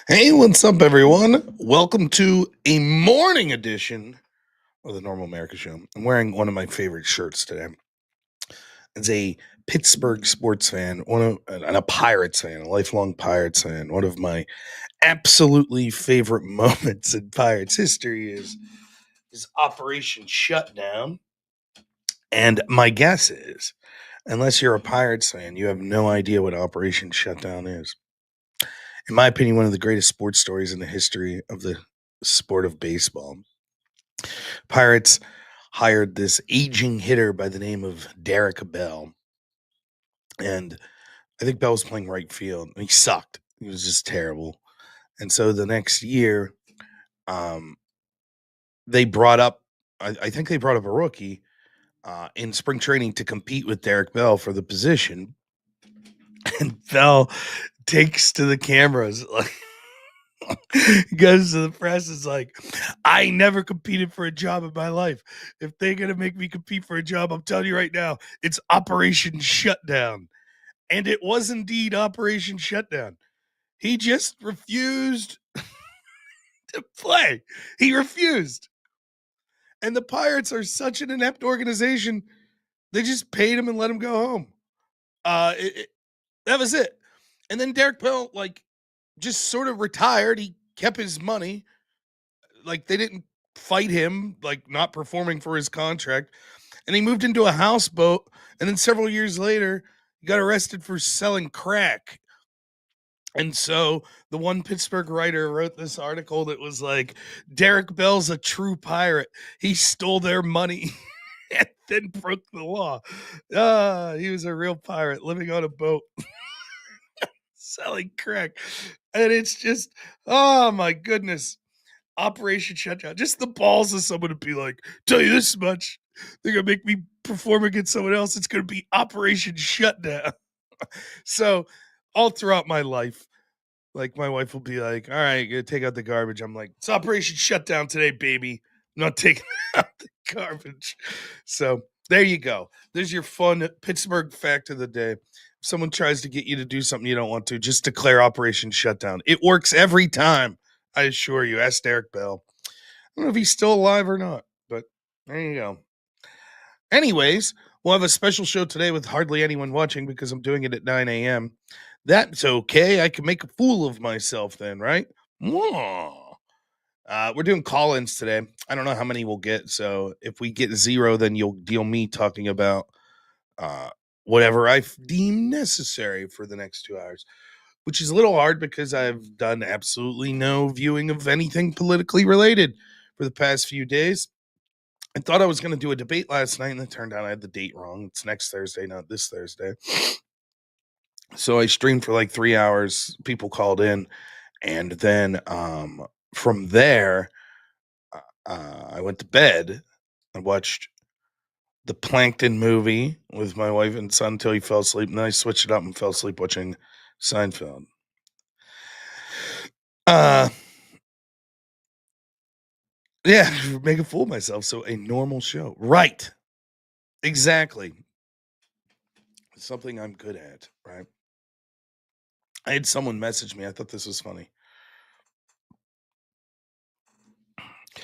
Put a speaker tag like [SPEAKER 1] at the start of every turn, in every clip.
[SPEAKER 1] Hey, what's up, everyone? Welcome to a morning edition of the Normal America Show. I'm wearing one of my favorite shirts today. As a Pittsburgh sports fan, and a Pirates fan, a lifelong Pirates fan. One of my absolutely favorite moments in Pirates history is Operation Shutdown. And my guess is, unless you're a Pirates fan, you have no idea what Operation Shutdown is. In my opinion, one of the greatest sports stories in the history of the sport of baseball. Pirates hired this aging hitter by the name of Derek Bell. And I think Bell was playing right field. And he sucked. He was just terrible. And so the next year, um, they brought up, I think they brought up a rookie in spring training to compete with Derek Bell for the position. And Bell takes to the cameras like goes to the press is like, I never competed for a job in my life. If they're gonna make me compete for a job, I'm telling you right now, it's Operation Shutdown. And it was indeed Operation Shutdown. He just refused to play. He refused. And the Pirates are such an inept organization, they just paid him and let him go home. That was it. And then Derek Bell, like, just sort of retired. He kept his money. Like, they didn't fight him, like, not performing for his contract. And he moved into a houseboat. And then several years later, he got arrested for selling crack. And so the one Pittsburgh writer wrote this article that was like, Derek Bell's a true pirate. He stole their money and then broke the law. He was a real pirate living on a boat selling crack. And it's just, oh my goodness. Operation Shutdown. Just the balls of someone to be like, tell you this much. They're going to make me perform against someone else. It's going to be Operation Shutdown. So all throughout my life, like my wife will be like, all right, gonna take out the garbage. I'm like, it's Operation Shutdown today, baby. I'm not taking out the garbage. So there you go. There's your fun Pittsburgh fact of the day. If someone tries to get you to do something you don't want to, just declare Operation Shutdown. It works every time. I assure you. Ask Derek Bell. I don't know if he's still alive or not, but there you go. Anyways, we'll have a special show today with hardly anyone watching because I'm doing it at 9 a.m. That's okay. I can make a fool of myself then, right? Mwah. We're doing call-ins today. I don't know how many we'll get, so if we get zero, then you'll deal me talking about uh, whatever I deem necessary for the next 2 hours, which is a little hard because I've done absolutely no viewing of anything politically related for the past few days. I thought I was going to do a debate last night, and it turned out I had the date wrong. It's next Thursday, not this Thursday. So I streamed for like 3 hours. People called in, and then from there, I went to bed. I watched the Plankton movie with my wife and son until he fell asleep, and then I switched it up and fell asleep watching Seinfeld. Uh, yeah, make a fool of myself. So a normal show, right? Exactly. Something I'm good at, right? I had someone message me. I thought this was funny.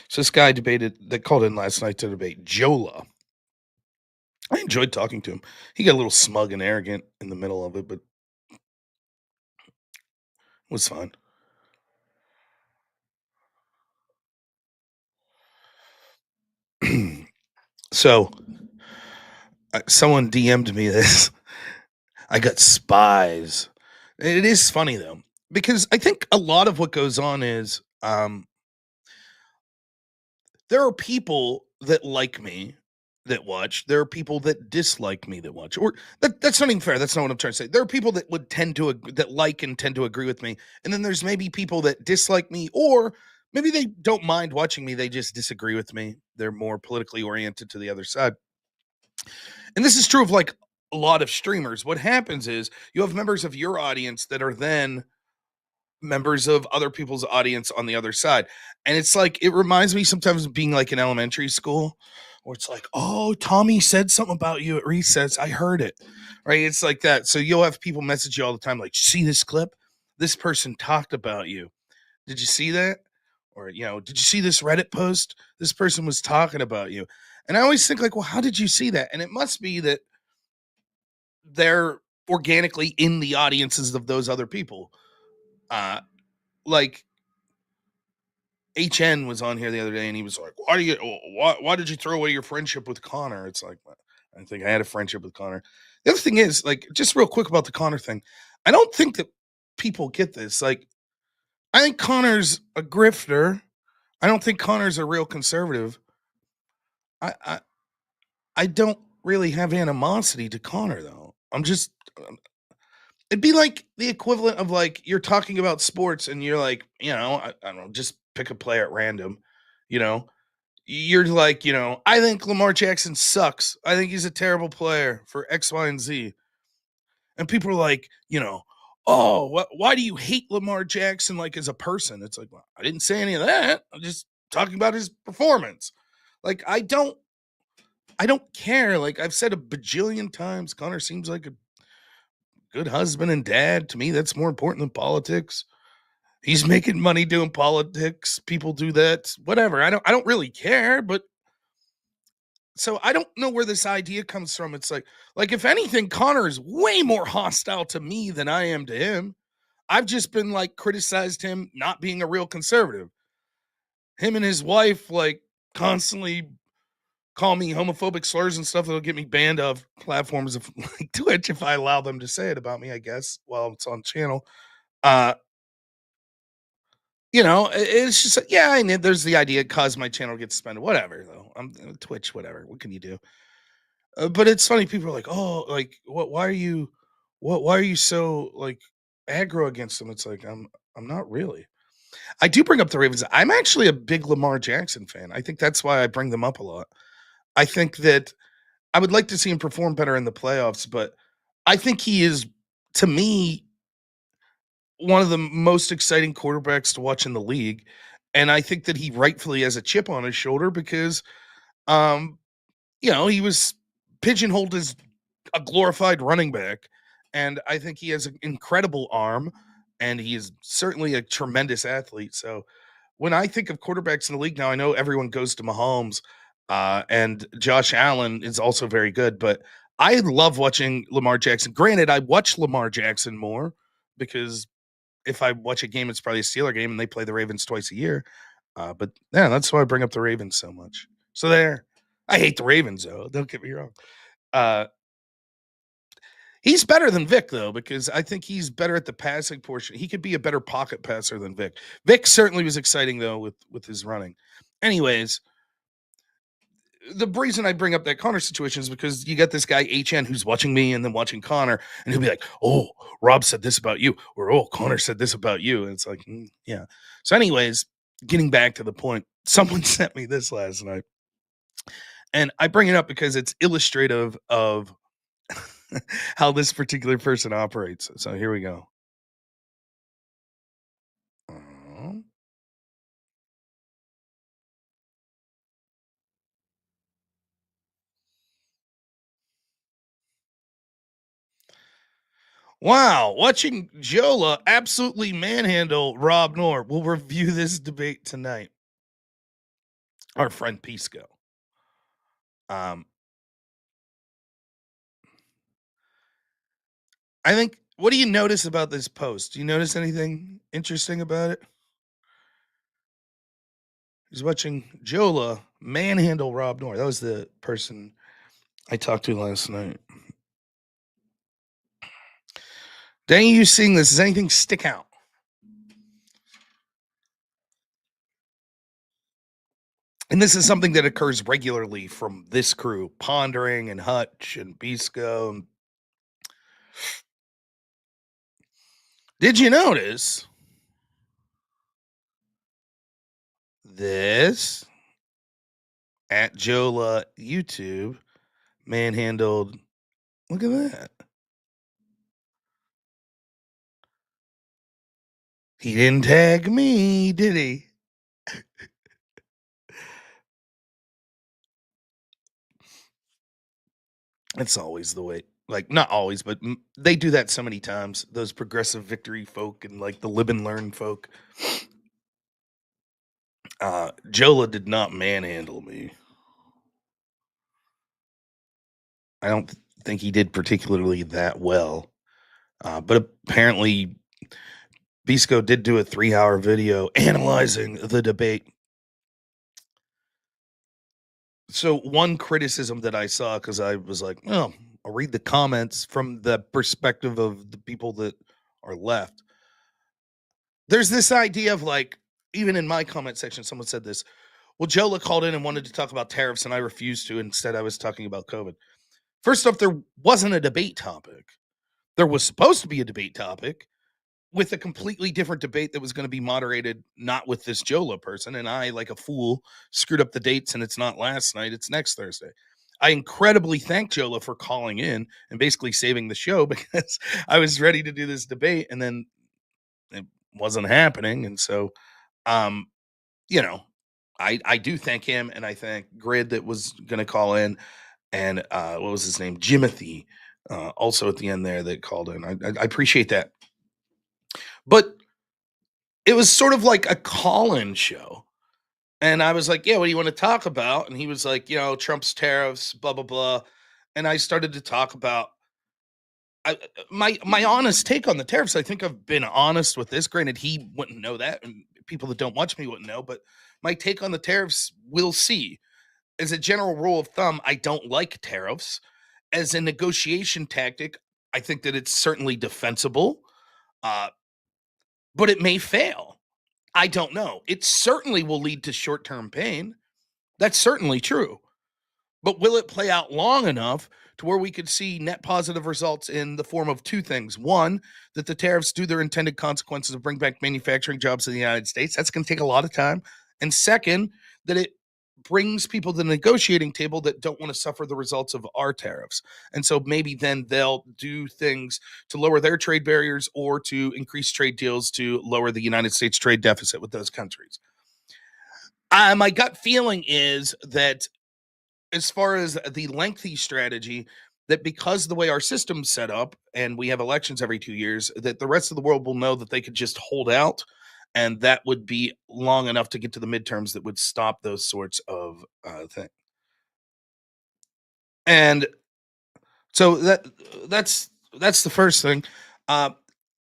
[SPEAKER 1] So this guy they called in last night to debate Jola. I enjoyed talking to him. He got a little smug and arrogant in the middle of it, but it was fun. So someone DM'd me this. I got spies. It is funny though, because I think a lot of what goes on is there are people that like me that watch. There are people that dislike me that watch. Or that's not even fair. That's not what I'm trying to say. There are people that would tend to that like and tend to agree with me, and then there's maybe people that dislike me, or maybe they don't mind watching me. They just disagree with me. They're more politically oriented to the other side. And this is true of like a lot of streamers. What happens is you have members of your audience that are then members of other people's audience on the other side. And it's like, it reminds me sometimes of being like in elementary school where it's like, oh, Tommy said something about you at recess. I heard it. Right. It's like that. So you'll have people message you all the time, like, see this clip? This person talked about you. Did you see that? Or, did you see this Reddit post? This person was talking about you. And I always think like, well, how did you see that? And it must be that they're organically in the audiences of those other people. Uh like HN was on here the other day and he was like, why did you throw away your friendship with Connor? It's like, "Well, I think I had a friendship with Connor." The other thing is, like, just real quick about the Connor thing. I don't think that people get this. Like, I think Connor's a grifter. I don't think Connor's a real conservative. I I, I don't really have animosity to Connor though. Um, it'd be like the equivalent of like you're talking about sports and you're like, I don't know, just pick a player at random, you know. You're like, I think Lamar Jackson sucks. I think he's a terrible player for X, Y, and Z. And people are like, oh, why do you hate Lamar Jackson like as a person? It's like, well, I didn't say any of that. I'm just talking about his performance. Like, I don't care. Like I've said a bajillion times, Connor seems like a good husband and dad. To me, that's more important than politics. He's making money doing politics. People do that. Whatever. I don't really care, but so I don't know where this idea comes from. It's like if anything, Connor is way more hostile to me than I am to him. I've just been like criticized him not being a real conservative. Him and his wife like constantly call me homophobic slurs and stuff that'll get me banned off platforms of like Twitch if I allow them to say it about me, I guess, while it's on channel. Uh, it's just yeah, I mean, there's the idea cause my channel gets suspended. Whatever though. I'm Twitch, whatever. What can you do? But it's funny. People are like, "Oh, like, what? Why are you? What? Why are you so like aggro against them?" It's like I'm not really. I do bring up the Ravens. I'm actually a big Lamar Jackson fan. I think that's why I bring them up a lot. I think that I would like to see him perform better in the playoffs, but I think he is, to me, one of the most exciting quarterbacks to watch in the league. And I think that he rightfully has a chip on his shoulder because um he was pigeonholed as a glorified running back. And I think he has an incredible arm and he is certainly a tremendous athlete. So when I think of quarterbacks in the league now, I know everyone goes to Mahomes, and Josh Allen is also very good, but I love watching Lamar Jackson. Granted, I watch Lamar Jackson more because if I watch a game, it's probably a Steeler game and they play the Ravens twice a year. But yeah, that's why I bring up the Ravens so much. So there. I hate the Ravens though. Don't get me wrong. Uh, he's better than Vic though because I think he's better at the passing portion. He could be a better pocket passer than Vic. Vic certainly was exciting though with his running. Anyways, the reason I bring up that Connor situation is because you got this guy HN who's watching me and then watching Connor, and he'll be like, "Oh, Rob said this about you," or "Oh, Connor said this about you," and it's like, yeah. So, anyways, getting back to the point, someone sent me this last night, and I bring it up because it's illustrative of how this particular person operates. So here we go. Uh, Wow, watching Jola absolutely manhandle Rob Nor. We'll review this debate tonight. Our friend Pisco. Um, I think. What do you notice about this post? Do you notice anything interesting about it? He's watching Jola manhandle Rob Nor. That was the person I talked to last night. Danny, you seeing this? Does anything stick out? And this is something that occurs regularly from this crew, Pondering and Hutch and Bisco. Did you notice this at Jola YouTube manhandled? Look at that. He didn't tag me, did he? It's always the way. Like, not always, but they do that so many times. Those progressive victory folk and like the live and learn folk. Jola did not manhandle me. I don't think he did particularly that well. But apparently, Bisco did do a 3-hour video analyzing the debate. So, one criticism that I saw, because I was like, oh, I'll read the comments from the perspective of the people that are left. There's this idea of like, even in my comment section, someone said this. Well, Jola called in and wanted to talk about tariffs, and I refused to. Instead, I was talking about COVID. First off, there wasn't a debate topic. There was supposed to be a debate topic with a completely different debate that was going to be moderated, not with this Jola person. And I, like a fool, screwed up the dates, and it's not last night, it's next Thursday. I incredibly thank Jola for calling in and basically saving the show because I was ready to do this debate and then it wasn't happening. And so, um, you know, I do thank him, and I thank Grid that was going to call in, and what was his name, Jimothy, also at the end there that called in. I appreciate that, but it was sort of like a call-in show, and I was like, "Yeah, what do you want to talk about?" And he was like, Trump's tariffs, blah blah blah, and I started to talk about my honest take on the tariffs. I think I've been honest with this. Granted, he wouldn't know that, and people that don't watch me wouldn't know, but my take on the tariffs, we'll see. As a general rule of thumb, I don't like tariffs. As a negotiation tactic, I think that it's certainly defensible, uh, but it may fail. I don't know. It certainly will lead to short term pain. That's certainly true. But will it play out long enough to where we could see net positive results in the form of two things? One, that the tariffs do their intended consequences of bring back manufacturing jobs in the United States. That's going to take a lot of time. And second, that it brings people to the negotiating table that don't want to suffer the results of our tariffs. And so maybe then they'll do things to lower their trade barriers or to increase trade deals to lower the United States trade deficit with those countries. My gut feeling is that as far as the lengthy strategy, that because of the way our system's set up and we have elections every 2 years, that the rest of the world will know that they could just hold out, and that would be long enough to get to the midterms that would stop those sorts of things. And so that's the first thing. Uh,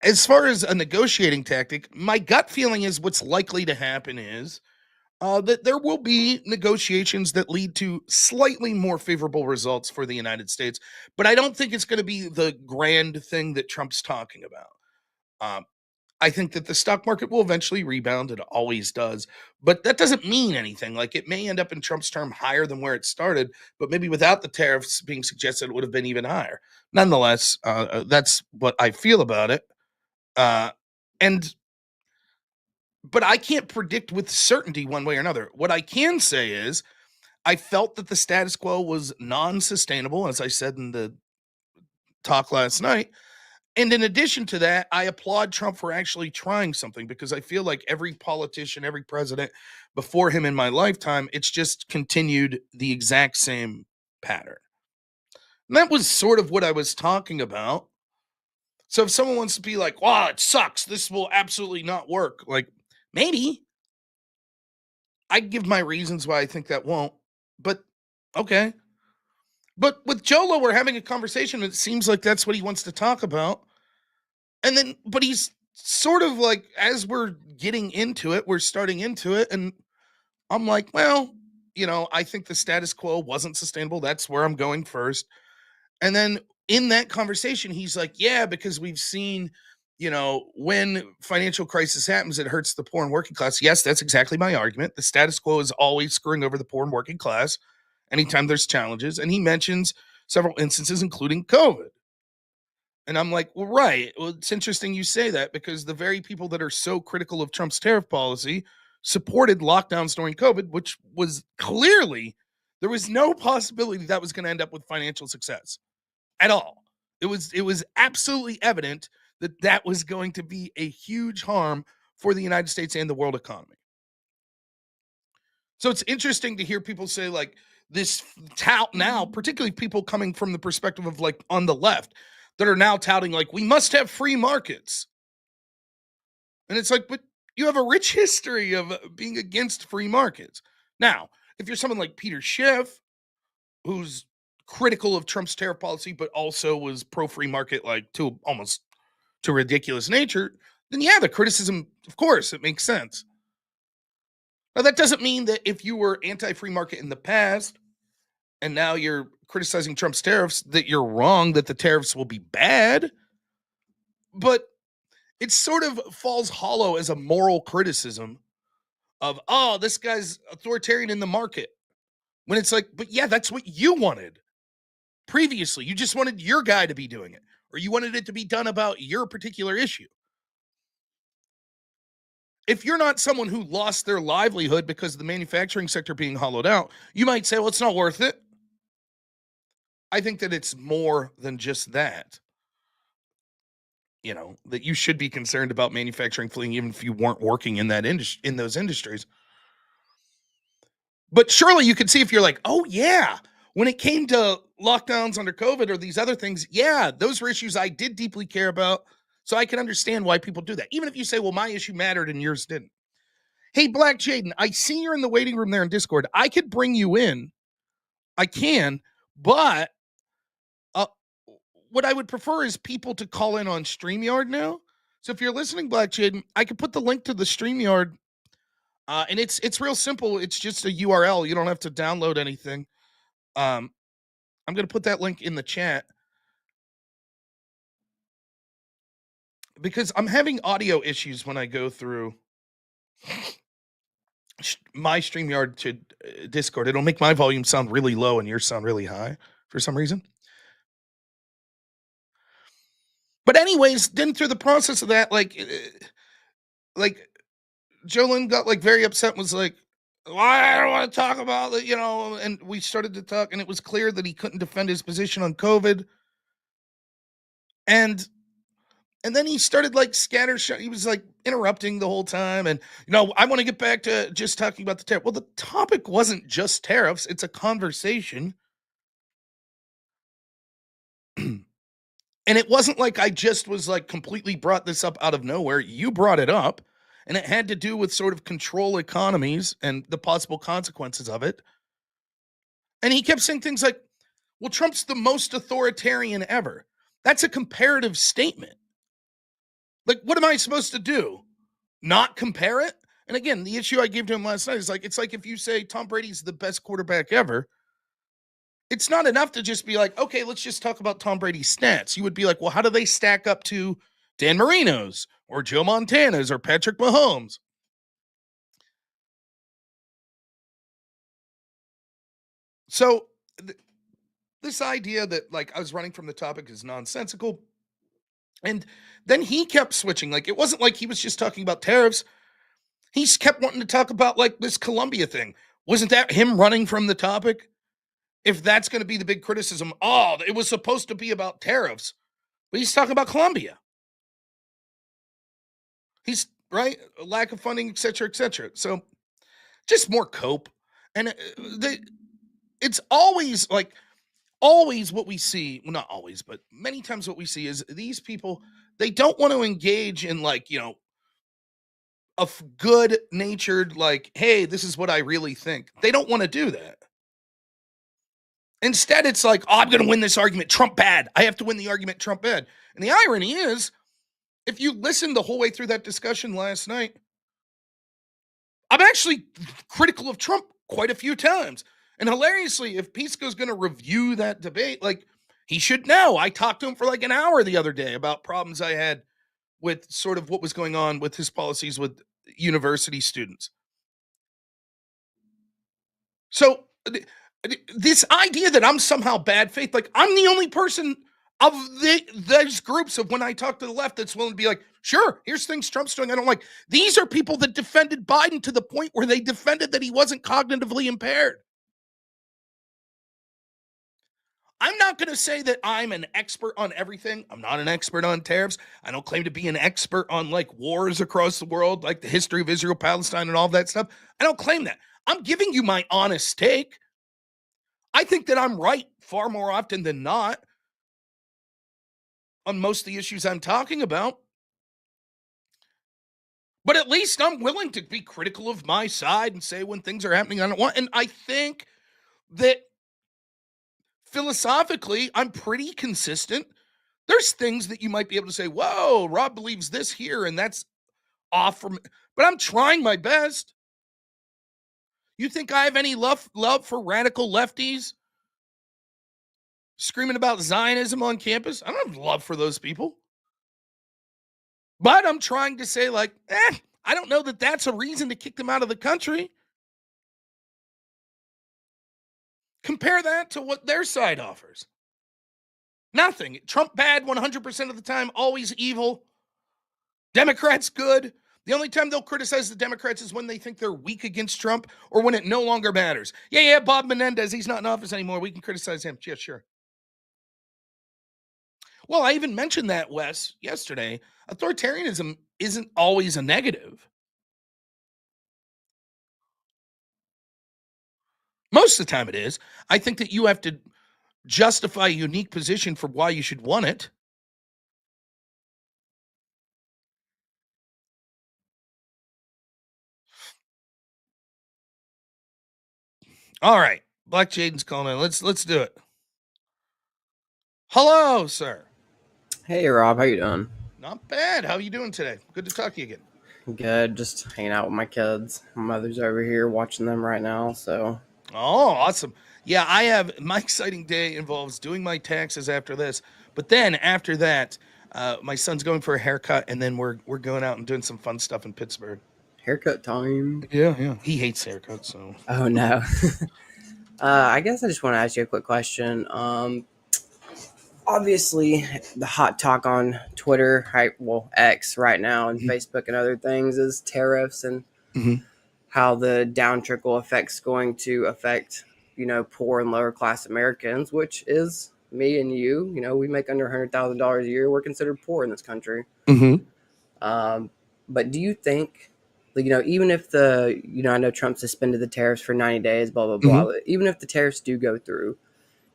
[SPEAKER 1] as far as a negotiating tactic, my gut feeling is what's likely to happen is that there will be negotiations that lead to slightly more favorable results for the United States, but I don't think it's going to be the grand thing that Trump's talking about. Um, I think that the stock market will eventually rebound. It always does, but that doesn't mean anything. Like it may end up in Trump's term higher than where it started, but maybe without the tariffs being suggested, it would have been even higher. Nonetheless, that's what I feel about it. Uh, and but I can't predict with certainty one way or another. What I can say is I felt that the status quo was non-sustainable, as I said in the talk last night. And in addition to that, I applaud Trump for actually trying something because I feel like every politician, every president before him in my lifetime, it's just continued the exact same pattern. And that was sort of what I was talking about. So if someone wants to be like, wow, it sucks, this will absolutely not work, like maybe I give my reasons why I think that won't, but okay. But with Jolo, we're having a conversation. It seems like that's what he wants to talk about. And then, but he's sort of like, as we're getting into it, we're starting into it. And I'm like, well, I think the status quo wasn't sustainable. That's where I'm going first. And then in that conversation, he's like, yeah, because we've seen, when financial crisis happens, it hurts the poor and working class. Yes, that's exactly my argument. The status quo is always screwing over the poor and working class anytime there's challenges. And he mentions several instances, including COVID. And I'm like, well, right. Well, it's interesting you say that because the very people that are so critical of Trump's tariff policy supported lockdowns during COVID, which was clearly there was no possibility that was going to end up with financial success at all. It was absolutely evident that that was going to be a huge harm for the United States and the world economy. So it's interesting to hear people say like this tout now, particularly people coming from the perspective of like on the left that are now touting like we must have free markets. And it's like, but You have a rich history of being against free markets. Now, if you're someone like Peter Schiff, who's critical of Trump's tariff policy, but also was pro free market, like to almost to ridiculous nature, then yeah, the criticism, of course, it makes sense. Now, that doesn't mean that if you were anti free market in the past and now you're criticizing Trump's tariffs, that you're wrong, that the tariffs will be bad. But it sort of falls hollow as a moral criticism of, oh, this guy's authoritarian in the market. When it's like, but yeah, that's what you wanted previously. You just wanted your guy to be doing it, or you wanted it to be done about your particular issue. If you're not someone who lost their livelihood because of the manufacturing sector being hollowed out, you might say, well, it's not worth it. I think that it's more than just that. That you should be concerned about manufacturing fleeing even if you weren't working in that industry, in those industries. But surely you could see if you're like, oh yeah, when it came to lockdowns under COVID or these other things, yeah, those were issues I did deeply care about. So I can understand why people do that. Even if you say, well, my issue mattered and yours didn't. Hey, Black Jaden, I see you're in the waiting room there in Discord. I could bring you in. I can, but uh, what I would prefer is people to call in on StreamYard now. So if you're listening, Black Jaden, I could put the link to the StreamYard, and it's real simple. It's just a URL. You don't have to download anything. Um, I'm going to put that link in the chat because I'm having audio issues when I go through my StreamYard to Discord. It'll make my volume sound really low and yours sound really high for some reason. But anyways, then through the process of that, like Jolyn got like very upset. Was like, well, I don't want to talk about it, And we started to talk, and it was clear that he couldn't defend his position on COVID, and then he started like scattershot. He was like interrupting the whole time, and I want to get back to just talking about the tariff. Well, the topic wasn't just tariffs; it's a conversation. And it wasn't like I just was like completely brought this up out of nowhere. You brought it up, and it had to do with sort of control economies and the possible consequences of it. And he kept saying things like, well, Trump's the most authoritarian ever. That's a comparative statement. Like, what am I supposed to do? Not compare it? And again, the issue I gave to him last night is like, it's like if you say Tom Brady's the best quarterback ever, it's not enough to just be like, okay, let's just talk about Tom Brady's stats. You would be like, well, how do they stack up to Dan Marino's or Joe Montana's or Patrick Mahomes? So this idea that like I was running from the topic is nonsensical. And then he kept switching. Like it wasn't like he was just talking about tariffs. He kept wanting to talk about like this Colombia thing. Wasn't that him running from the topic? If that's going to be the big criticism, oh, it was supposed to be about tariffs, but he's talking about Colombia. He's right, lack of funding, etc., etc. So just more cope, and it's always what we see. Well, not always, but many times what we see is these people, they don't want to engage in like a good natured like, hey, this is what I really think. They don't want to do that. Instead, it's like, oh, I'm going to win this argument. Trump bad. I have to win the argument. Trump bad. And the irony is, if you listen the whole way through that discussion last night, I'm actually critical of Trump quite a few times. And hilariously, if Pisco's going to review that debate, like he should know. I talked to him for like an hour the other day about problems I had with sort of what was going on with his policies with university students. So this idea that I'm somehow bad faith, like I'm the only person of those groups of when I talk to the left that's willing to be like, sure, here's things Trump's doing I don't like. These are people that defended Biden to the point where they defended that he wasn't cognitively impaired. I'm not going to say that I'm an expert on everything. I'm not an expert on tariffs. I don't claim to be an expert on like wars across the world, like the history of Israel, Palestine, and all that stuff. I don't claim that. I'm giving you my honest take. I think that I'm right far more often than not on most of the issues I'm talking about. But at least I'm willing to be critical of my side and say when things are happening I don't want. And I think that philosophically, I'm pretty consistent. There's things that you might be able to say, whoa, Rob believes this here, and that's off from, but I'm trying my best. You think I have any love for radical lefties screaming about Zionism on campus? I don't have love for those people. But I'm trying to say, like, I don't know that that's a reason to kick them out of the country. Compare that to what their side offers. Nothing. Trump bad 100% of the time, always evil. Democrats good. The only time they'll criticize the Democrats is when they think they're weak against Trump or when it no longer matters. Yeah, Bob Menendez, he's not in office anymore. We can criticize him. Yeah, sure. Well, I even mentioned that, Wes, yesterday. Authoritarianism isn't always a negative. Most of the time it is. I think that you have to justify a unique position for why you should want it. All right. Black Jaden's calling in. Let's do it. Hello, sir.
[SPEAKER 2] Hey Rob, how you doing?
[SPEAKER 1] Not bad. How are you doing today? Good to talk to you again.
[SPEAKER 2] Good, just hanging out with my kids. My mother's over here watching them right now, so.
[SPEAKER 1] Oh, awesome. Yeah, I have my exciting day involves doing my taxes after this. But then after that, my son's going for a haircut, and then we're going out and doing some fun stuff in Pittsburgh.
[SPEAKER 2] Haircut time.
[SPEAKER 1] Yeah. He hates haircuts, so.
[SPEAKER 2] Oh no. I guess I just want to ask you a quick question. Obviously, the hot talk on Twitter, X right now, and Facebook and other things is tariffs and how the down trickle effect's going to affect, poor and lower class Americans, which is me and you. We make under $100,000 a year. We're considered poor in this country. But do you think, even if I know Trump suspended the tariffs for 90 days, blah, blah, blah, even if the tariffs do go through,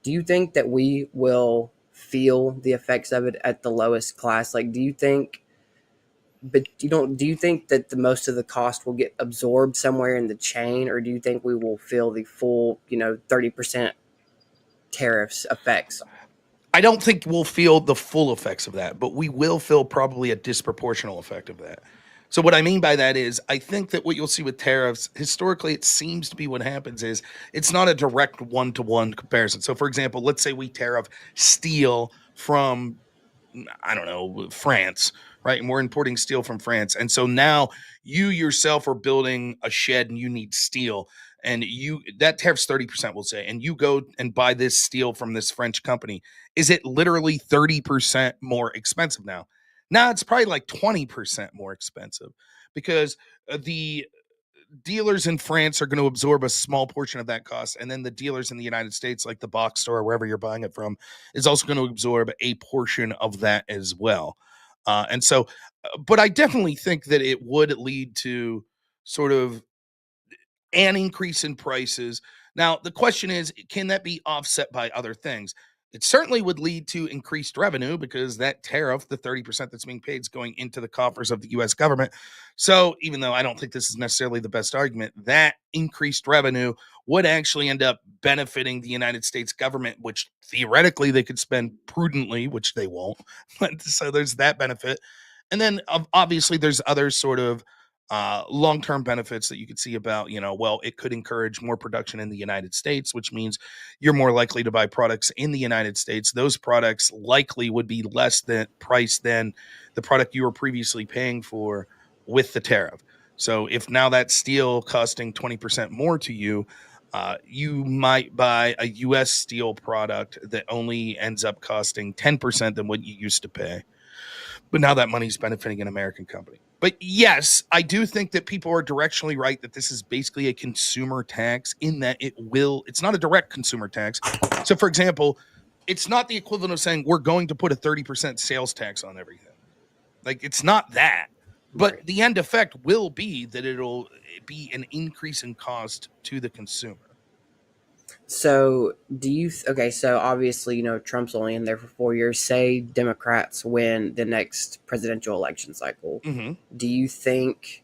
[SPEAKER 2] do you think that we will feel the effects of it at the lowest class? Like, do you think that the most of the cost will get absorbed somewhere in the chain, or do you think we will feel the full, 30% tariffs effects?
[SPEAKER 1] I don't think we'll feel the full effects of that, but we will feel probably a disproportional effect of that. So what I mean by that is I think that what you'll see with tariffs, historically, it seems to be what happens is it's not a direct one-to-one comparison. So for example, let's say we tariff steel from, I don't know, France, right? And we're importing steel from France. And so now you yourself are building a shed and you need steel. And that tariff's 30%, we'll say, and you go and buy this steel from this French company. Is it literally 30% more expensive now? Now it's probably like 20% more expensive because the dealers in France are going to absorb a small portion of that cost. And then the dealers in the United States, like the box store, wherever you're buying it from, is also going to absorb a portion of that as well. But I definitely think that it would lead to sort of an increase in prices. Now, the question is, can that be offset by other things? It certainly would lead to increased revenue because that tariff, the 30% that's being paid, is going into the coffers of the US government. So, even though I don't think this is necessarily the best argument, that increased revenue would actually end up benefiting the United States government, which theoretically they could spend prudently, which they won't. So, there's that benefit. And then obviously, there's other sort of long-term benefits that you could see about, well, it could encourage more production in the United States, which means you're more likely to buy products in the United States. Those products likely would be less than price than the product you were previously paying for with the tariff. So if now that steel costing 20% more to you, you might buy a U.S. steel product that only ends up costing 10% than what you used to pay. But now that money's benefiting an American company. But yes, I do think that people are directionally right that this is basically a consumer tax in that it's not a direct consumer tax. So for example, it's not the equivalent of saying we're going to put a 30% sales tax on everything. Like it's not that. But
[SPEAKER 2] Right.
[SPEAKER 1] the end effect will be that it'll be an increase in cost to the consumer.
[SPEAKER 2] So, okay, so obviously, Trump's only in there for 4 years. Say Democrats win the next presidential election cycle.
[SPEAKER 1] Mm-hmm.
[SPEAKER 2] Do you think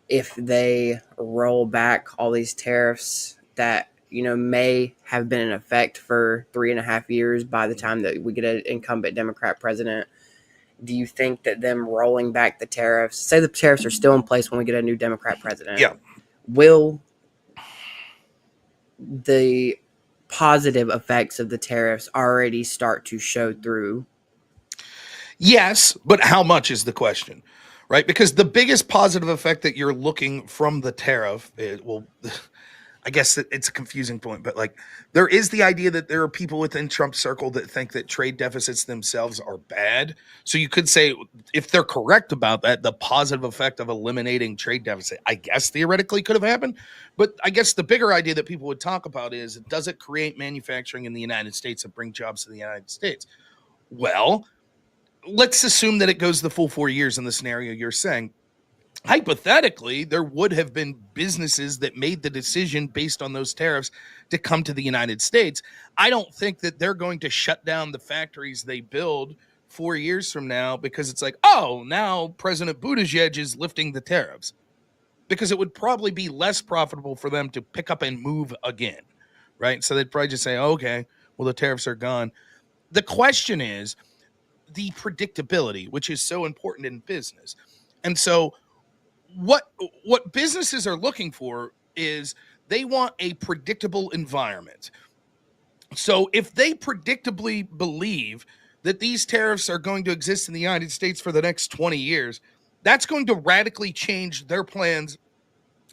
[SPEAKER 2] if they roll back all these tariffs that, may have been in effect for 3.5 years by the time that we get an incumbent Democrat president, do you think that them rolling back the tariffs, say the tariffs are still in place when we get a new Democrat president,
[SPEAKER 1] Yeah.
[SPEAKER 2] will the positive effects of the tariffs already start to show through?
[SPEAKER 1] Yes, but how much is the question, right? Because the biggest positive effect that you're looking from the tariff, well, I guess it's a confusing point, but like there is the idea that there are people within Trump's circle that think that trade deficits themselves are bad. So you could say, if they're correct about that, the positive effect of eliminating trade deficit, I guess theoretically could have happened. But I guess the bigger idea that people would talk about is, does it create manufacturing in the United States and bring jobs to the United States? Well, let's assume that it goes the full 4 years in the scenario you're saying. Hypothetically, there would have been businesses that made the decision based on those tariffs to come to the United States. I don't think that they're going to shut down the factories they build 4 years from now because it's like, oh, now President Buttigieg is lifting the tariffs, because it would probably be less profitable for them to pick up and move again, right? So they'd probably just say, oh, okay, well, the tariffs are gone. The question is the predictability, which is so important in business. And so what what businesses are looking for is they want a predictable environment. So if they predictably believe that these tariffs are going to exist in the United States for the next 20 years, that's going to radically change their plans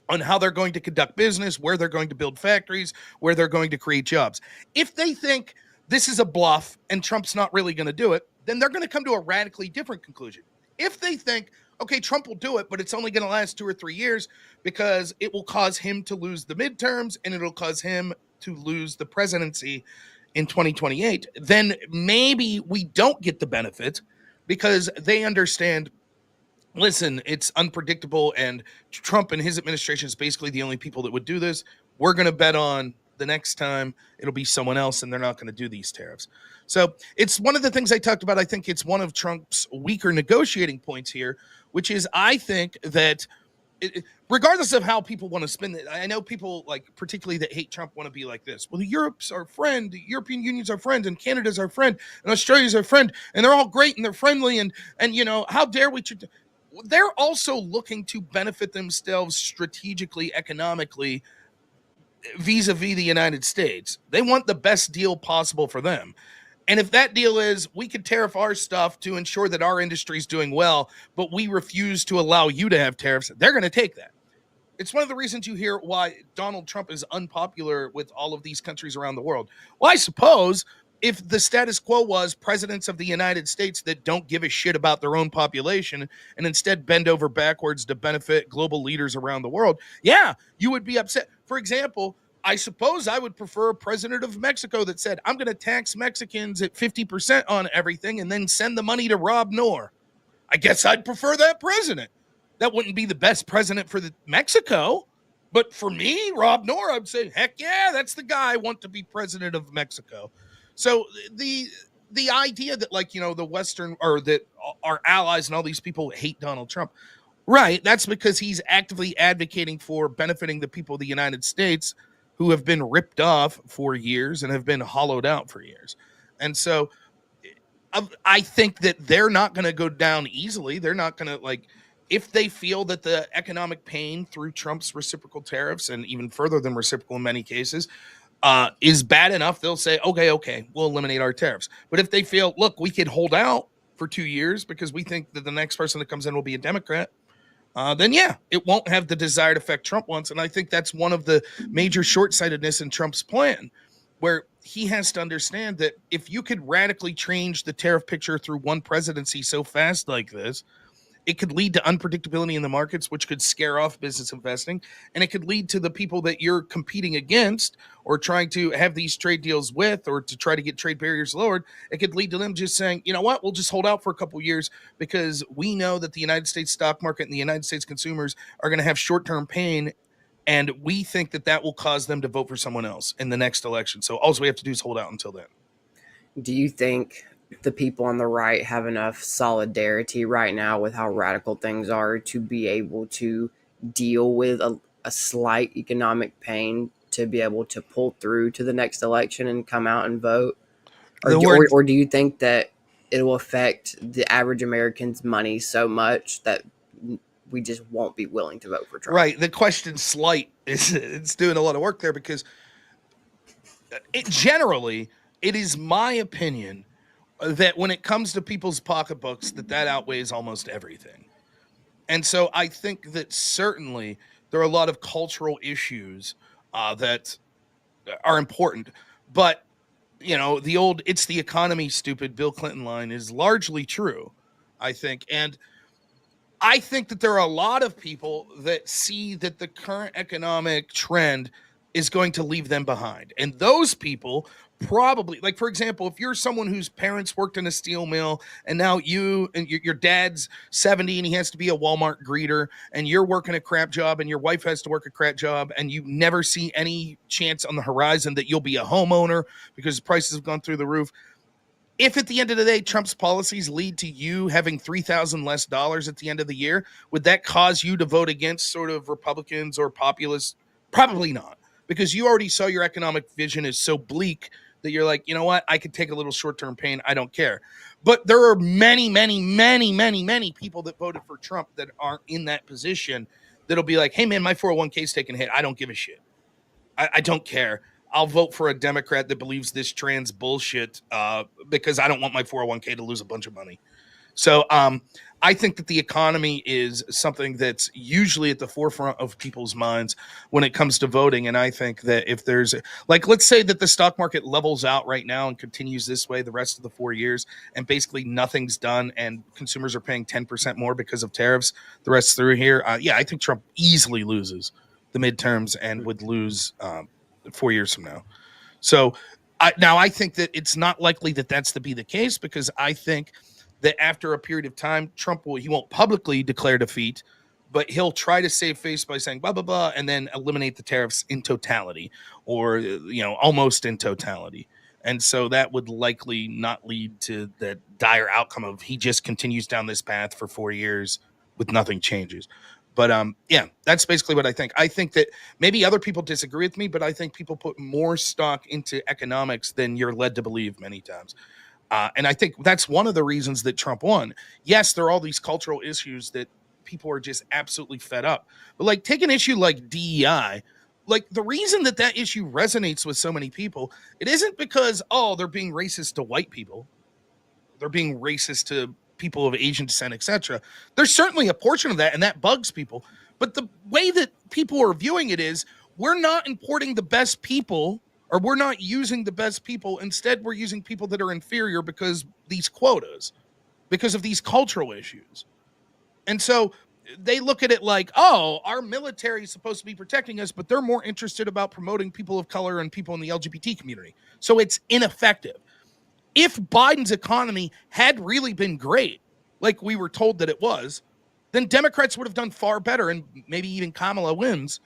[SPEAKER 1] on how they're going to conduct business, where they're going to build factories, where they're going to create jobs. If they think this is a bluff and Trump's not really going to do it, then they're going to come to a radically different conclusion. If they think, okay, Trump will do it, but it's only going to last 2 or 3 years because it will cause him to lose the midterms and it'll cause him to lose the presidency in 2028, then maybe we don't get the benefit because they understand, listen, it's unpredictable, and Trump and his administration is basically the only people that would do this. We're going to bet on the next time it'll be someone else, and they're not going to do these tariffs. So it's one of the things I talked about. I think it's one of Trump's weaker negotiating points here, which is I think that regardless of how people want to spin it, I know people like particularly that hate Trump want to be like this. Well, Europe's our friend, the European Union's our friend, and Canada's our friend, and Australia's our friend, and they're all great and they're friendly, and how dare we? They're also looking to benefit themselves strategically, economically, vis-a-vis the United States. They want the best deal possible for them. And if that deal is we could tariff our stuff to ensure that our industry is doing well, but we refuse to allow you to have tariffs, they're going to take that. It's one of the reasons you hear why Donald Trump is unpopular with all of these countries around the world. Well, I suppose if the status quo was presidents of the United States that don't give a shit about their own population and instead bend over backwards to benefit global leaders around the world, yeah, you would be upset. For example, I suppose I would prefer a president of Mexico that said, I'm going to tax Mexicans at 50% on everything and then send the money to Rob Noor. I guess I'd prefer that president. That wouldn't be the best president for Mexico, but for me, Rob Noor, I'd say, heck yeah, that's the guy I want to be president of Mexico. So the idea that the Western or that our allies and all these people hate Donald Trump, right? That's because he's actively advocating for benefiting the people of the United States who have been ripped off for years and have been hollowed out for years. And so I think that they're not going to go down easily. They're not going to if they feel that the economic pain through Trump's reciprocal tariffs and even further than reciprocal in many cases is bad enough, they'll say, okay, we'll eliminate our tariffs. But if they feel, look, we could hold out for 2 years because we think that the next person that comes in will be a Democrat, then yeah, it won't have the desired effect Trump wants. And I think that's one of the major short-sightedness in Trump's plan, where he has to understand that if you could radically change the tariff picture through one presidency so fast like this, it could lead to unpredictability in the markets, which could scare off business investing. And it could lead to the people that you're competing against or trying to have these trade deals with or to try to get trade barriers lowered. It could lead to them just saying, you know what, we'll just hold out for a couple of years because we know that the United States stock market and the United States consumers are going to have short-term pain And we think that that will cause them to vote for someone else in the next election. So all we have to do is hold out until then.
[SPEAKER 2] Do you think the people on the right have enough solidarity right now with how radical things are to be able to deal with a slight economic pain to be able to pull through to the next election and come out and vote?
[SPEAKER 1] The word
[SPEAKER 2] Or do you think that it will affect the average American's money so much that we just won't be willing to vote for Trump?
[SPEAKER 1] right, the question slight is it's doing a lot of work there because generally it is my opinion that when it comes to people's pocketbooks that outweighs almost everything. And so I think that certainly there are a lot of cultural issues that are important, but the old "it's the economy, stupid" Bill Clinton line is largely true, I think. And I think that there are a lot of people that see that the current economic trend is going to leave them behind. And those people probably, like, for example, if you're someone whose parents worked in a steel mill and now you and your dad's 70 and he has to be a Walmart greeter and you're working a crap job and your wife has to work a crap job and you never see any chance on the horizon that you'll be a homeowner because prices have gone through the roof. If at the end of the day Trump's policies lead to you having 3,000 less dollars at the end of the year, would that cause you to vote against sort of Republicans or populists? Probably not, because you already saw your economic vision is so bleak that you're like, you know what, I could take a little short-term pain, I don't care. But there are many, many, many, many, many people that voted for Trump that aren't in that position that'll be like, hey man, my 401k is taking a hit, I don't give a shit. I don't care. I'll vote for a Democrat that believes this trans bullshit because I don't want my 401k to lose a bunch of money. So I think that the economy is something that's usually at the forefront of people's minds when it comes to voting. And I think that if there's, like, let's say that the stock market levels out right now and continues this way the rest of the 4 years, and basically nothing's done, and consumers are paying 10% more because of tariffs the rest through here. Yeah, I think Trump easily loses the midterms and would lose 4 years from now. So now I think that it's not likely that that's to be the case, because I think that after a period of time, he won't publicly declare defeat, but he'll try to save face by saying blah, blah, blah, and then eliminate the tariffs in totality, or, almost in totality. And so that would likely not lead to that dire outcome of he just continues down this path for 4 years with nothing changes. But yeah, that's basically what I think. I think that maybe other people disagree with me, but I think people put more stock into economics than you're led to believe many times. And I think that's one of the reasons that Trump won. Yes, there are all these cultural issues that people are just absolutely fed up. But like, take an issue like DEI. Like, the reason that issue resonates with so many people, it isn't because, oh, they're being racist to white people. They're being racist to people of Asian descent, etc. There's certainly a portion of that, and that bugs people. But the way that people are viewing it is, we're not importing the best people, or we're not using the best people. Instead, we're using people that are inferior because these quotas, because of these cultural issues. And so they look at it like, oh, our military is supposed to be protecting us, but they're more interested about promoting people of color and people in the LGBT community. So it's ineffective. If Biden's economy had really been great, like we were told that it was, then Democrats would have done far better, and maybe even Kamala wins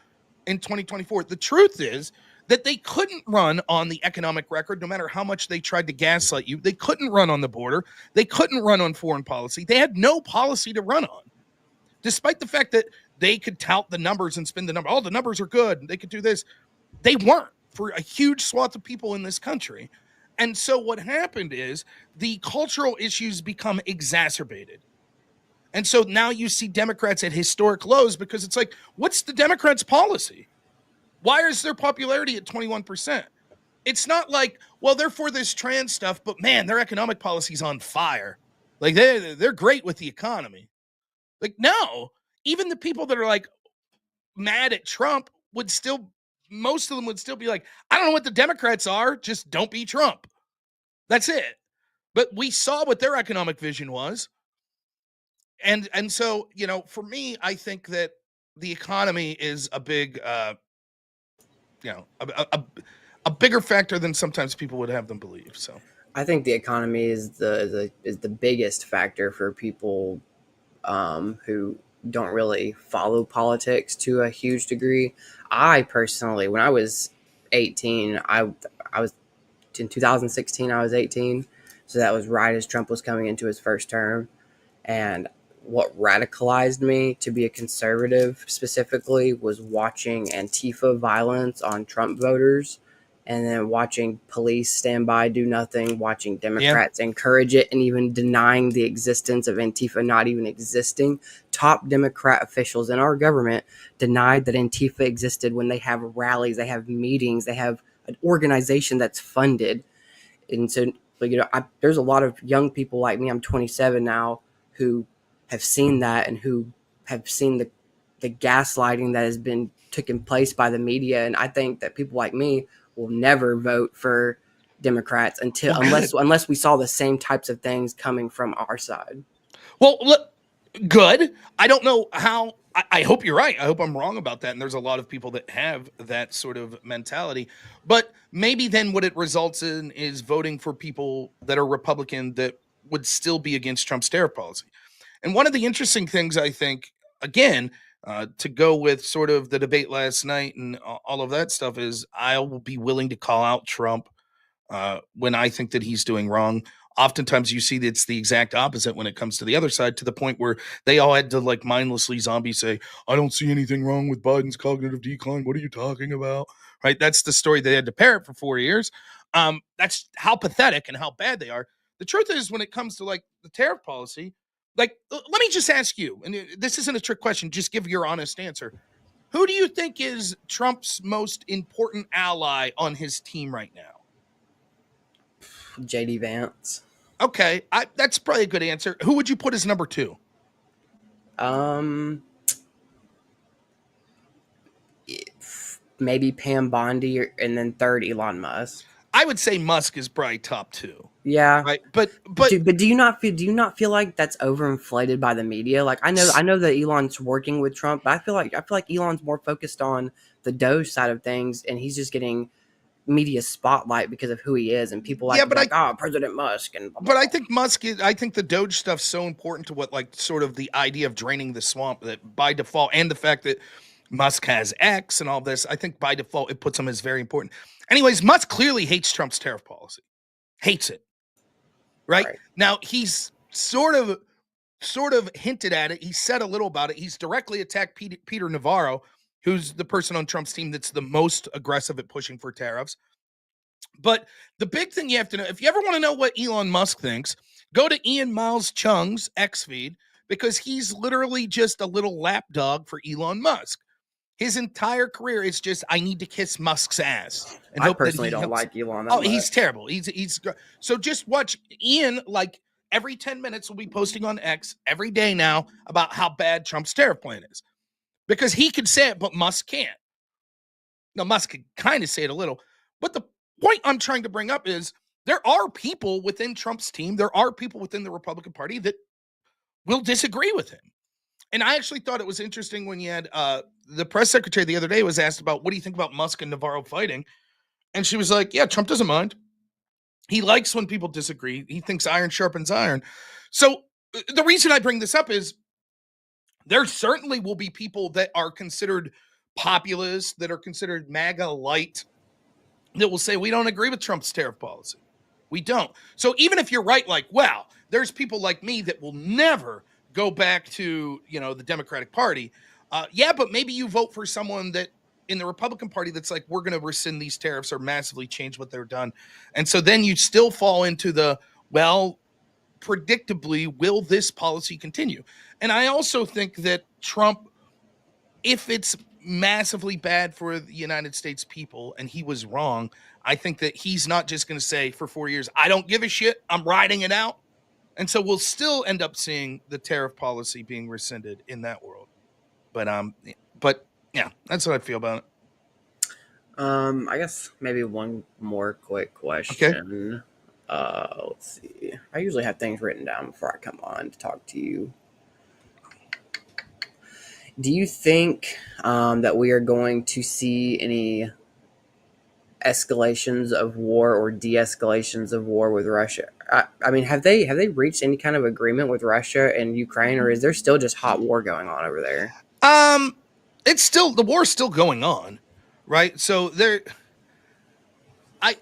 [SPEAKER 1] in 2024. The truth is that they couldn't run on the economic record, no matter how much they tried to gaslight you. They couldn't run on the border. They couldn't run on foreign policy. They had no policy to run on, despite the fact that they could tout the numbers and spin the number. Oh, the numbers are good. They could do this. They weren't for a huge swath of people in this country. And so what happened is the cultural issues become exacerbated. And so now you see Democrats at historic lows, because it's like, what's the Democrats' policy? Why is their popularity at 21%? It's not like, well, they're for this trans stuff, but man, their economic policy's on fire. Like, they're great with the economy. Like, no, even the people that are like mad at Trump would still, most of them would still be like, I don't know what the Democrats are, just don't be Trump. That's it. But we saw what their economic vision was. And so, for me, I think that the economy is a big, you know, a bigger factor than sometimes people would have them believe. So
[SPEAKER 2] I think the economy is the biggest factor for people who don't really follow politics to a huge degree. I personally, when I was 18, I was in 2016. I was 18, so that was right as Trump was coming into his first term. And what radicalized me to be a conservative specifically was watching Antifa violence on Trump voters, and then watching police stand by, do nothing, watching
[SPEAKER 1] Yeah.
[SPEAKER 2] Democrats encourage it, and even denying the existence of Antifa not even existing. Top Democrat officials in our government denied that Antifa existed when they have rallies, they have meetings, they have an organization that's funded. And so, there's a lot of young people like me. I'm 27 now, who have seen that and who have seen the gaslighting that has been taken place by the media. And I think that people like me will never vote for Democrats until
[SPEAKER 1] Well, good.
[SPEAKER 2] unless we saw the same types of things coming from our side.
[SPEAKER 1] Well, look, good. I don't know how. I hope you're right. I hope I'm wrong about that. And there's a lot of people that have that sort of mentality. But maybe then what it results in is voting for people that are Republican that would still be against Trump's tariff policy. And one of the interesting things I think, again, to go with sort of the debate last night and all of that stuff, is I will be willing to call out Trump when I think that he's doing wrong. Oftentimes, you see that it's the exact opposite when it comes to the other side, to the point where they all had to like mindlessly zombie say, "I don't see anything wrong with Biden's cognitive decline. What are you talking about?" Right? That's the story they had to parrot for 4 years. That's how pathetic and how bad they are. The truth is, when it comes to like the tariff policy, like let me just ask you, and this isn't a trick question. Just give your honest answer. Who do you think is Trump's most important ally on his team right now?
[SPEAKER 2] JD Vance.
[SPEAKER 1] Okay, that's probably a good answer. Who would you put as number two?
[SPEAKER 2] Um, Maybe Pam Bondi, and then third Elon Musk.
[SPEAKER 1] I would say Musk is probably top two,
[SPEAKER 2] Yeah,
[SPEAKER 1] right? But
[SPEAKER 2] but do you not feel like that's overinflated by the media? Like I know that Elon's working with Trump, but I feel like Elon's more focused on the Doge side of things, and he's just getting media spotlight because of who he is, and people like
[SPEAKER 1] yeah,
[SPEAKER 2] to be like, "Oh, President Musk," and blah blah
[SPEAKER 1] but I
[SPEAKER 2] blah.
[SPEAKER 1] think Musk is, I think the Doge stuff's so important to what like sort of the idea of draining the swamp, that by default, and the fact that Musk has X and all this, I think by default it puts him as very important. Anyways, Musk clearly hates Trump's tariff policy. Hates it. Right?
[SPEAKER 2] Right.
[SPEAKER 1] Now he's sort of hinted at it. He said a little about it. He's directly attacked Peter Navarro, who's the person on Trump's team that's the most aggressive at pushing for tariffs. But the big thing you have to know, if you ever want to know what Elon Musk thinks, go to Ian Miles Chung's X feed, because he's literally just a little lapdog for Elon Musk. His entire career is just, I need to kiss Musk's ass and
[SPEAKER 2] I
[SPEAKER 1] hope that
[SPEAKER 2] personally
[SPEAKER 1] he
[SPEAKER 2] don't
[SPEAKER 1] helps.
[SPEAKER 2] like Elon that
[SPEAKER 1] Oh, he's
[SPEAKER 2] much.
[SPEAKER 1] terrible. So just watch Ian, like every 10 minutes will be posting on X every day now about how bad Trump's tariff plan is. Because he could say it, but Musk can't. Now, Musk could kind of say it a little. But the point I'm trying to bring up is there are people within Trump's team, there are people within the Republican Party that will disagree with him. And I actually thought it was interesting when you had the press secretary the other day was asked about, what do you think about Musk and Navarro fighting? And she was like, yeah, Trump doesn't mind. He likes when people disagree. He thinks iron sharpens iron. So the reason I bring this up is there certainly will be people that are considered populist, that are considered MAGA light, that will say, we don't agree with Trump's tariff policy. We don't. So even if you're right, like, well, there's people like me that will never go back to, the Democratic Party. Yeah, but maybe you vote for someone that in the Republican Party that's like, we're going to rescind these tariffs or massively change what they're done. And so then you still fall into the, well, predictably, will this policy continue? And I also think that Trump, if it's massively bad for the United States people and he was wrong, I think that he's not just going to say for 4 years, I don't give a shit, I'm riding it out. And so we'll still end up seeing the tariff policy being rescinded in that world. But but yeah, that's what I feel about it.
[SPEAKER 2] I guess maybe one more quick
[SPEAKER 1] Okay.
[SPEAKER 2] question. Let's see. I usually have things written down before I come on to talk to you. Do you think that we are going to see any escalations of war or de-escalations of war with Russia? I mean, have they reached any kind of agreement with Russia and Ukraine, or is there still just hot war going on over there?
[SPEAKER 1] Um, it's still the war's still going on, right? So I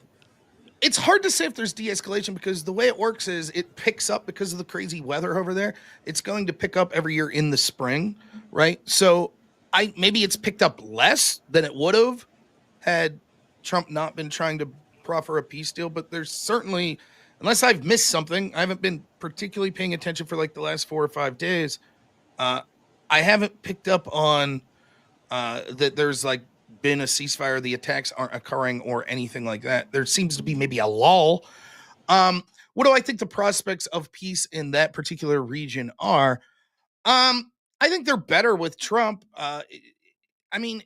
[SPEAKER 1] it's hard to say if there's de-escalation because the way it works is it picks up because of the crazy weather over there. It's going to pick up every year in the spring, right? So I maybe it's picked up less than it would have had Trump not been trying to proffer a peace deal, but there's certainly, unless I've missed something, I haven't been particularly paying attention for like the last 4 or 5 days. Uh, I haven't picked up on that there's like been a ceasefire, the attacks aren't occurring or anything like that. There seems to be maybe a lull. Um, what do I think the prospects of peace in that particular region are? I think they're better with Trump. I mean,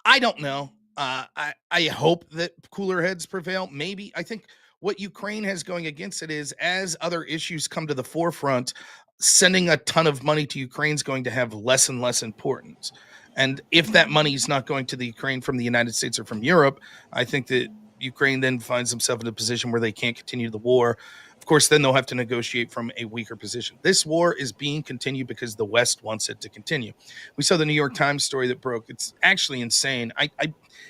[SPEAKER 1] I don't know. I hope that cooler heads prevail. Maybe I think what Ukraine has going against it is as other issues come to the forefront, sending a ton of money to Ukraine is going to have less and less importance. And if that money is not going to the Ukraine from the United States or from Europe, I think that Ukraine then finds themselves in a position where they can't continue the war. Of course, then they'll have to negotiate from a weaker position. This war is being continued because the West wants it to continue. We saw the New York Times story that broke. It's actually insane.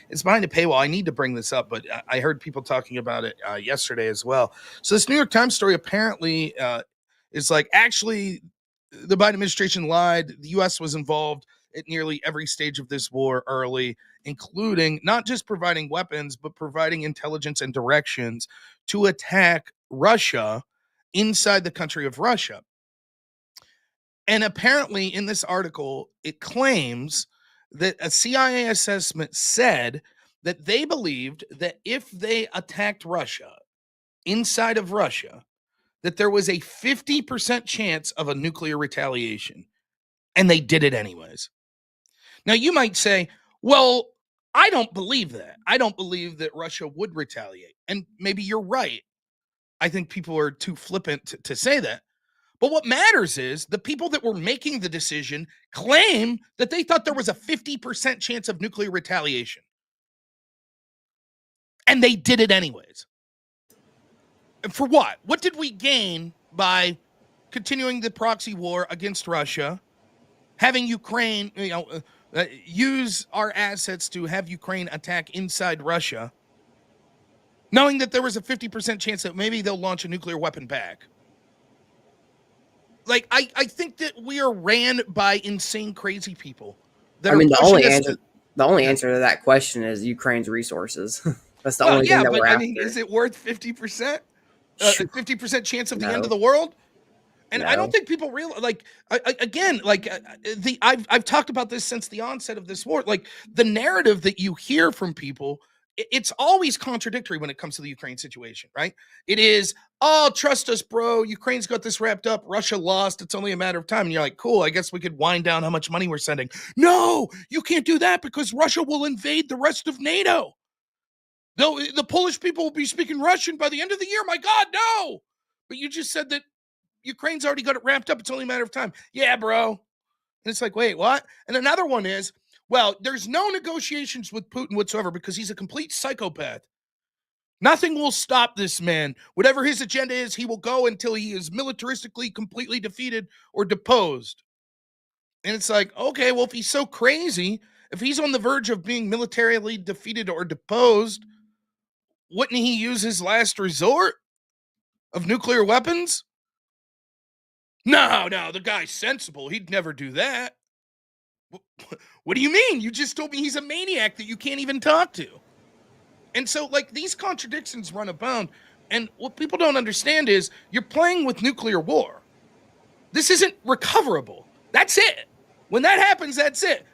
[SPEAKER 1] It's behind a paywall. I need to bring this up, but I heard people talking about it yesterday as well. So this New York Times story apparently is like actually the Biden administration lied. The U.S. was involved at nearly every stage of this war early, including not just providing weapons, but providing intelligence and directions to attack Russia inside the country of Russia. And apparently, in this article, it claims that a CIA assessment said that they believed that if they attacked Russia inside of Russia, that there was a 50% chance of a nuclear retaliation. And they did it anyways. Now, you might say, well, I don't believe that. I don't believe that Russia would retaliate. And maybe you're right. I think people are too flippant to say that. But what matters is the people that were making the decision claim that they thought there was a 50% chance of nuclear retaliation. And they did it anyways. And for what? What did we gain by continuing the proxy war against Russia, having Ukraine, use our assets to have Ukraine attack inside Russia, knowing that there was a 50% chance that maybe they'll launch a nuclear weapon back? Like, I think that we are ran by insane, crazy people that
[SPEAKER 2] I
[SPEAKER 1] are
[SPEAKER 2] mean,
[SPEAKER 1] pushing us to.
[SPEAKER 2] the only answer to that question is Ukraine's resources. That's the
[SPEAKER 1] Well,
[SPEAKER 2] only thing
[SPEAKER 1] yeah,
[SPEAKER 2] that
[SPEAKER 1] but
[SPEAKER 2] we're
[SPEAKER 1] I mean, is
[SPEAKER 2] after.
[SPEAKER 1] it worth 50%?
[SPEAKER 2] Sure.
[SPEAKER 1] 50% chance of the end of
[SPEAKER 2] No,
[SPEAKER 1] the world? And I don't
[SPEAKER 2] no.
[SPEAKER 1] think people realize, like, again, like I've talked about this since the onset of this war. Like the narrative that you hear from people, it's always contradictory when it comes to the Ukraine situation, right? It is, oh, trust us, bro. Ukraine's got this wrapped up. Russia lost. It's only a matter of time. And you're like, cool. I guess we could wind down how much money we're sending. No, you can't do that because Russia will invade the rest of NATO. Though the Polish people will be speaking Russian by the end of the year. My God, no. But you just said that Ukraine's already got it wrapped up. It's only a matter of time. Yeah, bro. And it's like, wait, what? And another one is, well, there's no negotiations with Putin whatsoever because he's a complete psychopath. Nothing will stop this man. Whatever his agenda is, he will go until he is militaristically completely defeated or deposed. And it's like, okay, well, if he's so crazy, if he's on the verge of being militarily defeated or deposed, wouldn't he use his last resort of nuclear weapons? No, the guy's sensible. He'd never do that. What do you mean? You just told me he's a maniac that you can't even talk to. And so, like, these contradictions run abound. And what people don't understand is you're playing with nuclear war. This isn't recoverable. That's it. When that happens, that's it.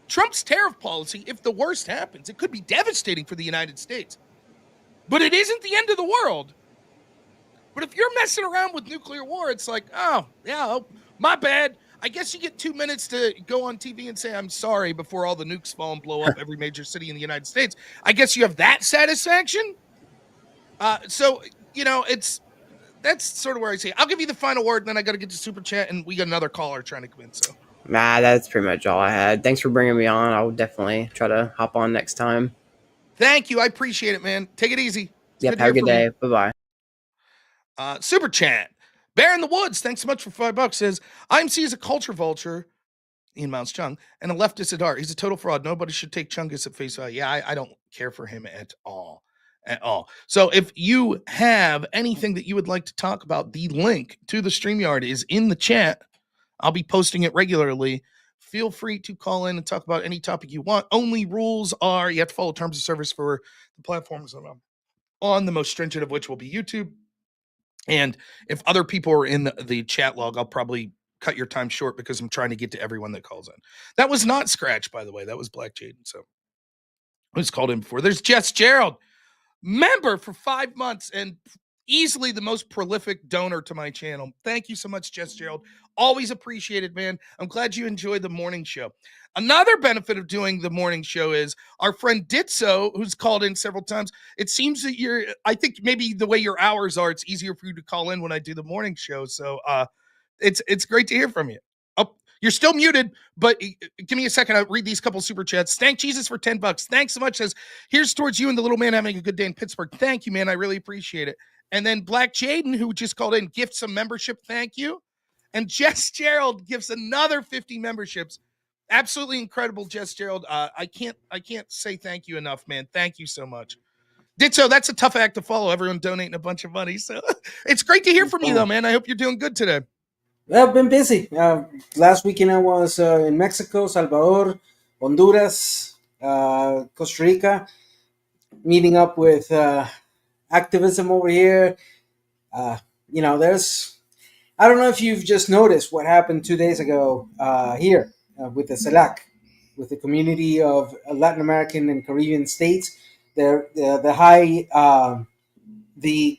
[SPEAKER 1] Trump's tariff policy, if the worst happens, it could be devastating for the United States. But it isn't the end of the world. But if you're messing around with nuclear war, it's like, oh, yeah, my bad. I guess you get 2 minutes to go on TV and say, I'm sorry, before all the nukes fall and blow up every major city in the United States. I guess you have that satisfaction. So, that's sort of where I see it. I'll give you the final word, and then I got to get to Super Chat, and we got another caller trying to come in. So,
[SPEAKER 2] Nah, that's pretty much all I had. Thanks for bringing me on. I'll definitely try to hop on next time.
[SPEAKER 1] Thank you. I appreciate it, man. Take it easy. It's good
[SPEAKER 2] Yep.
[SPEAKER 1] to
[SPEAKER 2] Have a
[SPEAKER 1] hear
[SPEAKER 2] good
[SPEAKER 1] from you.
[SPEAKER 2] day. Bye bye.
[SPEAKER 1] Super chat. Bear in the Woods, thanks so much for $5. Says, IMC is a culture vulture in Mounts Chung and a leftist at heart. He's a total fraud. Nobody should take Chungus at face value. Yeah, I don't care for him at all. At all. So if you have anything that you would like to talk about, the link to the StreamYard is in the chat. I'll be posting it regularly. Feel free to call in and talk about any topic you want. Only rules are you have to follow terms of service for the platforms that I'm on, the most stringent of which will be YouTube. And if other people are in the chat log, I'll probably cut your time short because I'm trying to get to everyone that calls in. That was not Scratch, by the way. That was Black Jaden. So I was called in before. There's Jess Gerald, member for 5 months and easily the most prolific donor to my channel. Thank you so much, Jess Gerald. Always appreciated, man. I'm glad you enjoyed the morning show. Another benefit of doing the morning show is our friend Ditso, who's called in several times. It seems that I think maybe the way your hours are, it's easier for you to call in when I do the morning show. So it's great to hear from you. Oh, you're still muted, but give me a second. I'll read these couple super chats. Thank Jesus for $10. Thanks so much. Says, here's towards you and the little man having a good day in Pittsburgh. Thank you, man. I really appreciate it. And then Black Jaden, who just called in, gifts some membership. Thank you. And Jess Gerald gives another 50 memberships. Absolutely incredible, Jess Gerald. I can't say thank you enough, man. Thank you so much. Ditto, that's a tough act to follow. Everyone donating a bunch of money. So it's great to hear from you, though, man. I hope you're doing good today.
[SPEAKER 3] Well, I've been busy. Last weekend I was in Mexico, Salvador, Honduras, Costa Rica, meeting up with activism over here. There's, I don't know if you've just noticed what happened 2 days ago here with the CELAC, with the community of Latin American and Caribbean states. The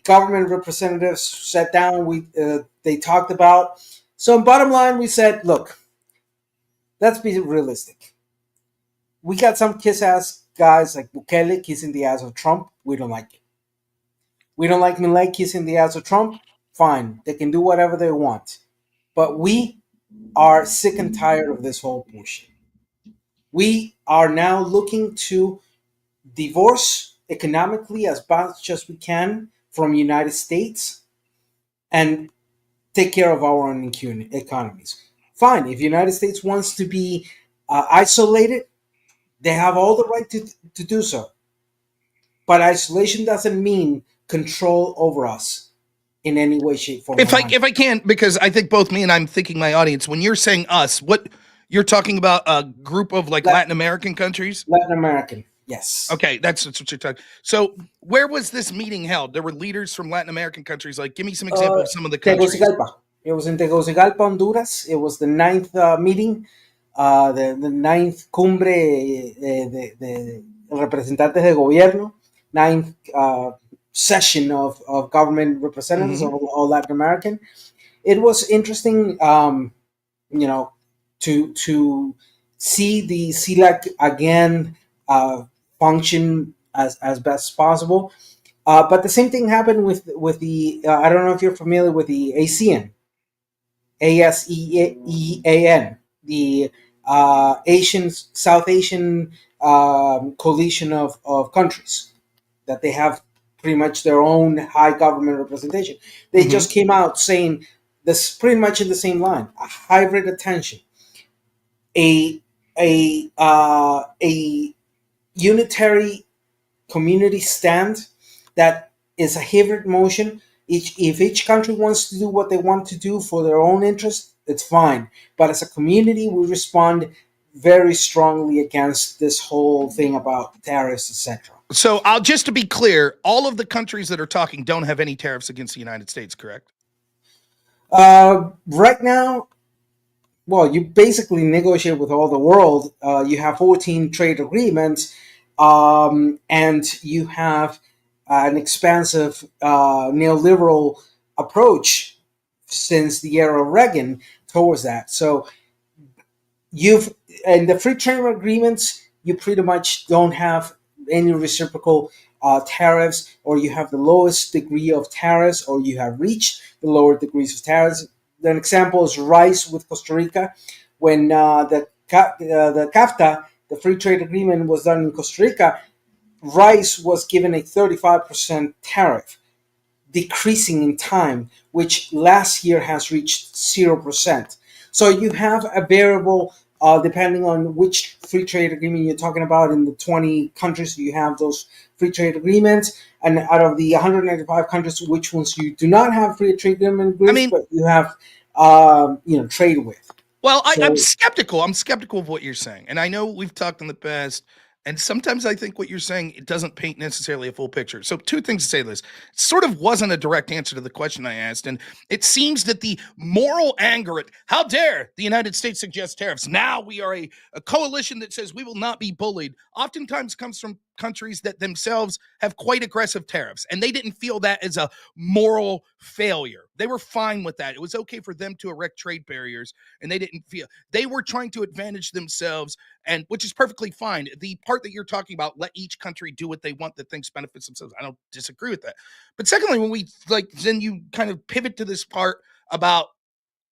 [SPEAKER 3] government representatives sat down. They talked about. So, bottom line, we said, look, let's be realistic. We got some kiss ass guys like Bukele kissing the ass of Trump. We don't like it. We don't like Milei kissing the ass of Trump. Fine, they can do whatever they want. But we are sick and tired of this whole bullshit. We are now looking to divorce economically as much as we can from United States and take care of our own economies. Fine, if the United States wants to be isolated, they have all the right to do so. But isolation doesn't mean control over us in any way, shape, form,
[SPEAKER 1] If
[SPEAKER 3] or
[SPEAKER 1] I
[SPEAKER 3] manner.
[SPEAKER 1] if I can, because I think both me and I'm thinking my audience. When you're saying us, what you're talking about a group of like Latin American countries?
[SPEAKER 3] Latin American, yes.
[SPEAKER 1] Okay, that's what you're talking. So where was this meeting held? There were leaders from Latin American countries. Like, give me some example of some of the countries.
[SPEAKER 3] Tegucigalpa. It was in Tegucigalpa, Honduras. It was the ninth meeting, the ninth cumbre de representantes de gobierno, ninth session of government representatives of all Latin American. It was interesting, to see the CELAC again function as best as possible. But the same thing happened with the I don't know if you're familiar with the ASEAN, ASEAN, the South Asian coalition of countries that they have pretty much their own high government representation. They just came out saying this pretty much in the same line: a hybrid attention, a unitary community stand that is a hybrid motion. If each country wants to do what they want to do for their own interest, it's fine. But as a community, we respond very strongly against this whole thing about tariffs, etc.
[SPEAKER 1] So, just to be clear, all of the countries that are talking don't have any tariffs against the United States, correct?
[SPEAKER 3] Right now, well, you basically negotiate with all the world. You have 14 trade agreements, and you have an expansive neoliberal approach since the era of Reagan towards that. So in the free trade agreements, you pretty much don't have any reciprocal tariffs, or you have the lowest degree of tariffs, or you have reached the lower degrees of tariffs. An example is rice with Costa Rica. when the CAFTA, the free trade agreement, was done in Costa Rica, rice was given a 35% tariff, decreasing in time, which last year has reached 0%. So you have a variable depending on which free trade agreement you're talking about. In the 20 countries, you have those free trade agreements. And out of the 195 countries, which ones you do not have free trade agreements, but you have trade with.
[SPEAKER 1] Well, I'm skeptical. I'm skeptical of what you're saying. And I know we've talked in the past, and sometimes I think what you're saying, it doesn't paint necessarily a full picture. So two things to say to this. It sort of wasn't a direct answer to the question I asked. And it seems that the moral anger at how dare the United States suggest tariffs. Now we are a coalition that says we will not be bullied, oftentimes comes from countries that themselves have quite aggressive tariffs. And they didn't feel that as a moral failure. They were fine with that. It was okay for them to erect trade barriers, and they didn't feel they were trying to advantage themselves, and which is perfectly fine. The part that you're talking about, let each country do what they want that thinks benefits themselves, I don't disagree with that. But secondly, when we then you kind of pivot to this part about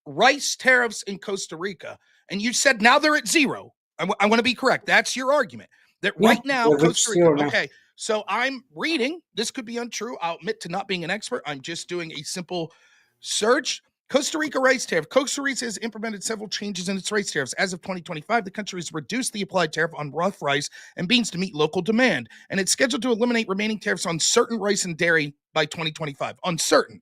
[SPEAKER 1] rice tariffs in Costa Rica, and you said now they're at zero. I want to be correct. That's your argument. That right now, Costa Rica. Okay, so I'm reading. This could be untrue. I'll admit to not being an expert. I'm just doing a simple search. Costa Rica rice tariff. Costa Rica has implemented several changes in its rice tariffs. As of 2025, the country has reduced the applied tariff on rough rice and beans to meet local demand, and it's scheduled to eliminate remaining tariffs on certain rice and dairy by 2025. On certain.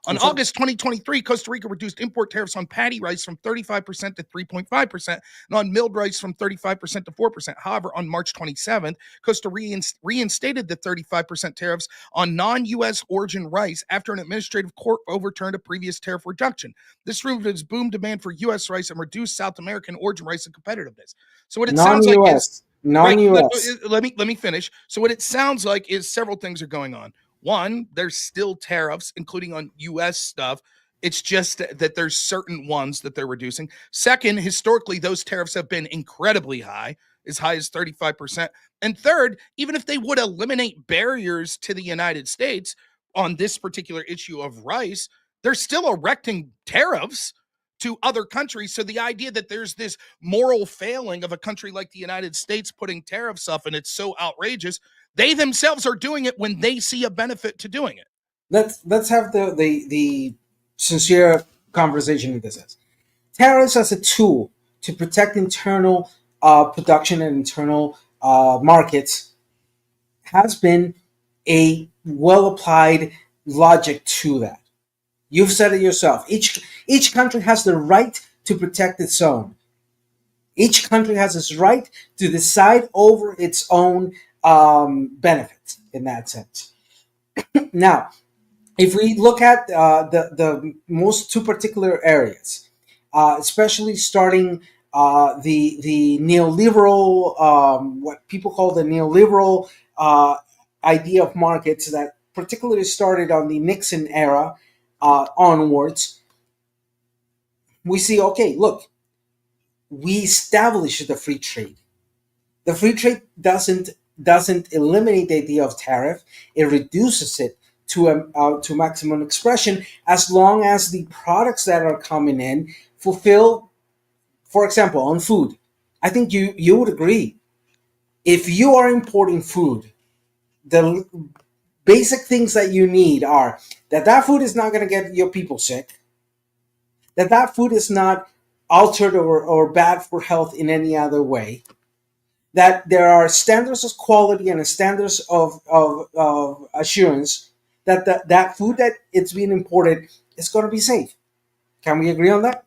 [SPEAKER 1] On August 2023, Costa Rica reduced import tariffs on paddy rice from 35% to 3.5%, and on milled rice from 35% to 4%. However, on March 27th, Costa Rica reinstated the 35% tariffs on non-U.S. origin rice after an administrative court overturned a previous tariff reduction. This removed its boom demand for U.S. rice and reduced South American origin rice and competitiveness. So what it sounds like is
[SPEAKER 3] non-U.S.
[SPEAKER 1] Let me finish. So what it sounds like is several things are going on. One, there's still tariffs, including on U.S. stuff. It's just that there's certain ones that they're reducing. Second, historically, those tariffs have been incredibly high as 35%. And third, even if they would eliminate barriers to the United States on this particular issue of rice, they're still erecting tariffs to other countries. So the idea that there's this moral failing of a country like the United States putting tariffs up and it's so outrageous, they themselves are doing it when they see a benefit to doing it.
[SPEAKER 3] Let's have the sincere conversation in this sense. Tariffs as a tool to protect internal production and internal markets has been a well applied logic to that. You've said it yourself. Each country has the right to protect its own. Each country has its right to decide over its own benefits in that sense. Now, if we look at the most two particular areas, especially starting the neoliberal, what people call the neoliberal idea of markets that particularly started on the Nixon era onwards, we see, okay, look, we established the free trade. The free trade doesn't eliminate the idea of tariff. It reduces it to maximum expression as long as the products that are coming in fulfill, for example, on food. I think you would agree. If you are importing food, the basic things that you need are that food is not going to get your people sick, that food is not altered or bad for health in any other way, that there are standards of quality and standards of assurance that that food that it's being imported is going to be safe. Can we agree on that?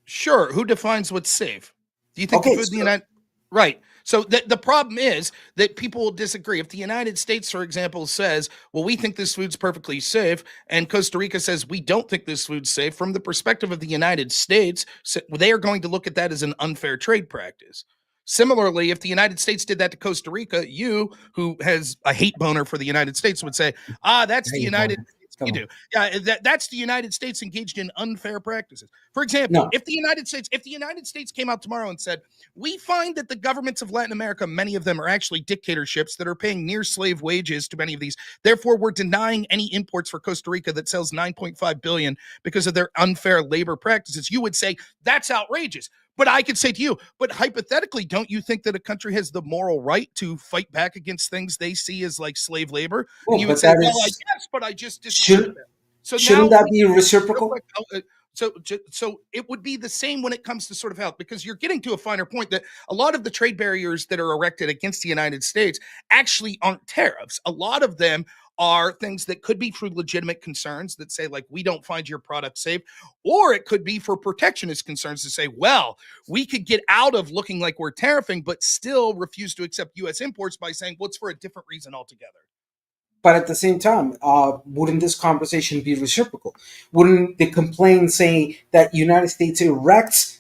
[SPEAKER 1] Sure. Who defines what's safe? Do you think the food in the United... Right. So the problem is that people will disagree. If the United States, for example, says, well, we think this food's perfectly safe, and Costa Rica says, we don't think this food's safe, from the perspective of the United States, they are going to look at that as an unfair trade practice. Similarly, if the United States did that to Costa Rica, you, who has a hate boner for the United States, would say, that's the United States. You do. Yeah, that's the United States engaged in unfair practices. For example, if the United States came out tomorrow and said, we find that the governments of Latin America, many of them are actually dictatorships that are paying near slave wages to many of these. Therefore, we're denying any imports for Costa Rica that sells $9.5 billion because of their unfair labor practices. You would say that's outrageous. But I could say to you, but hypothetically, don't you think that a country has the moral right to fight back against things they see as like slave labor? And
[SPEAKER 3] Oh,
[SPEAKER 1] you would
[SPEAKER 3] but
[SPEAKER 1] say,
[SPEAKER 3] that
[SPEAKER 1] well, I
[SPEAKER 3] is
[SPEAKER 1] guess, but I just disagree with
[SPEAKER 3] should
[SPEAKER 1] that. So now,
[SPEAKER 3] shouldn't that be
[SPEAKER 1] real
[SPEAKER 3] reciprocal?
[SPEAKER 1] quick, so it would be the same when it comes to sort of health, because you're getting to a finer point that a lot of the trade barriers that are erected against the United States actually aren't tariffs. A lot of them are things that could be for legitimate concerns that say, like, we don't find your product safe, or it could be for protectionist concerns to say, well, we could get out of looking like we're tariffing, but still refuse to accept U.S. imports by saying, well, it's for a different reason altogether.
[SPEAKER 3] But at the same time, wouldn't this conversation be reciprocal? Wouldn't the complaint say that United States erects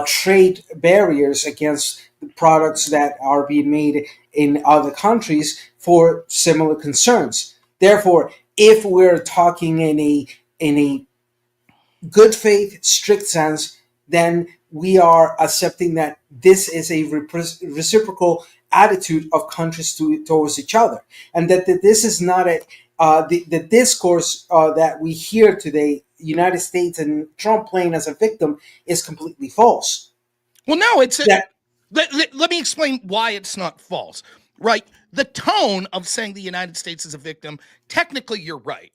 [SPEAKER 3] trade barriers against the products that are being made in other countries for similar concerns? Therefore, if we're talking in a good faith, strict sense, then we are accepting that this is a reciprocal attitude of countries towards each other, and that this is not the discourse that we hear today, United States and Trump playing as a victim, is completely false.
[SPEAKER 1] Well, no, it's
[SPEAKER 3] That
[SPEAKER 1] let me explain why it's not false, right? The tone of saying the United States is a victim, technically, you're right.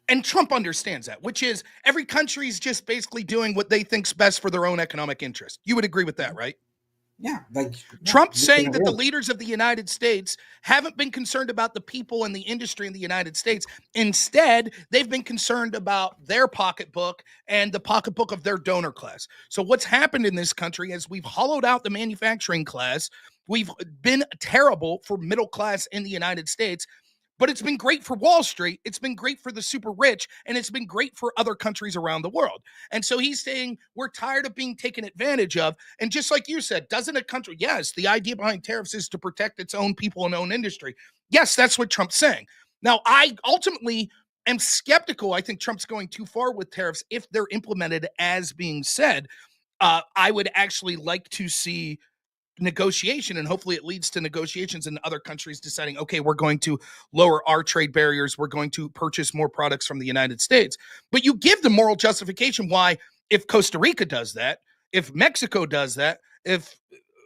[SPEAKER 1] And Trump understands that, which is every country is just basically doing what they think's best for their own economic interest. You would agree with that, right?
[SPEAKER 3] yeah, like yeah,
[SPEAKER 1] Trump
[SPEAKER 3] you can
[SPEAKER 1] saying that the
[SPEAKER 3] agree.
[SPEAKER 1] leaders of the United States haven't been concerned about the people and the industry in the United States. Instead, they've been concerned about their pocketbook and the pocketbook of their donor class. So, what's happened in this country is we've hollowed out the manufacturing class. We've been terrible for middle class in the United States, but it's been great for Wall Street. It's been great for the super rich, and it's been great for other countries around the world. And so he's saying we're tired of being taken advantage of. And just like you said, doesn't a country, yes, the idea behind tariffs is to protect its own people and own industry. Yes, that's what Trump's saying. Now, I ultimately am skeptical. I think Trump's going too far with tariffs if they're implemented as being said. I would actually like to see negotiation, and hopefully it leads to negotiations in other countries deciding, okay, we're going to lower our trade barriers, we're going to purchase more products from the United States. But you give the moral justification why, if Costa Rica does that, if Mexico does that, if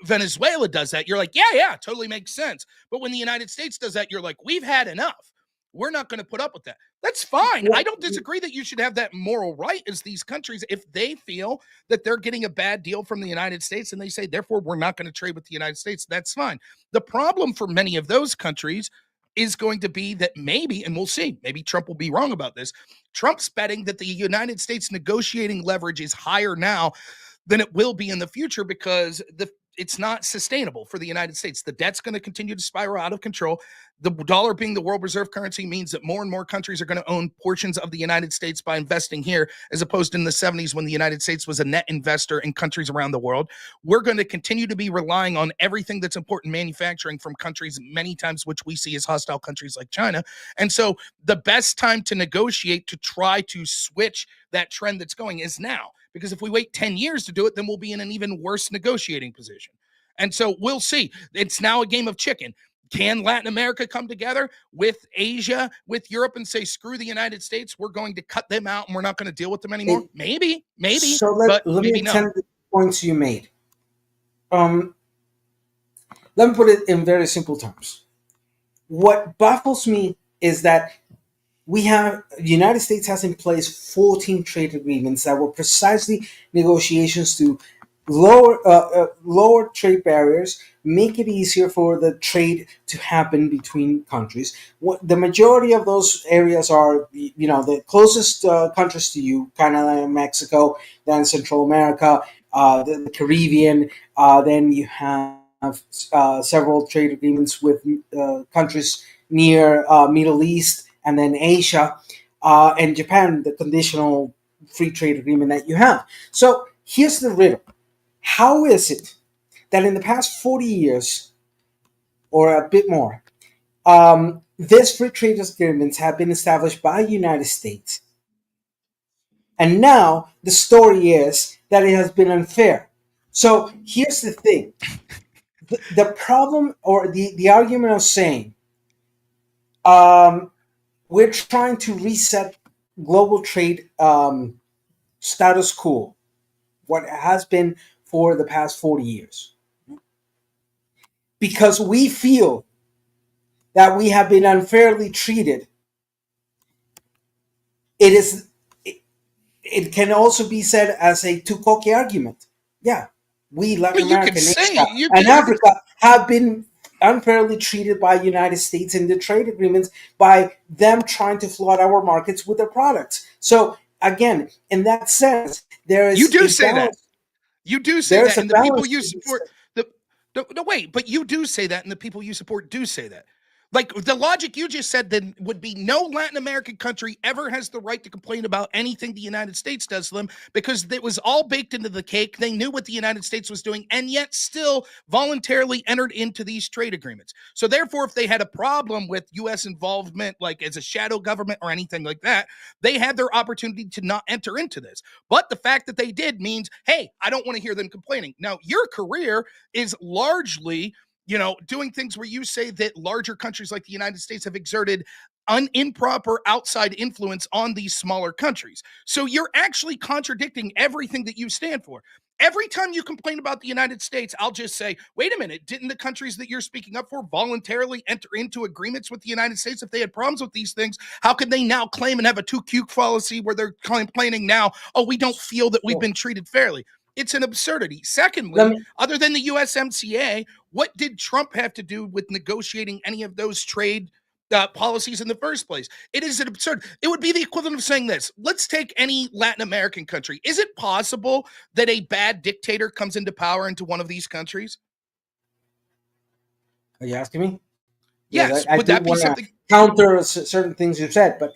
[SPEAKER 1] Venezuela does that, you're like, yeah, totally makes sense. But when the United States does that, you're like, we've had enough, we're not going to put up with that. That's fine. I
[SPEAKER 3] Well,
[SPEAKER 1] don't disagree that you should have that moral right as these countries if they feel that they're getting a bad deal from the United States and they say, therefore, we're not going to trade with the United States. That's fine. The problem for many of those countries is going to be that maybe, and we'll see, maybe Trump will be wrong about this. Trump's betting that the United States negotiating leverage is higher now than it will be in the future because it's not sustainable for the United States. The debt's going to continue to spiral out of control. The dollar being the world reserve currency means that more and more countries are going to own portions of the United States by investing here, as opposed to in the 70s when the United States was a net investor in countries around the world. We're going to continue to be relying on everything that's important manufacturing from countries, many times which we see as hostile countries like China. And so the best time to negotiate to try to switch that trend that's going is now. Because if we wait 10 years to do it, then we'll be in an even worse negotiating position. And so we'll see. It's now a game of chicken. Can Latin America come together with Asia, with Europe, and say, screw the United States, we're going to cut them out and we're not going to deal with them anymore?
[SPEAKER 3] it,
[SPEAKER 1] Maybe,
[SPEAKER 3] so
[SPEAKER 1] but
[SPEAKER 3] let me
[SPEAKER 1] maybe not.
[SPEAKER 3] attend the points you made. Um, let me put it in very simple terms. What baffles me is that the United States has in place 14 trade agreements that were precisely negotiations to lower trade barriers, make it easier for the trade to happen between countries. The majority of those areas are, the closest countries to you, Canada and Mexico, then Central America, the Caribbean, then you have several trade agreements with countries near Middle East, and then Asia, and Japan, the conditional free trade agreement that you have. So here's the riddle. How is it that in the past 40 years, or a bit more, these free trade agreements have been established by the United States, and now the story is that it has been unfair? So here's the thing. The problem, or the argument of saying, we're trying to reset global trade status quo, what has been for the past 40 years. Because we feel that we have been unfairly treated, it can also be said as a too cocky argument. Yeah, we Latin America and Asia and Africa have been unfairly treated by the United States in the trade agreements by them trying to flood our markets with their products. So again, in that sense, there is
[SPEAKER 1] you do say that. You do say that, and the people you support. No, wait, but you do say that, and the people you support do say that. Like, the logic you just said then would be no Latin American country ever has the right to complain about anything the United States does to them because it was all baked into the cake. They knew what the United States was doing and yet still voluntarily entered into these trade agreements. So therefore, if they had a problem with U.S. involvement, like as a shadow government or anything like that, they had their opportunity to not enter into this. But the fact that they did means, hey, I don't want to hear them complaining. Now, your career is largely, doing things where you say that larger countries like the United States have exerted improper outside influence on these smaller countries. So you're actually contradicting everything that you stand for. Every time you complain about the United States, I'll just say, wait a minute, didn't the countries that you're speaking up for voluntarily enter into agreements with the United States? If they had problems with these things, how could they now claim and have a too cute policy where they're complaining now, oh, we don't feel that we've been treated fairly? It's an absurdity. Secondly, other than the USMCA, what did Trump have to do with negotiating any of those trade policies in the first place? It is an absurd. It would be the equivalent of saying this. Let's take any Latin American country. Is it possible that a bad dictator comes into power into one of these countries?
[SPEAKER 3] Are you asking me?
[SPEAKER 1] Yes.
[SPEAKER 3] I
[SPEAKER 1] would that be something?
[SPEAKER 3] Counter certain things you said, but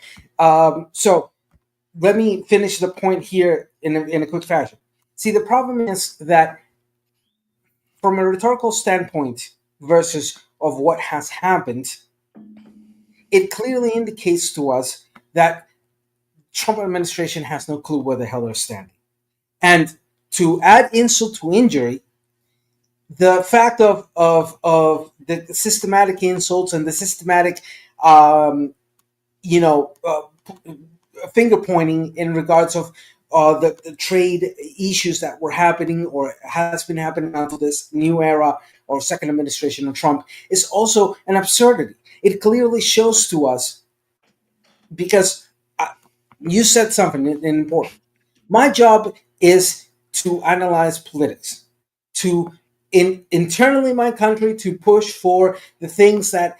[SPEAKER 3] so let me finish the point here in a quick fashion. See, the problem is that from a rhetorical standpoint versus of what has happened, it clearly indicates to us that Trump administration has no clue where the hell they're standing. And to add insult to injury, the fact of the systematic insults and the systematic, finger pointing in regards of the trade issues that were happening or has been happening until this new era or second administration of Trump is also an absurdity. It clearly shows to us, because you said something important. My job is to analyze politics, to internally my country to push for the things that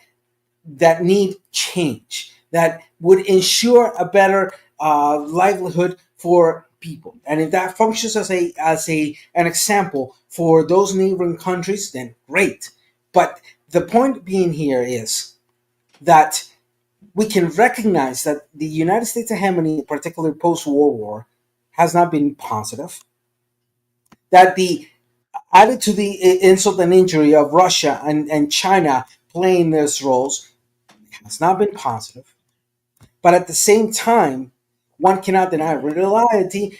[SPEAKER 3] need change, that would ensure a better livelihood for people. And if that functions as an example for those neighboring countries, then great. But the point being here is that we can recognize that the United States hegemony, particularly post-World War, has not been positive. That the added to the insult and injury of Russia and China playing those roles has not been positive. But at the same time, one cannot deny reality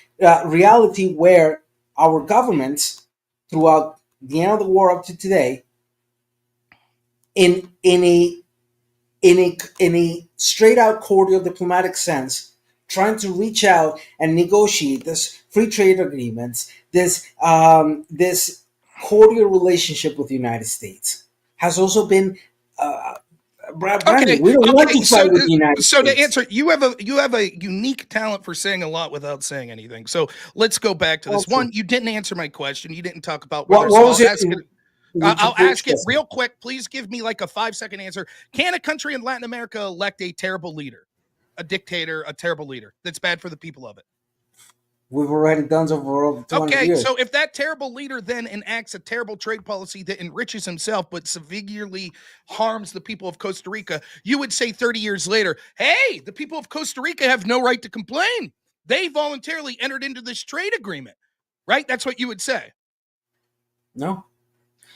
[SPEAKER 3] where our governments, throughout the end of the war up to today, in a straight out cordial diplomatic sense, trying to reach out and negotiate this free trade agreements, this cordial relationship with the United States, has also been.
[SPEAKER 1] Okay.
[SPEAKER 3] We don't want to fight with the United States.
[SPEAKER 1] So to answer, you have a unique talent for saying a lot without saying anything. So let's go back to this. One, you didn't answer my question. You didn't talk about whether.
[SPEAKER 3] What was it?
[SPEAKER 1] I'll ask it real quick. Please give me like a 5-second answer. Can a country in Latin America elect a terrible leader, a dictator, a terrible leader that's bad for the people of it?
[SPEAKER 3] We've already done so for over 200 years.
[SPEAKER 1] So if that terrible leader then enacts a terrible trade policy that enriches himself but severely harms the people of Costa Rica, you would say 30 years later, hey, the people of Costa Rica have no right to complain. They voluntarily entered into this trade agreement, right? That's what you would say.
[SPEAKER 3] No.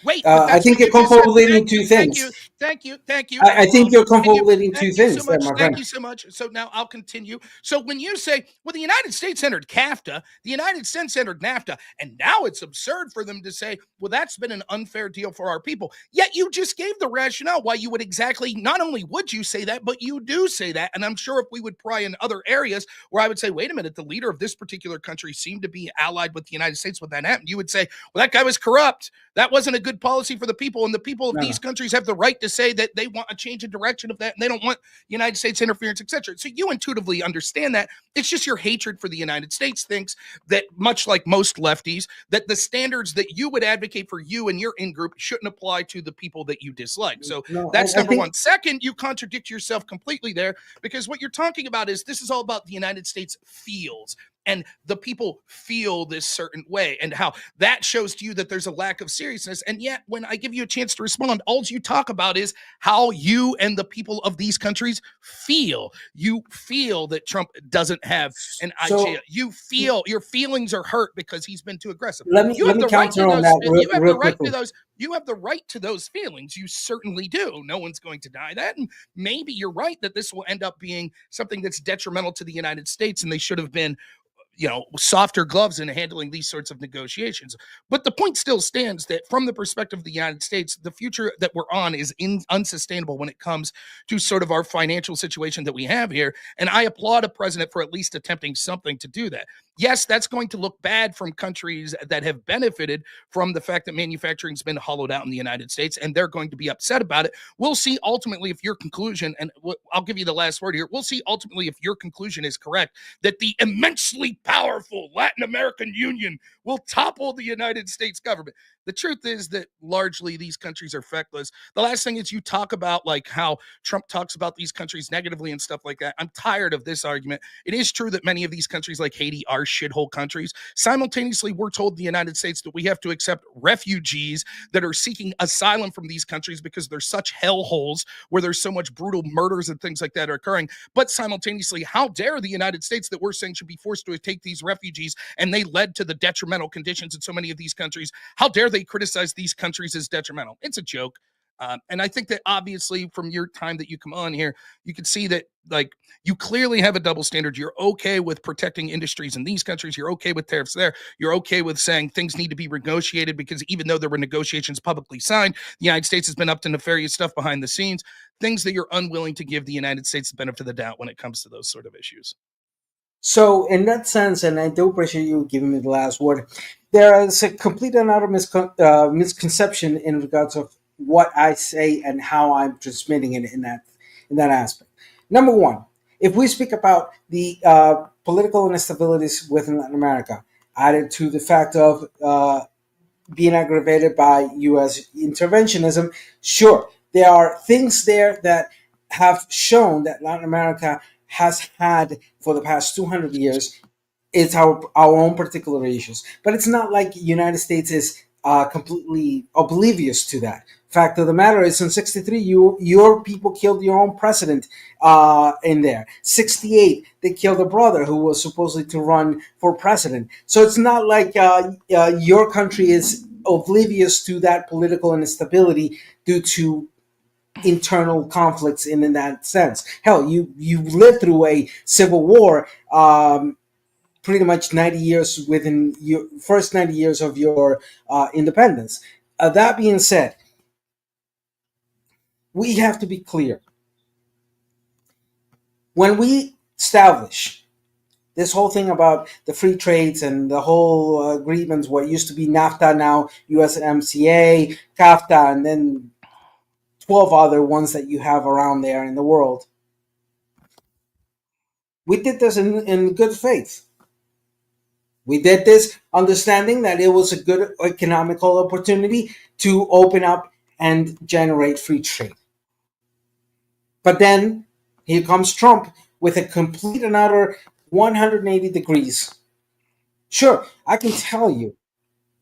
[SPEAKER 1] Wait,
[SPEAKER 3] I think it comes over two things.
[SPEAKER 1] Thank you. Thank you.
[SPEAKER 3] I think you're
[SPEAKER 1] Continue.
[SPEAKER 3] conflating two
[SPEAKER 1] Thank you so
[SPEAKER 3] things there,
[SPEAKER 1] much.
[SPEAKER 3] my
[SPEAKER 1] Thank
[SPEAKER 3] friend.
[SPEAKER 1] you so much. So now I'll continue. So when you say, well, the United States entered CAFTA, the United States entered NAFTA, and now it's absurd for them to say, well, that's been an unfair deal for our people. Yet you just gave the rationale why you would exactly, not only would you say that, but you do say that. And I'm sure if we would pry in other areas where I would say, wait a minute, the leader of this particular country seemed to be allied with the United States when that happened, you would say, well, that guy was corrupt. That wasn't a good policy for the people. And the people of
[SPEAKER 3] No,
[SPEAKER 1] these countries have the right to say that they want a change in direction of that and they don't want United States interference, etc. So you intuitively understand that. It's just your hatred for the United States thinks that, much like most lefties, that the standards that you would advocate for you and your in-group shouldn't apply to the people that you dislike. So
[SPEAKER 3] no,
[SPEAKER 1] that's
[SPEAKER 3] I
[SPEAKER 1] number
[SPEAKER 3] think
[SPEAKER 1] one. Second, you contradict yourself completely there, because what you're talking about is this is all about the United States feels, and the people feel this certain way, and how that shows to you that there's a lack of seriousness. And yet, when I give you a chance to respond, all you talk about is how you and the people of these countries feel. You feel that Trump doesn't have an
[SPEAKER 3] so.
[SPEAKER 1] IGA. You feel your feelings are hurt because he's been too aggressive. You
[SPEAKER 3] Let
[SPEAKER 1] have
[SPEAKER 3] me
[SPEAKER 1] the right to
[SPEAKER 3] counter on
[SPEAKER 1] those.
[SPEAKER 3] that
[SPEAKER 1] You have the
[SPEAKER 3] real
[SPEAKER 1] right to
[SPEAKER 3] quickly.
[SPEAKER 1] those. You have the right to those feelings. You certainly do. No one's going to deny that. And maybe you're right that this will end up being something that's detrimental to the United States, and they should have been, softer gloves in handling these sorts of negotiations. But the point still stands that from the perspective of the United States, the future that we're on is unsustainable when it comes to sort of our financial situation that we have here. And I applaud a president for at least attempting something to do that. Yes, that's going to look bad from countries that have benefited from the fact that manufacturing's been hollowed out in the United States, and they're going to be upset about it. We'll see ultimately if your conclusion, and I'll give you the last word here, we'll see ultimately if your conclusion is correct, that the immensely powerful Latin American Union will topple the United States government. The truth is that largely these countries are feckless. The last thing is you talk about like how Trump talks about these countries negatively and stuff like that. I'm tired of this argument. It is true that many of these countries like Haiti are shithole countries. Simultaneously, we're told in the United States that we have to accept refugees that are seeking asylum from these countries because they're such hellholes where there's so much brutal murders and things like that are occurring. But simultaneously, how dare the United States that we're saying should be forced to take these refugees, and they led to the detrimental conditions in so many of these countries. How dare they criticize these countries as detrimental? It's a joke. And I think that obviously from your time that you come on here, you can see that like you clearly have a double standard. You're okay with protecting industries in these countries. You're okay with tariffs there. You're okay with saying things need to be negotiated because even though there were negotiations publicly signed, the United States has been up to nefarious stuff behind the scenes, things that you're unwilling to give the United States the benefit of the doubt when it comes to those sort of issues.
[SPEAKER 3] So, in that sense, and I do appreciate you giving me the last word, there is a complete and utter misconception in regards of what I say and how I'm transmitting it in that aspect. Number one, if we speak about the political instabilities within Latin America, added to the fact of being aggravated by U.S. interventionism, sure, there are things there that have shown that Latin America has had for the past 200 years. It's our own particular issues, but it's not like the United States is completely oblivious to that. Fact of the matter is, in '63, your people killed your own president in there. '68, they killed a brother who was supposedly to run for president. So it's not like your country is oblivious to that political instability due to internal conflicts in that sense. Hell, you lived through a civil war. Pretty much 90 years within your first 90 years of your independence. That being said, we have to be clear. When we establish this whole thing about the free trades and the whole agreements, what used to be NAFTA, now USMCA, CAFTA, and then 12 other ones that you have around there in the world, we did this in good faith. We did this understanding that it was a good economical opportunity to open up and generate free trade. But then here comes Trump with a complete and utter 180 degrees. Sure, I can tell you,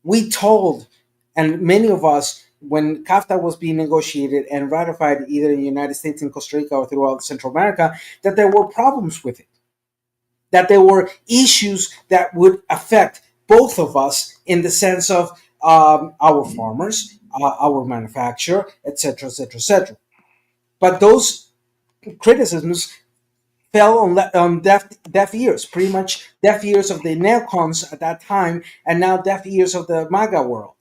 [SPEAKER 3] we told, and many of us, when CAFTA was being negotiated and ratified either in the United States, in Costa Rica, or throughout Central America, that there were problems with it. That there were issues that would affect both of us in the sense of our farmers, our manufacturer, etc., etc., etc. But those criticisms fell on deaf ears, pretty much deaf ears of the neocons at that time, and now deaf ears of the MAGA world.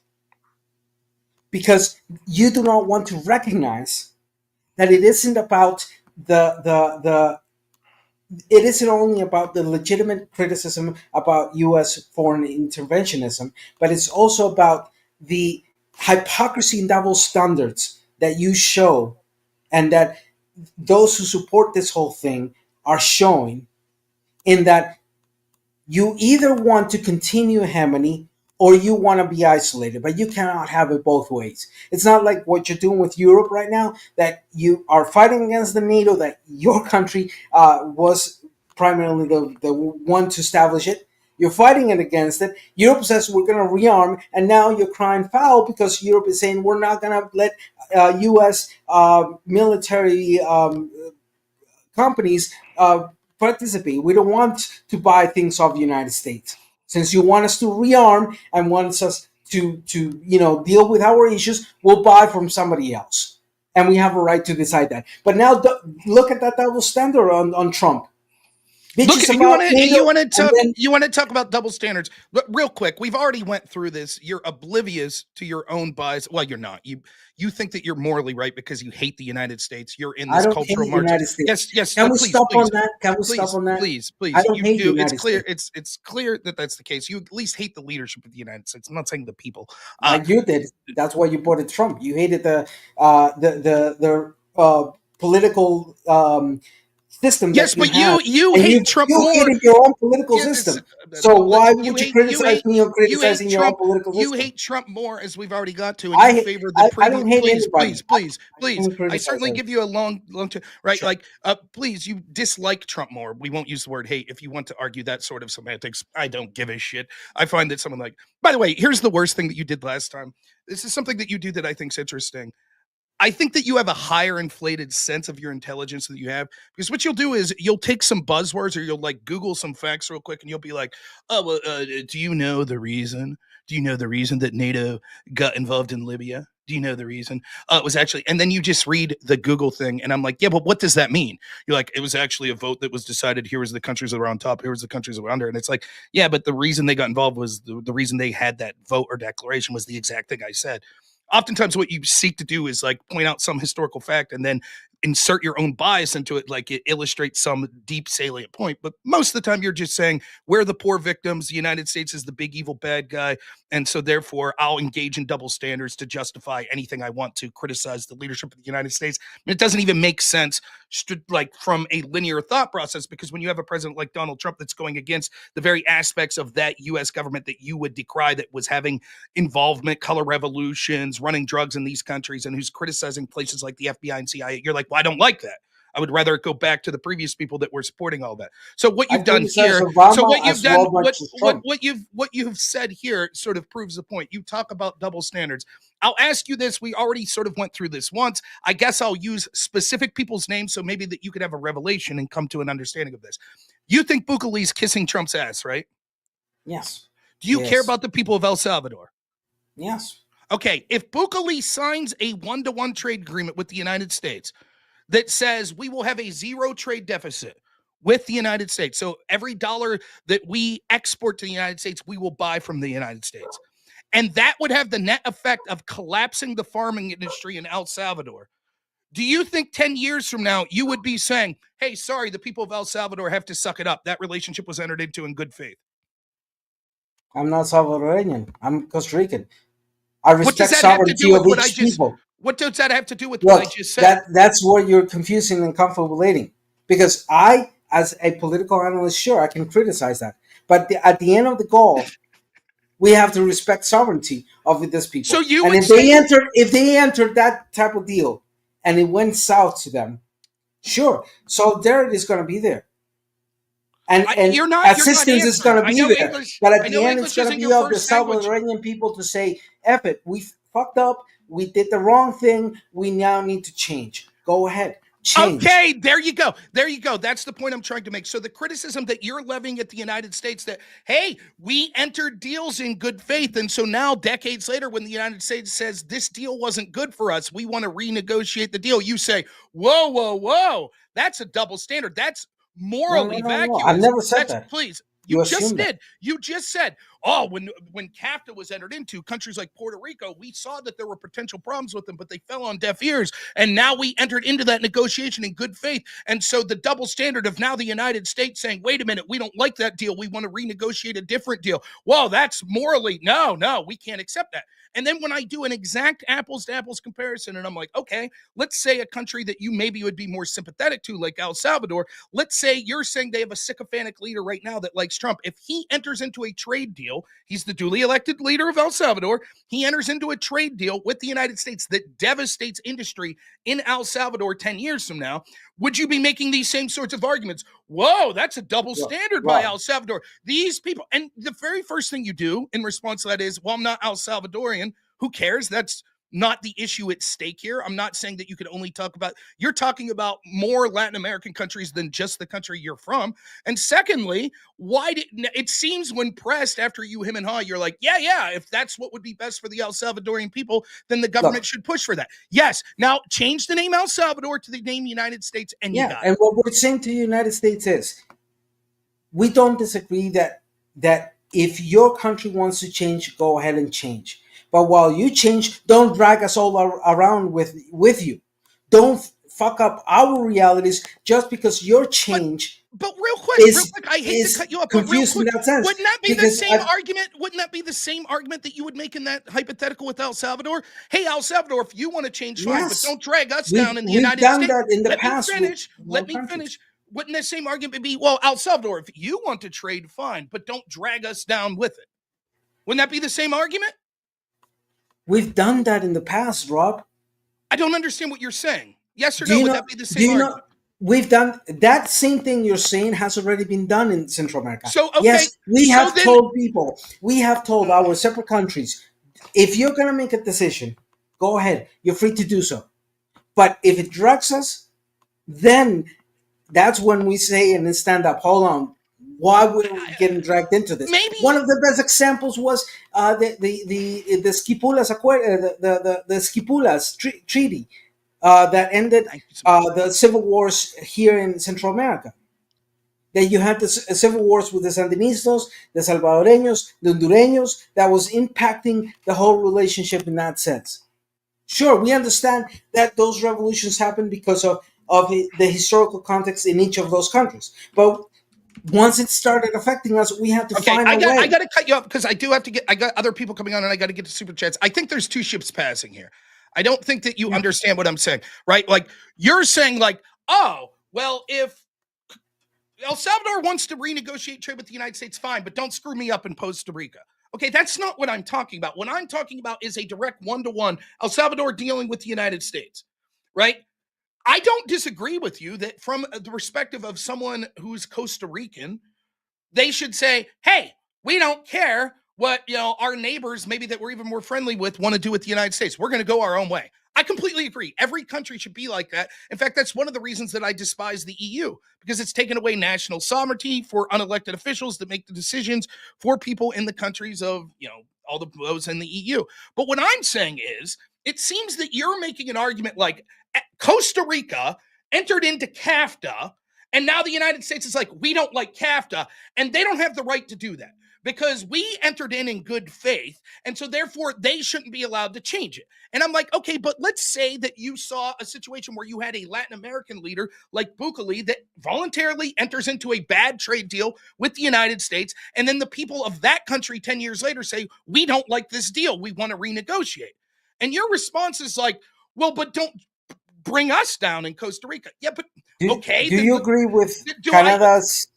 [SPEAKER 3] Because you do not want to recognize that it isn't about the it isn't only about the legitimate criticism about U.S. foreign interventionism, but it's also about the hypocrisy and double standards that you show, and that those who support this whole thing are showing, in that you either want to continue hegemony or you want to be isolated, but you cannot have it both ways. It's not like what you're doing with Europe right now, that you are fighting against the NATO, that your country was primarily the one to establish it. You're fighting it against it. Europe says we're going to rearm, and now you're crying foul because Europe is saying we're not going to let U.S. Military companies participate. We don't want to buy things off the United States. Since you want us to rearm and want us to deal with our issues, we'll buy from somebody else, and we have a right to decide that. But now look at that double standard on Trump.
[SPEAKER 4] Look, you want to talk about double standards? But real quick, we've already went through this. You're oblivious to your own bias. Well, you're not. You think that you're morally right because you hate the United States. You're in this cultural march. Yes.
[SPEAKER 3] Can we stop on that? Can we stop on that?
[SPEAKER 4] Please.
[SPEAKER 3] I don't hate the
[SPEAKER 4] It's
[SPEAKER 3] United
[SPEAKER 4] clear.
[SPEAKER 3] States.
[SPEAKER 4] It's clear that that's the case. You at least hate the leadership of the United States. I'm not saying the people.
[SPEAKER 3] Like you did. That's why you voted Trump. You hated the political system.
[SPEAKER 4] Yes, but you hate Trump more.
[SPEAKER 3] You hated your own political system. So why would you criticize me or criticizing your own political system?
[SPEAKER 4] You hate Trump more, as we've already got to, and you favor the
[SPEAKER 3] I don't hate anybody.
[SPEAKER 4] Please. I certainly give you a long term, right? Sure. Like, please, you dislike Trump more. We won't use the word hate if you want to argue that sort of semantics. I don't give a shit. I find that someone by the way, here's the worst thing that you did last time. This is something that you do that I think is interesting. I think that you have a higher inflated sense of your intelligence that you have, because what you'll do is you'll take some buzzwords, or you'll Google some facts real quick, and you'll be like, oh, well, do you know the reason? Do you know the reason that NATO got involved in Libya? Do you know the reason? It was actually, and then you just read the Google thing, and I'm like, yeah, but what does that mean? You're like, it was actually a vote that was decided. Here was the countries that were on top. Here was the countries that were under. And it's like, yeah, but the reason they got involved was the reason they had that vote or declaration was the exact thing I said. Oftentimes what you seek to do is point out some historical fact and then insert your own bias into it, like it illustrates some deep salient point. But most of the time you're just saying we're the poor victims, the United States is the big evil bad guy, and so therefore I'll engage in double standards to justify anything I want to criticize the leadership of the United States. And it doesn't even make sense from a linear thought process, because when you have a president like Donald Trump that's going against the very aspects of that U.S. government that you would decry, that was having involvement, color revolutions, running drugs in these countries, and who's criticizing places like the FBI and CIA, you're like, well, I don't like that. I would rather go back to the previous people that were supporting all that. So what you've done here, what you've said here sort of proves the point. You talk about double standards. I'll ask you this. We already sort of went through this once. I guess I'll use specific people's names so maybe that you could have a revelation and come to an understanding of this. You think Bukele's kissing Trump's ass, right?
[SPEAKER 3] Yes.
[SPEAKER 4] Do you care about the people of El Salvador?
[SPEAKER 3] Yes.
[SPEAKER 4] Okay. If Bukele signs a 1-to-1 trade agreement with the United States that says we will have a zero trade deficit with the United States, so every dollar that we export to the United States, we will buy from the United States. And that would have the net effect of collapsing the farming industry in El Salvador. Do you think 10 years from now, you would be saying, hey, sorry, the people of El Salvador have to suck it up? That relationship was entered into in good faith.
[SPEAKER 3] I'm not Salvadorian. I'm Costa Rican. I respect sovereignty of each people.
[SPEAKER 4] What does that have to do with what I just said?
[SPEAKER 3] That's what you're confusing and confabulating. Because I, as a political analyst, sure, I can criticize that. But at the end of the goal, we have to respect sovereignty of these people.
[SPEAKER 4] So you
[SPEAKER 3] and if they entered that type of deal and it went south to them, sure, solidarity is going to be there. And assistance is going to be there. But at the end, it's going to be of the Salvadorian people to say, F it, we fucked up, we did the wrong thing, we now need to change. Go ahead. change.
[SPEAKER 4] Okay, there you go. There you go. That's the point I'm trying to make. So the criticism that you're levying at the United States that, hey, we entered deals in good faith. And so now, decades later, when the United States says this deal wasn't good for us, we want to renegotiate the deal, you say, whoa, whoa, whoa, that's a double standard. That's morally
[SPEAKER 3] No. I
[SPEAKER 4] vacuous.
[SPEAKER 3] never said
[SPEAKER 4] That's,
[SPEAKER 3] that.
[SPEAKER 4] please.
[SPEAKER 3] You
[SPEAKER 4] You just
[SPEAKER 3] assume that.
[SPEAKER 4] did. You just said, oh, when CAFTA was entered into, countries like Puerto Rico, we saw that there were potential problems with them, but they fell on deaf ears. And now we entered into that negotiation in good faith. And so the double standard of now the United States saying, wait a minute, we don't like that deal. We want to renegotiate a different deal. Well, that's morally, no, we can't accept that. And then when I do an exact apples to apples comparison, and I'm like, okay, let's say a country that you maybe would be more sympathetic to, like El Salvador, let's say you're saying they have a sycophantic leader right now that likes Trump. If he enters into a trade deal, he's the duly elected leader of El Salvador. He enters into a trade deal with the United States that devastates industry in El Salvador 10 years from now. Would you be making these same sorts of arguments? Whoa, that's a double standard by El Salvador. These people, and the very first thing you do in response to that is, well, I'm not El Salvadorian. Who cares? That's not the issue at stake here. I'm not saying that you could only talk about, you're talking about more Latin American countries than just the country you're from. And secondly, why did it seems when pressed after you him and haw, you're like, yeah, if that's what would be best for the El Salvadorian people, then the government should push for that. Yes. Now change the name El Salvador to the name United States, and you got it.
[SPEAKER 3] And what we're saying to the United States is, we don't disagree that if your country wants to change, go ahead and change. But while you change, don't drag us all around with you. Don't fuck up our realities just because your change.
[SPEAKER 4] But real quick, I hate to cut you off, but real quick, wouldn't that be the same argument? Wouldn't that be the same argument that you would make in that hypothetical with El Salvador? Hey, El Salvador, if you want to change, fine, but don't drag us down in the United States.
[SPEAKER 3] We've done that in the past.
[SPEAKER 4] Let me finish. Wouldn't the same argument be, well, El Salvador, if you want to trade, fine, but don't drag us down with it? Wouldn't that be the same argument?
[SPEAKER 3] We've done that in the past, Rob.
[SPEAKER 4] I don't understand what you're saying. Yes or no? Would that be the same argument?
[SPEAKER 3] We've done that same thing you're saying has already been done in Central America.
[SPEAKER 4] So, okay,
[SPEAKER 3] yes, we have told people, we have told our separate countries, if you're going to make a decision, go ahead. You're free to do so. But if it drags us, then that's when we say and then stand up, hold on, why were we getting dragged into this?
[SPEAKER 4] Maybe
[SPEAKER 3] one of the best examples was the Skipulas the Skipulas treaty that ended the civil wars here in Central America. That you had the civil wars with the Sandinistas, the Salvadoreños, the Hondureños, that was impacting the whole relationship in that sense. Sure, we understand that those revolutions happened because of the historical context in each of those countries. But once it started affecting us, we have to find a way.
[SPEAKER 4] I got to cut you off because I got other people coming on and I got to get to super chats. I think there's two ships passing here. I don't think that you understand what I'm saying, right? Like you're saying like, oh, well, if El Salvador wants to renegotiate trade with the United States, fine, but don't screw me up in Costa Rica. Okay, that's not what I'm talking about. What I'm talking about is a direct one-to-one El Salvador dealing with the United States, right? I don't disagree with you that from the perspective of someone who's Costa Rican, they should say, hey, we don't care what, our neighbors, maybe that we're even more friendly with, want to do with the United States. We're going to go our own way. I completely agree. Every country should be like that. In fact, that's one of the reasons that I despise the EU, because it's taken away national sovereignty for unelected officials that make the decisions for people in the countries of, all those in the EU. But what I'm saying is, it seems that you're making an argument like Costa Rica entered into CAFTA, and now the United States is like, we don't like CAFTA, and they don't have the right to do that because we entered in good faith, and so therefore they shouldn't be allowed to change it. And I'm like, okay, but let's say that you saw a situation where you had a Latin American leader like Bukele that voluntarily enters into a bad trade deal with the United States, and then the people of that country 10 years later say, we don't like this deal, we want to renegotiate. And your response is like, well, but don't bring us down in Costa Rica. Yeah, but okay.
[SPEAKER 3] Do you agree with Canada's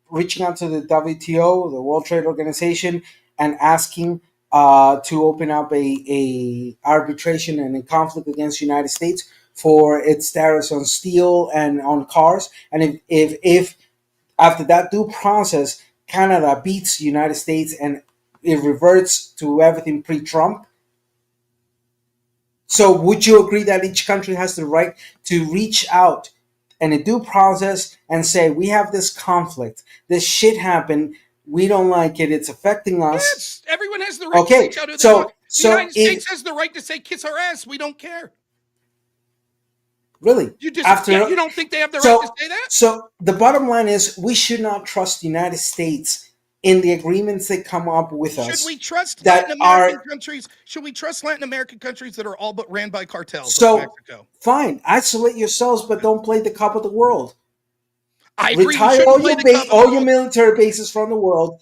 [SPEAKER 3] reaching out to the WTO, the World Trade Organization, and asking to open up a arbitration and a conflict against the United States for its tariffs on steel and on cars? And if after that due process, Canada beats the United States and it reverts to everything pre-Trump, So would you agree that each country has the right to reach out in a due process and say, we have this conflict, this shit happened, we don't like it, it's affecting us?
[SPEAKER 4] Yes, everyone has the right to
[SPEAKER 3] Okay,
[SPEAKER 4] reach out who they want. The
[SPEAKER 3] so
[SPEAKER 4] United States has the right to say, kiss our ass, we don't care.
[SPEAKER 3] really,
[SPEAKER 4] You don't think they have the right to say that?
[SPEAKER 3] So the bottom line is, we should not trust the United States in the agreements they come up with us.
[SPEAKER 4] Should we trust
[SPEAKER 3] that
[SPEAKER 4] Latin American countries? Should we trust Latin American countries that are all but ran by cartels like Mexico?
[SPEAKER 3] Fine, isolate yourselves, but don't play the cop of the world.
[SPEAKER 4] I agree.
[SPEAKER 3] Retire all your military bases from the world.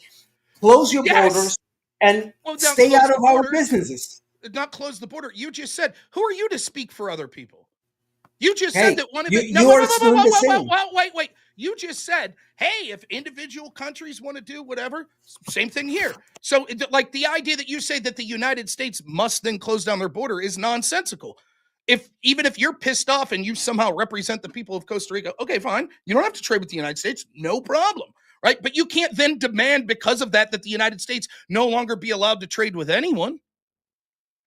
[SPEAKER 3] Close your borders and stay out of our businesses.
[SPEAKER 4] Not close the border. You just said, who are you to speak for other people? You just said that one of
[SPEAKER 3] it. You are doing the same.
[SPEAKER 4] Wait. You just said, hey, if individual countries want to do whatever, same thing here. So, like, the idea that you say that the United States must then close down their border is nonsensical. Even if you're pissed off and you somehow represent the people of Costa Rica, okay, fine. You don't have to trade with the United States, no problem, right? But you can't then demand because of that the United States no longer be allowed to trade with anyone,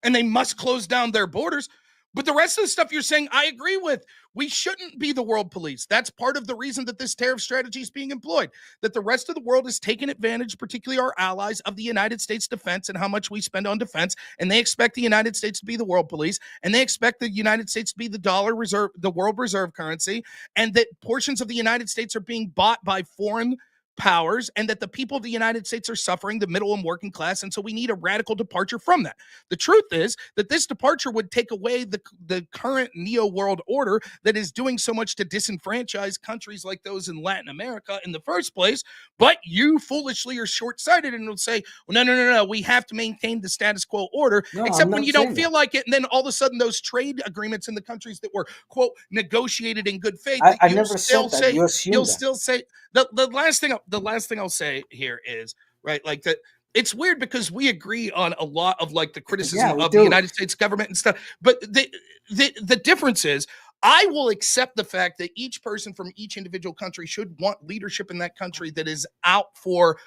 [SPEAKER 4] and they must close down their borders. But the rest of the stuff you're saying, I agree with. We shouldn't be the world police. That's part of the reason that this tariff strategy is being employed, that the rest of the world is taking advantage, particularly our allies, of the United States defense and how much we spend on defense. And they expect the United States to be the world police. And they expect the United States to be the dollar reserve, the world reserve currency. And that portions of the United States are being bought by foreign powers, and that the people of the United States are suffering, the middle and working class. And so we need a radical departure from that. The truth is that this departure would take away the current neo-world order that is doing so much to disenfranchise countries like those in Latin America in the first place. But you foolishly are short-sighted and will say, well, no, we have to maintain the status quo order, except when you don't feel like it. And then all of a sudden those trade agreements in the countries that were, quote, negotiated in good faith,
[SPEAKER 3] I never said that. You assume
[SPEAKER 4] you'll
[SPEAKER 3] that.
[SPEAKER 4] still say the last thing I'll say here is, right, like that. It's weird because we agree on a lot of like the criticism of the United States government and stuff. But the difference is, I will accept the fact that each person from each individual country should want leadership in that country that is out for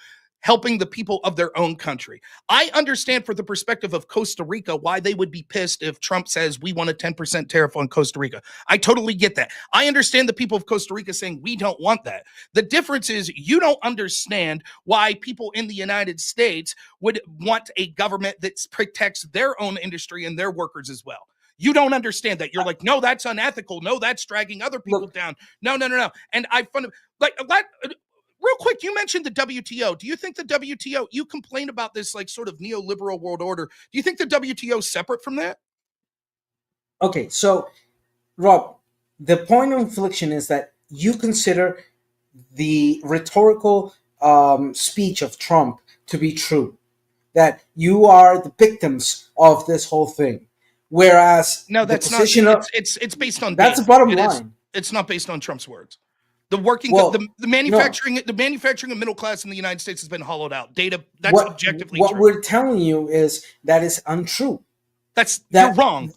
[SPEAKER 4] helping the people of their own country. I understand from the perspective of Costa Rica why they would be pissed if Trump says we want a 10% tariff on Costa Rica. I totally get that. I understand the people of Costa Rica saying we don't want that. The difference is you don't understand why people in the United States would want a government that protects their own industry and their workers as well. You don't understand that. You're like, no, that's unethical. No, that's dragging other people down. No. And I find like that. Real quick, you mentioned the WTO. Do you think the WTO, you complain about this like sort of neoliberal world order. Do you think the WTO is separate from that?
[SPEAKER 3] Okay, so Rob, the point of inflection is that you consider the rhetorical speech of Trump to be true, that you are the victims of this whole thing. Whereas
[SPEAKER 4] no, that's not. It's based on
[SPEAKER 3] that's
[SPEAKER 4] data.
[SPEAKER 3] The bottom line.
[SPEAKER 4] It's not based on Trump's words. The manufacturing of middle class in the United States has been hollowed out. Data, that's objectively true.
[SPEAKER 3] What we're telling you is that is untrue.
[SPEAKER 4] You're wrong.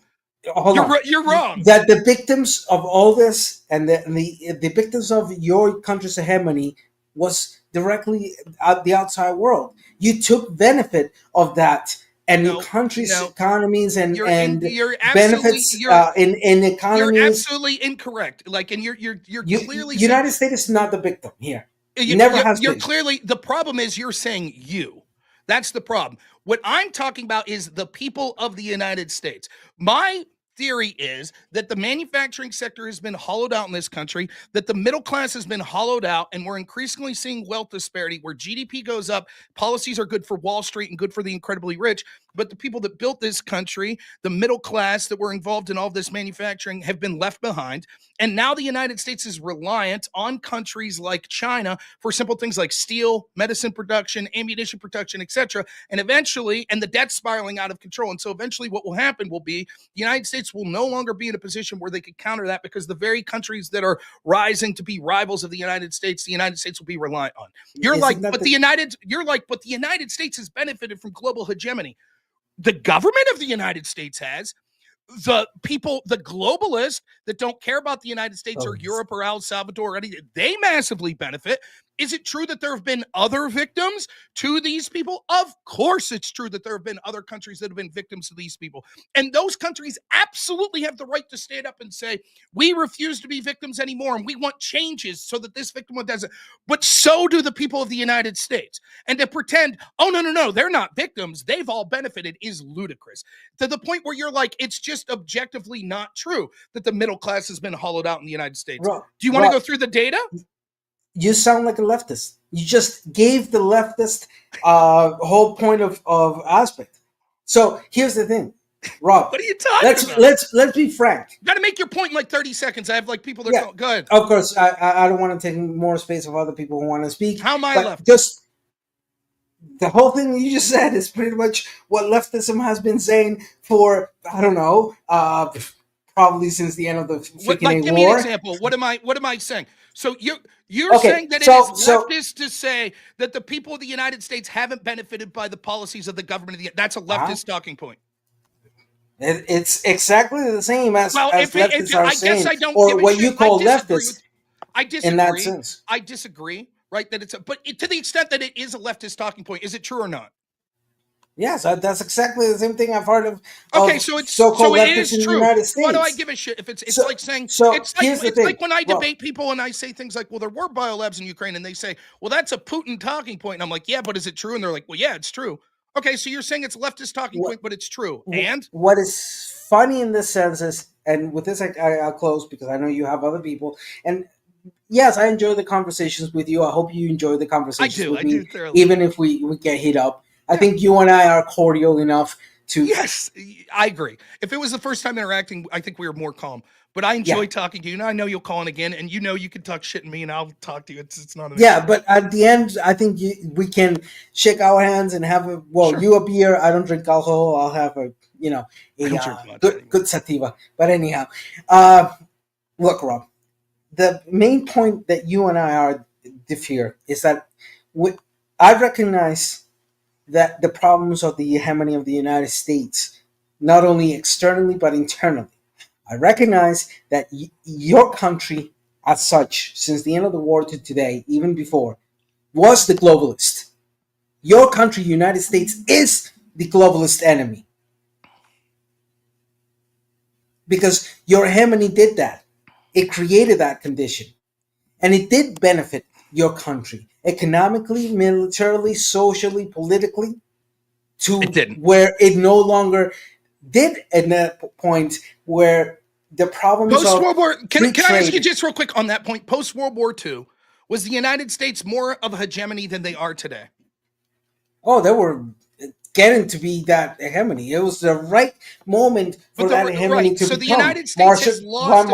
[SPEAKER 4] You're wrong.
[SPEAKER 3] That the victims of all this and the victims of your country's hegemony was directly the outside world. You took benefit of that. And your country's economies and benefits in economies.
[SPEAKER 4] You're absolutely incorrect. Like, and you're clearly
[SPEAKER 3] United States is not the victim here. Never has been.
[SPEAKER 4] You're clearly, the problem is you're saying you. That's the problem. What I'm talking about is the people of the United States. My theory is that the manufacturing sector has been hollowed out in this country, that the middle class has been hollowed out, and we're increasingly seeing wealth disparity where GDP goes up, policies are good for Wall Street and good for the incredibly rich, but the people that built this country, the middle class that were involved in all this manufacturing, have been left behind. And now the United States is reliant on countries like China for simple things like steel, medicine production, ammunition production, etc. And eventually, and the debt's spiraling out of control. And so eventually what will happen will be the United States will no longer be in a position where they could counter that, because the very countries that are rising to be rivals of the United States will be reliant on. But the United States has benefited from global hegemony. The government of the United States has. The people, the globalists that don't care about the United States or Europe or El Salvador or anything, they massively benefit. Is it true that there have been other victims to these people? Of course it's true that there have been other countries that have been victims to these people. And those countries absolutely have the right to stand up and say, we refuse to be victims anymore and we want changes so that this victim doesn't. But so do the people of the United States. And to pretend, oh, no, they're not victims, they've all benefited, is ludicrous. To the point where you're like, it's just objectively not true that the middle class has been hollowed out in the United States. Do you want to go through the data?
[SPEAKER 3] You sound like a leftist. You just gave the leftist whole point of aspect. So here's the thing, Rob.
[SPEAKER 4] What are you talking
[SPEAKER 3] about? Let's be frank.
[SPEAKER 4] You got to make your point in like 30 seconds. I have like people that are good.
[SPEAKER 3] Of course, I don't want to take more space of other people who want to speak.
[SPEAKER 4] How am I left?
[SPEAKER 3] Just the whole thing you just said is pretty much what leftism has been saying for, I don't know, probably since the end of the freaking
[SPEAKER 4] give
[SPEAKER 3] war.
[SPEAKER 4] Me an example. What am I saying? So you're saying that it is leftist to say that the people of the United States haven't benefited by the policies of the government. That's a leftist talking point.
[SPEAKER 3] It's exactly the same as leftists are saying,
[SPEAKER 4] guess I don't
[SPEAKER 3] or what you call leftists.
[SPEAKER 4] I disagree.
[SPEAKER 3] In that sense,
[SPEAKER 4] I disagree. Right? That but to the extent that it is a leftist talking point, is it true or not?
[SPEAKER 3] Yes, that's exactly the same thing I've heard of.
[SPEAKER 4] Okay, so it's
[SPEAKER 3] so-called
[SPEAKER 4] it
[SPEAKER 3] leftists
[SPEAKER 4] is
[SPEAKER 3] in
[SPEAKER 4] true.
[SPEAKER 3] the United States.
[SPEAKER 4] Why do I give a shit if it's like saying it's like when I debate people and I say things like, well, there were biolabs in Ukraine, and they say, well, that's a Putin talking point, and I'm like, yeah, but is it true? And they're like, well, yeah, it's true. Okay, so you're saying it's a leftist talking point, but it's true. And
[SPEAKER 3] what is funny in this sense is, and with this I'll close because I know you have other people, and yes, I enjoy the conversations with you. I hope you enjoy the conversations with me, even if we get hit up. I think you and I are cordial enough to...
[SPEAKER 4] Yes, I agree. If it was the first time interacting, I think we were more calm. But I enjoy talking to you, and I know you'll call in again, and you know you can talk shit to me, and I'll talk to you. It's not an issue.
[SPEAKER 3] But at the end, I think we can shake our hands and have you a beer. I don't drink alcohol. I'll have a good sativa. But anyhow, look, Rob, the main point that you and I are differ is that I recognize that the problems of the hegemony of the United States, not only externally but internally. I recognize that your country, as such, since the end of the war to today, even before, was the globalist. Your country, United States, is the globalist enemy. Because your hegemony did that. It created that condition. And it did benefit your country economically, militarily, socially, politically, to where it no longer did at that point where the problems
[SPEAKER 4] post-World War. Can I ask you just real quick on that point? Post-World War II, was the United States more of a hegemony than they are today?
[SPEAKER 3] Oh, they were getting to be that hegemony. It was the right moment for that hegemony to become.
[SPEAKER 4] The United States has lost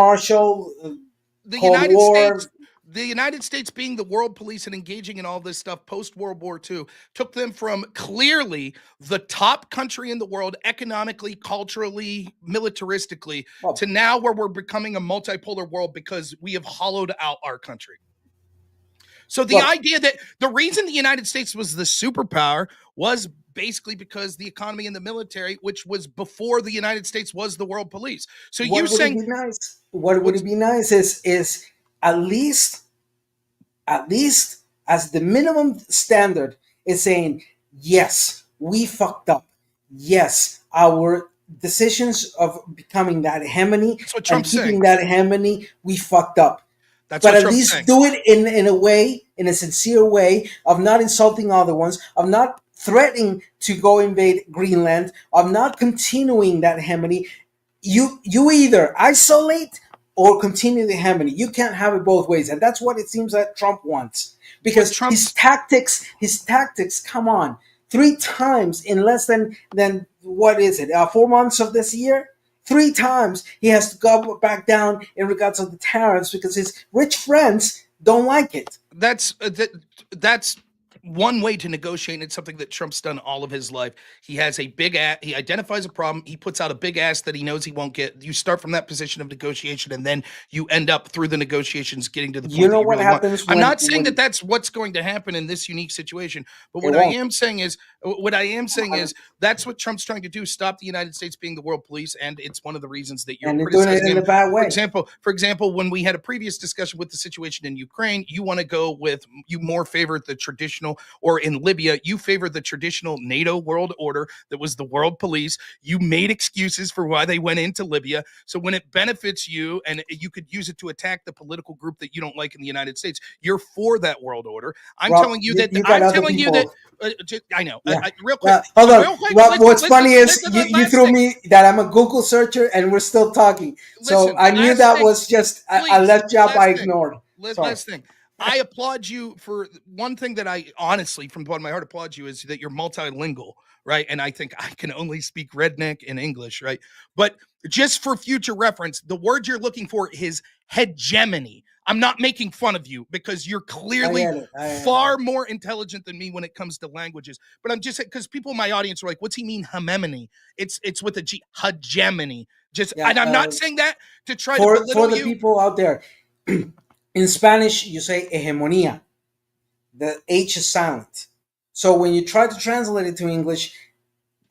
[SPEAKER 4] the United States being the world police and engaging in all this stuff post-World War II took them from clearly the top country in the world economically, culturally, militaristically to now where we're becoming a multipolar world because we have hollowed out our country. So the idea that the reason the United States was the superpower was basically because the economy and the military, which was before the United States was the world police. So you're saying
[SPEAKER 3] what would be nice is at least as the minimum standard is saying, yes, we fucked up. Yes, our decisions of becoming that hegemony and keeping that hegemony, we fucked up. But at least do it in a way, in a sincere way, of not insulting other ones, of not threatening to go invade Greenland, of not continuing that hegemony. You either isolate or continue the hegemony. You can't have it both ways. And that's what it seems that Trump wants. Because his tactics, come on. 3 times in less than what is it, 4 months of this year? 3 times he has to go back down in regards to the tariffs because his rich friends don't like it.
[SPEAKER 4] That's one way to negotiate, and it's something that Trump's done all of his life. He has a big ass, he identifies a problem, he puts out a big ass that he knows he won't get. You start from that position of negotiation, and then you end up through the negotiations getting to the
[SPEAKER 3] You
[SPEAKER 4] point that
[SPEAKER 3] know
[SPEAKER 4] you
[SPEAKER 3] what
[SPEAKER 4] really want.
[SPEAKER 3] happens
[SPEAKER 4] I'm
[SPEAKER 3] when
[SPEAKER 4] not saying that that's what's going to happen in this unique situation, but
[SPEAKER 3] it
[SPEAKER 4] what I
[SPEAKER 3] won't.
[SPEAKER 4] am saying is, that's what Trump's trying to do: stop the United States being the world police, and it's one of the reasons that you're
[SPEAKER 3] And they're doing it
[SPEAKER 4] criticizing
[SPEAKER 3] in
[SPEAKER 4] him.
[SPEAKER 3] a bad way.
[SPEAKER 4] For example, when we had a previous discussion with the situation in Ukraine, you want to go with, you more favor the traditional, or in Libya, you favor the traditional NATO world order that was the world police. You made excuses for why they went into Libya. So when it benefits you and you could use it to attack the political group that you don't like in the United States, you're for that world order. I'm
[SPEAKER 3] Rob,
[SPEAKER 4] telling you that
[SPEAKER 3] you got
[SPEAKER 4] I'm
[SPEAKER 3] other
[SPEAKER 4] telling you that
[SPEAKER 3] people.
[SPEAKER 4] I know.
[SPEAKER 3] Yeah.
[SPEAKER 4] Real quick.
[SPEAKER 3] Hold on.
[SPEAKER 4] Real quick.
[SPEAKER 3] What's funny is you
[SPEAKER 4] last
[SPEAKER 3] threw
[SPEAKER 4] thing.
[SPEAKER 3] me that I'm a Google searcher and we're still talking. So
[SPEAKER 4] Listen,
[SPEAKER 3] I knew
[SPEAKER 4] last
[SPEAKER 3] that
[SPEAKER 4] thing.
[SPEAKER 3] was just a
[SPEAKER 4] Please,
[SPEAKER 3] left job I
[SPEAKER 4] last thing.
[SPEAKER 3] ignored. Sorry.
[SPEAKER 4] Last thing. I applaud you for one thing that I honestly, from the bottom of my heart, applaud you is that you're multilingual, right? And I think I can only speak redneck and English, right? But just for future reference, the word you're looking for is hegemony. I'm not making fun of you because you're clearly far more intelligent than me when it comes to languages. But I'm just saying, because people in my audience are like, "What's he mean, hegemony?" It's with a G, hegemony. Just, and I'm not saying that to try to belittle
[SPEAKER 3] for the
[SPEAKER 4] you.
[SPEAKER 3] people out there. In Spanish, you say hegemonía. The H is silent. So when you try to translate it to English,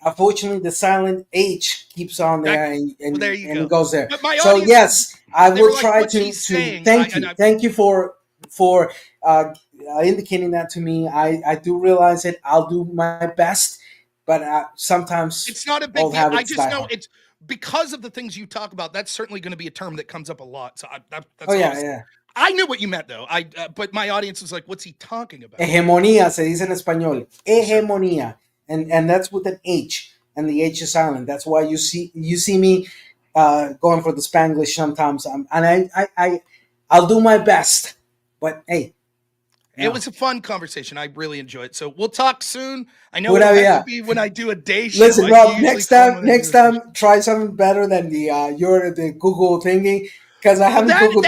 [SPEAKER 3] unfortunately, the silent H keeps on there, and it goes there. So yes, I will try to thank you for indicating that to me. I do realize it. I'll do my best, but sometimes
[SPEAKER 4] it's not a big deal. I just know it's because of the things you talk about. That's certainly going to be a term that comes up a lot. So that's I knew what you meant though. But my audience was like, "What's he talking about?"
[SPEAKER 3] Hegemonía se dice en español. Hegemonía, and that's with an H, and the H is silent. That's why you see me going for the Spanglish sometimes. And I'll do my best. But hey,
[SPEAKER 4] it was a fun conversation. I really enjoyed it. So we'll talk soon. I know it'll have to be when I do a day show.
[SPEAKER 3] Listen, Rob, next time, try something better than the Google thingy. Because I haven't Googled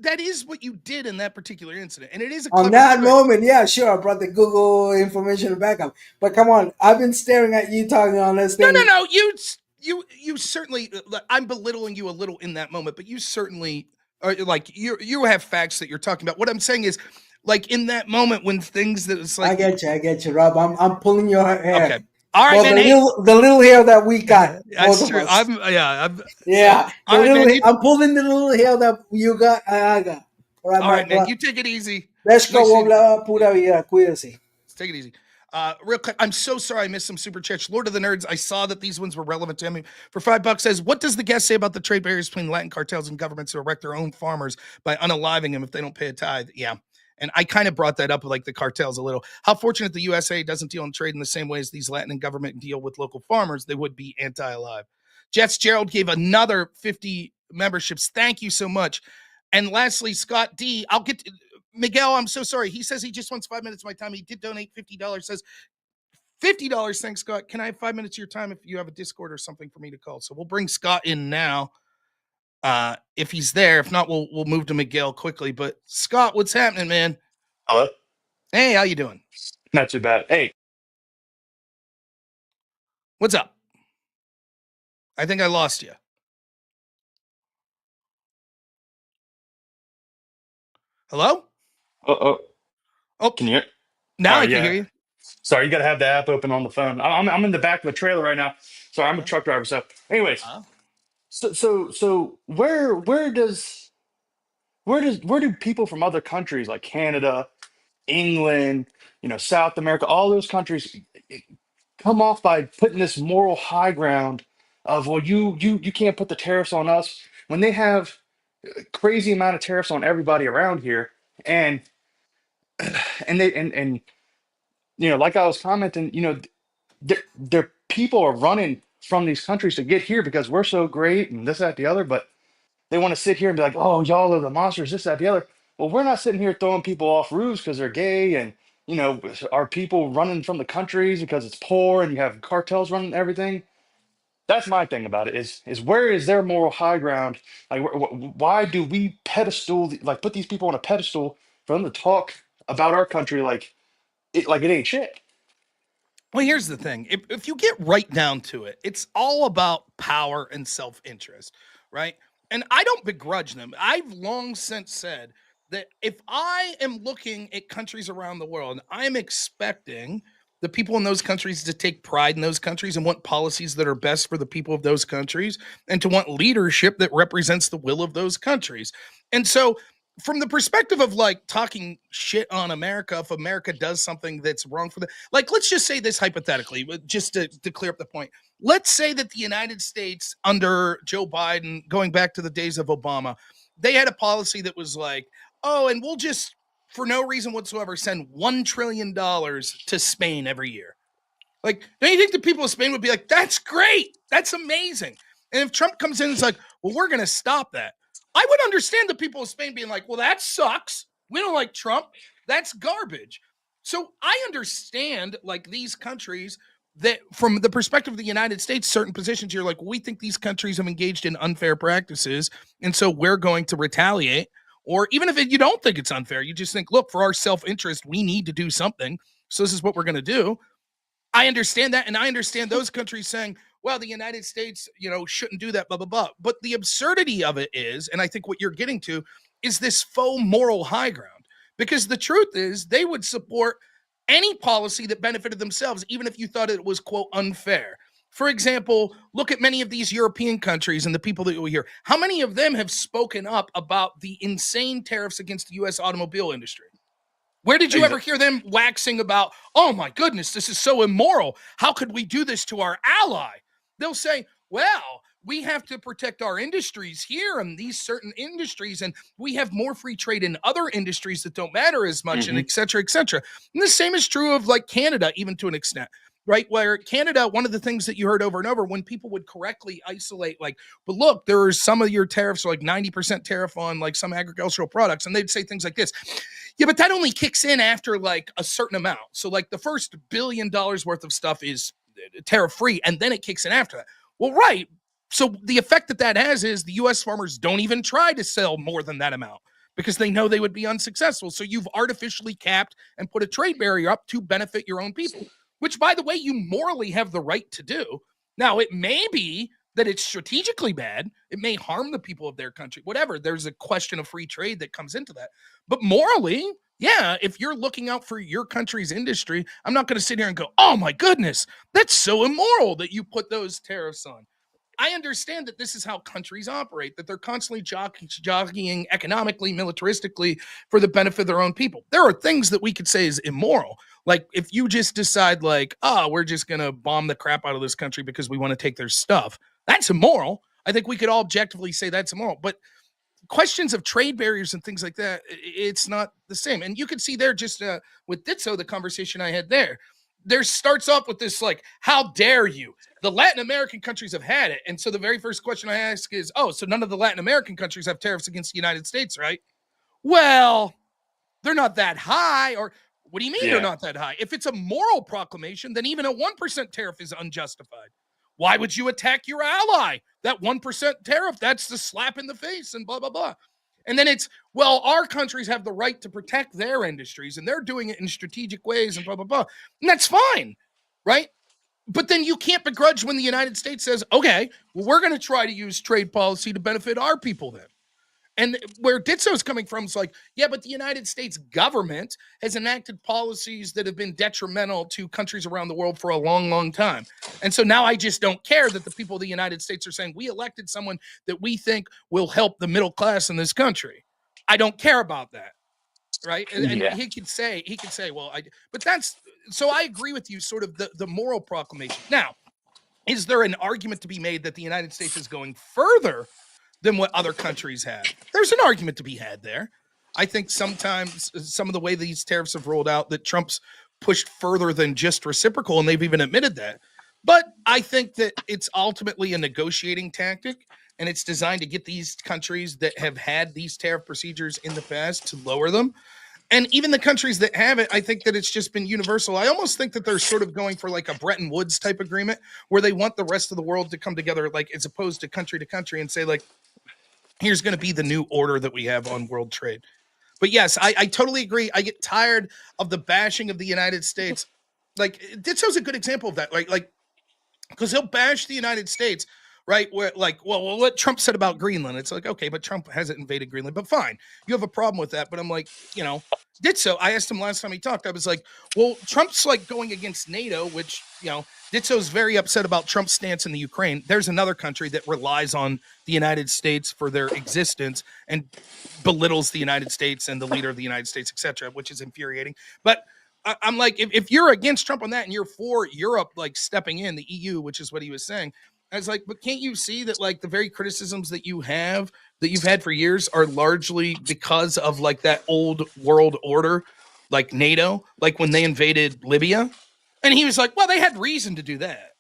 [SPEAKER 4] that is what you did in that particular incident, and it is
[SPEAKER 3] on that moment. Yeah, sure, I brought the Google information back up. But come on, I've been staring at you talking on this thing.
[SPEAKER 4] No. You certainly. I'm belittling you a little in that moment, but you certainly are like you have facts that you're talking about. What I'm saying is, like in that moment when things that it's like.
[SPEAKER 3] I get you, Rob. I'm pulling your hair.
[SPEAKER 4] Okay. All right, man.
[SPEAKER 3] The little hair that we got.
[SPEAKER 4] That's true. I'm
[SPEAKER 3] pulling the little hair that you got. I got.
[SPEAKER 4] All right, man. You take it easy.
[SPEAKER 3] Let's go. Pura vida. Cuídese.
[SPEAKER 4] Let's take it easy. Real quick, I'm so sorry I missed some super chats. Lord of the Nerds, I saw that these ones were relevant to him. For $5 says, what does the guest say about the trade barriers between Latin cartels and governments who erect their own farmers by unaliving them if they don't pay a tithe? Yeah. And I kind of brought that up with like the cartels a little. How fortunate the USA doesn't deal in trade in the same way as these Latin government deal with local farmers. They would be anti-alive. Jets Gerald gave another 50 memberships. Thank you so much. And lastly, Scott D. I'll get to, Miguel, I'm so sorry. He says he just wants 5 minutes of my time. He did donate $50. Says $50. Thanks, Scott. Can I have 5 minutes of your time if you have a Discord or something for me to call? So we'll bring Scott in now. If he's there. If not, we'll move to Miguel quickly. But Scott, what's happening, man?
[SPEAKER 5] Hello.
[SPEAKER 4] Hey, how you doing?
[SPEAKER 5] Not too bad. Hey.
[SPEAKER 4] What's up? I think I lost you. Hello?
[SPEAKER 5] Oh. Can you hear?
[SPEAKER 4] Now I can hear you.
[SPEAKER 5] Sorry, you got to have the app open on the phone. I'm in the back of a trailer right now. Sorry, I'm a truck driver. So, anyways, so where do people from other countries like Canada, England, South America, all those countries come off by putting this moral high ground of, well, you can't put the tariffs on us when they have a crazy amount of tariffs on everybody around here, and like I was commenting, their people are running from these countries to get here because we're so great and this, that, the other, but they want to sit here and be like, oh, y'all are the monsters, this, that, the other. Well, we're not sitting here throwing people off roofs because they're gay, and our people running from the countries because it's poor and you have cartels running everything. That's my thing about it is where is their moral high ground? Like, why do we pedestal, like put these people on a pedestal for them to talk about our country like it ain't shit.
[SPEAKER 4] Well, here's the thing. If you get right down to it, it's all about power and self-interest, right? And I don't begrudge them. I've long since said that if I am looking at countries around the world, I'm expecting the people in those countries to take pride in those countries and want policies that are best for the people of those countries and to want leadership that represents the will of those countries. And so from the perspective of like talking shit on America, if America does something that's wrong for the, like, let's just say this hypothetically, just to clear up the point. Let's say that the United States under Joe Biden, going back to the days of Obama, they had a policy that was like, oh, and we'll just, for no reason whatsoever, send $1 trillion to Spain every year. Like, don't you think the people of Spain would be like, that's great. That's amazing. And if Trump comes in and is like, well, we're going to stop that. I would understand the people of Spain being like, well, that sucks. We don't like Trump. That's garbage. So I understand like these countries that from the perspective of the United States, certain positions, you're like, well, we think these countries have engaged in unfair practices. And so we're going to retaliate. Or even if you don't think it's unfair, you just think, look, for our self-interest, we need to do something. So this is what we're going to do. I understand that. And I understand those countries saying, well, the United States, shouldn't do that, blah, blah, blah. But the absurdity of it is, and I think what you're getting to, is this faux moral high ground. Because the truth is they would support any policy that benefited themselves, even if you thought it was, quote, unfair. For example, look at many of these European countries and the people that you hear. How many of them have spoken up about the insane tariffs against the U.S. automobile industry? Where did you ever hear them waxing about, oh my goodness, this is so immoral. How could we do this to our ally? They'll say, well, we have to protect our industries here and these certain industries, and we have more free trade in other industries that don't matter as much, and et cetera, et cetera. And the same is true of like Canada, even to an extent, right? Where Canada, one of the things that you heard over and over when people would correctly isolate, like, but look, there are some of your tariffs are like 90% tariff on like some agricultural products. And they'd say things like this. Yeah, but that only kicks in after like a certain amount. So like the first $1 billion worth of stuff is tariff free, and then it kicks in after that. Well, right. So the effect that has is the U.S. farmers don't even try to sell more than that amount because they know they would be unsuccessful. So you've artificially capped and put a trade barrier up to benefit your own people, which, by the way, you morally have the right to do. Now, it may be that it's strategically bad. It may harm the people of their country, whatever. There's a question of free trade that comes into that. But morally, yeah, if you're looking out for your country's industry, I'm not going to sit here and go, oh my goodness, that's so immoral that you put those tariffs on. I understand that this is how countries operate, that they're constantly jockeying economically, militaristically for the benefit of their own people. There are things that we could say is immoral. Like if you just decide like, oh, we're just going to bomb the crap out of this country because we want to take their stuff. That's immoral. I think we could all objectively say that's immoral. But questions of trade barriers and things like that, it's not the same. And you can see there just with Ditso, the conversation I had there starts off with this like, how dare you? The Latin American countries have had it. And so the very first question I ask is, oh, so none of the Latin American countries have tariffs against the United States, right? Well, they're not that high. Or what do you mean they're not that high? If it's a moral proclamation, then even a 1% tariff is unjustified. Why would you attack your ally? That 1% tariff, that's the slap in the face and blah, blah, blah. And then it's, well, our countries have the right to protect their industries and they're doing it in strategic ways and blah, blah, blah. And that's fine, right? But then you can't begrudge when the United States says, okay, well, we're going to try to use trade policy to benefit our people then. And where Ditso is coming from is like, yeah, but the United States government has enacted policies that have been detrimental to countries around the world for a long, long time. And so now I just don't care that the people of the United States are saying we elected someone that we think will help the middle class in this country. I don't care about that. Right. And he could say, well, but that's, so I agree with you, sort of the moral proclamation. Now, is there an argument to be made that the United States is going further than what other countries have? There's an argument to be had there. I think sometimes some of the way these tariffs have rolled out that Trump's pushed further than just reciprocal, and they've even admitted that. But I think that it's ultimately a negotiating tactic, and it's designed to get these countries that have had these tariff procedures in the past to lower them. And even the countries that have it, I think that it's just been universal. I almost think that they're sort of going for like a Bretton Woods type agreement where they want the rest of the world to come together, like as opposed to country and say like, here's going to be the new order that we have on world trade. But yes, I totally agree. I get tired of the bashing of the United States. Like Ditso's a good example of that. Like because he'll bash the United States, right? Where like, well, what Trump said about Greenland, it's like, okay, but Trump hasn't invaded Greenland, but fine, you have a problem with that. But I'm like, Ditso, I asked him last time he talked, I was like, well, Trump's like going against NATO, which, Ditso's very upset about Trump's stance in the Ukraine. There's another country that relies on the United States for their existence and belittles the United States and the leader of the United States, etc., which is infuriating. But I'm like, if you're against Trump on that and you're for Europe like stepping in, the EU, which is what he was saying, I was like, but can't you see that like the very criticisms that you've had for years are largely because of like that old world order, like NATO, like when they invaded Libya? And he was like, well, they had reason to do that.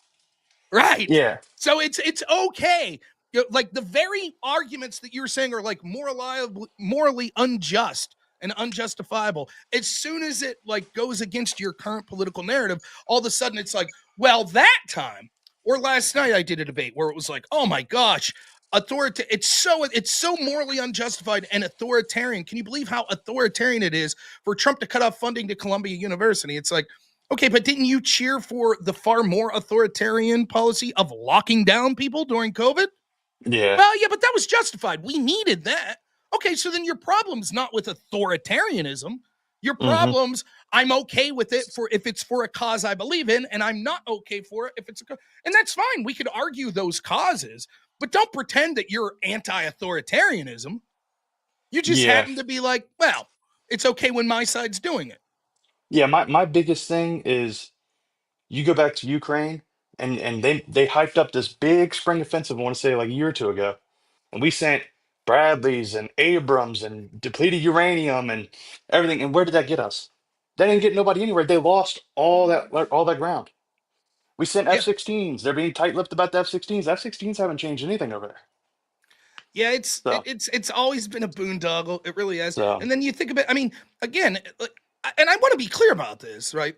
[SPEAKER 4] Right.
[SPEAKER 5] Yeah.
[SPEAKER 4] So it's okay. Like the very arguments that you're saying are like morally unjust and unjustifiable. As soon as it like goes against your current political narrative, all of a sudden it's like, well, that time or last night I did a debate where it was like, oh my gosh, it's so morally unjustified and authoritarian. Can you believe how authoritarian it is for Trump to cut off funding to Columbia University? It's like, okay, but didn't you cheer for the far more authoritarian policy of locking down people during COVID?
[SPEAKER 5] Yeah.
[SPEAKER 4] Well, yeah, but that was justified. We needed that. Okay, so then your problem's not with authoritarianism. Your problem's, I'm okay with it if it's for a cause I believe in, and I'm not okay for it if it's and that's fine. We could argue those causes, but don't pretend that you're anti-authoritarianism. You just happen to be like, well, it's okay when my side's doing it.
[SPEAKER 5] Yeah, my biggest thing is you go back to Ukraine and they hyped up this big spring offensive, I want to say like a year or two ago. And we sent Bradleys and Abrams and depleted uranium and everything. And where did that get us? That didn't get nobody anywhere. They lost all that ground. We sent
[SPEAKER 4] Yeah.
[SPEAKER 5] F-16s. They're being tight-lipped about the F-16s. F-16s haven't changed anything over there.
[SPEAKER 4] Yeah,
[SPEAKER 5] So,
[SPEAKER 4] it's always been a boondoggle. It really has.
[SPEAKER 5] so
[SPEAKER 4] And then you think about, I mean, again, and I want to be clear about this, right?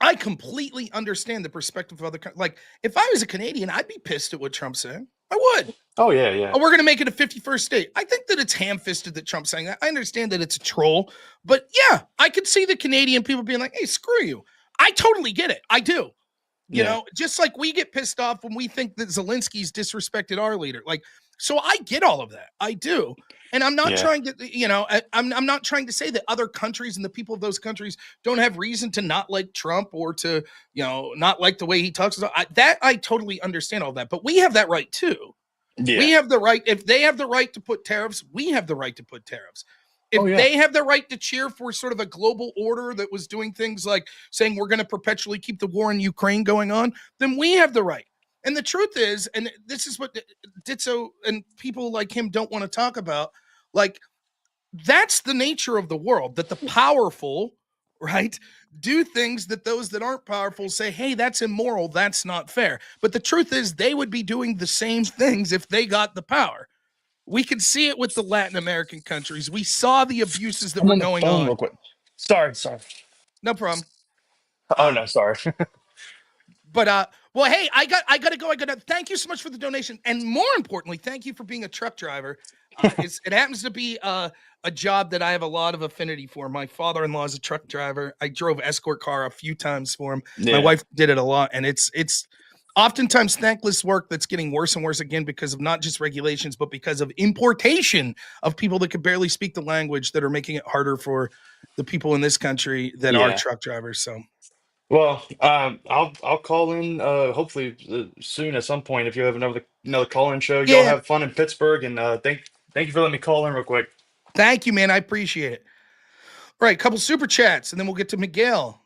[SPEAKER 4] I completely understand the perspective of other like if I was a Canadian, I'd be pissed at what Trump's saying. I would.
[SPEAKER 5] oh yeah, yeah,
[SPEAKER 4] Oh, we're going to make it a 51st state. I think that it's ham-fisted that Trump's saying that. I understand that it's a troll, but yeah, I could see the Canadian people being like, "Hey, screw you." I totally get it. I do. Just like we get pissed off when we think that Zelensky's disrespected our leader. Like, so I get all of that. I do. And I'm not trying to, I'm not trying to say that other countries and the people of those countries don't have reason to not like Trump or to, not like the way he talks. I totally understand all that. But we have that right too.
[SPEAKER 5] yeah.
[SPEAKER 4] We have the right. If they have the right to put tariffs, we have the right to put tariffs. If they have the right to cheer for sort of a global order that was doing things like saying we're going to perpetually keep the war in Ukraine going on, then we have the right. And the truth is, and this is what Ditso and people like him don't want to talk about, like that's the nature of the world, that the powerful, right, do things that those that aren't powerful say, hey, that's immoral, that's not fair. But the truth is they would be doing the same things if they got the power. We could see it with the Latin American countries. We saw the abuses that
[SPEAKER 5] I'm
[SPEAKER 4] were
[SPEAKER 5] on the
[SPEAKER 4] going
[SPEAKER 5] phone
[SPEAKER 4] on.
[SPEAKER 5] real quick. Sorry.
[SPEAKER 4] No problem.
[SPEAKER 5] Oh no, sorry.
[SPEAKER 4] But well, hey, I gotta go. Thank you so much for the donation, and more importantly, thank you for being a truck driver. It happens to be a job that I have a lot of affinity for. My father-in-law is a truck driver. I drove escort car a few times for him. My wife did it a lot, and it's oftentimes thankless work that's getting worse and worse again because of not just regulations, but because of importation of people that could barely speak the language that are making it harder for the people in this country that are truck drivers. So.
[SPEAKER 5] Well, I'll call in hopefully soon at some point if you have another call-in show. Y'all
[SPEAKER 4] Yeah.
[SPEAKER 5] have fun in Pittsburgh, and thank you for letting me call in real quick.
[SPEAKER 4] Thank you, man. I appreciate it. All right, couple super chats, and then we'll get to Miguel.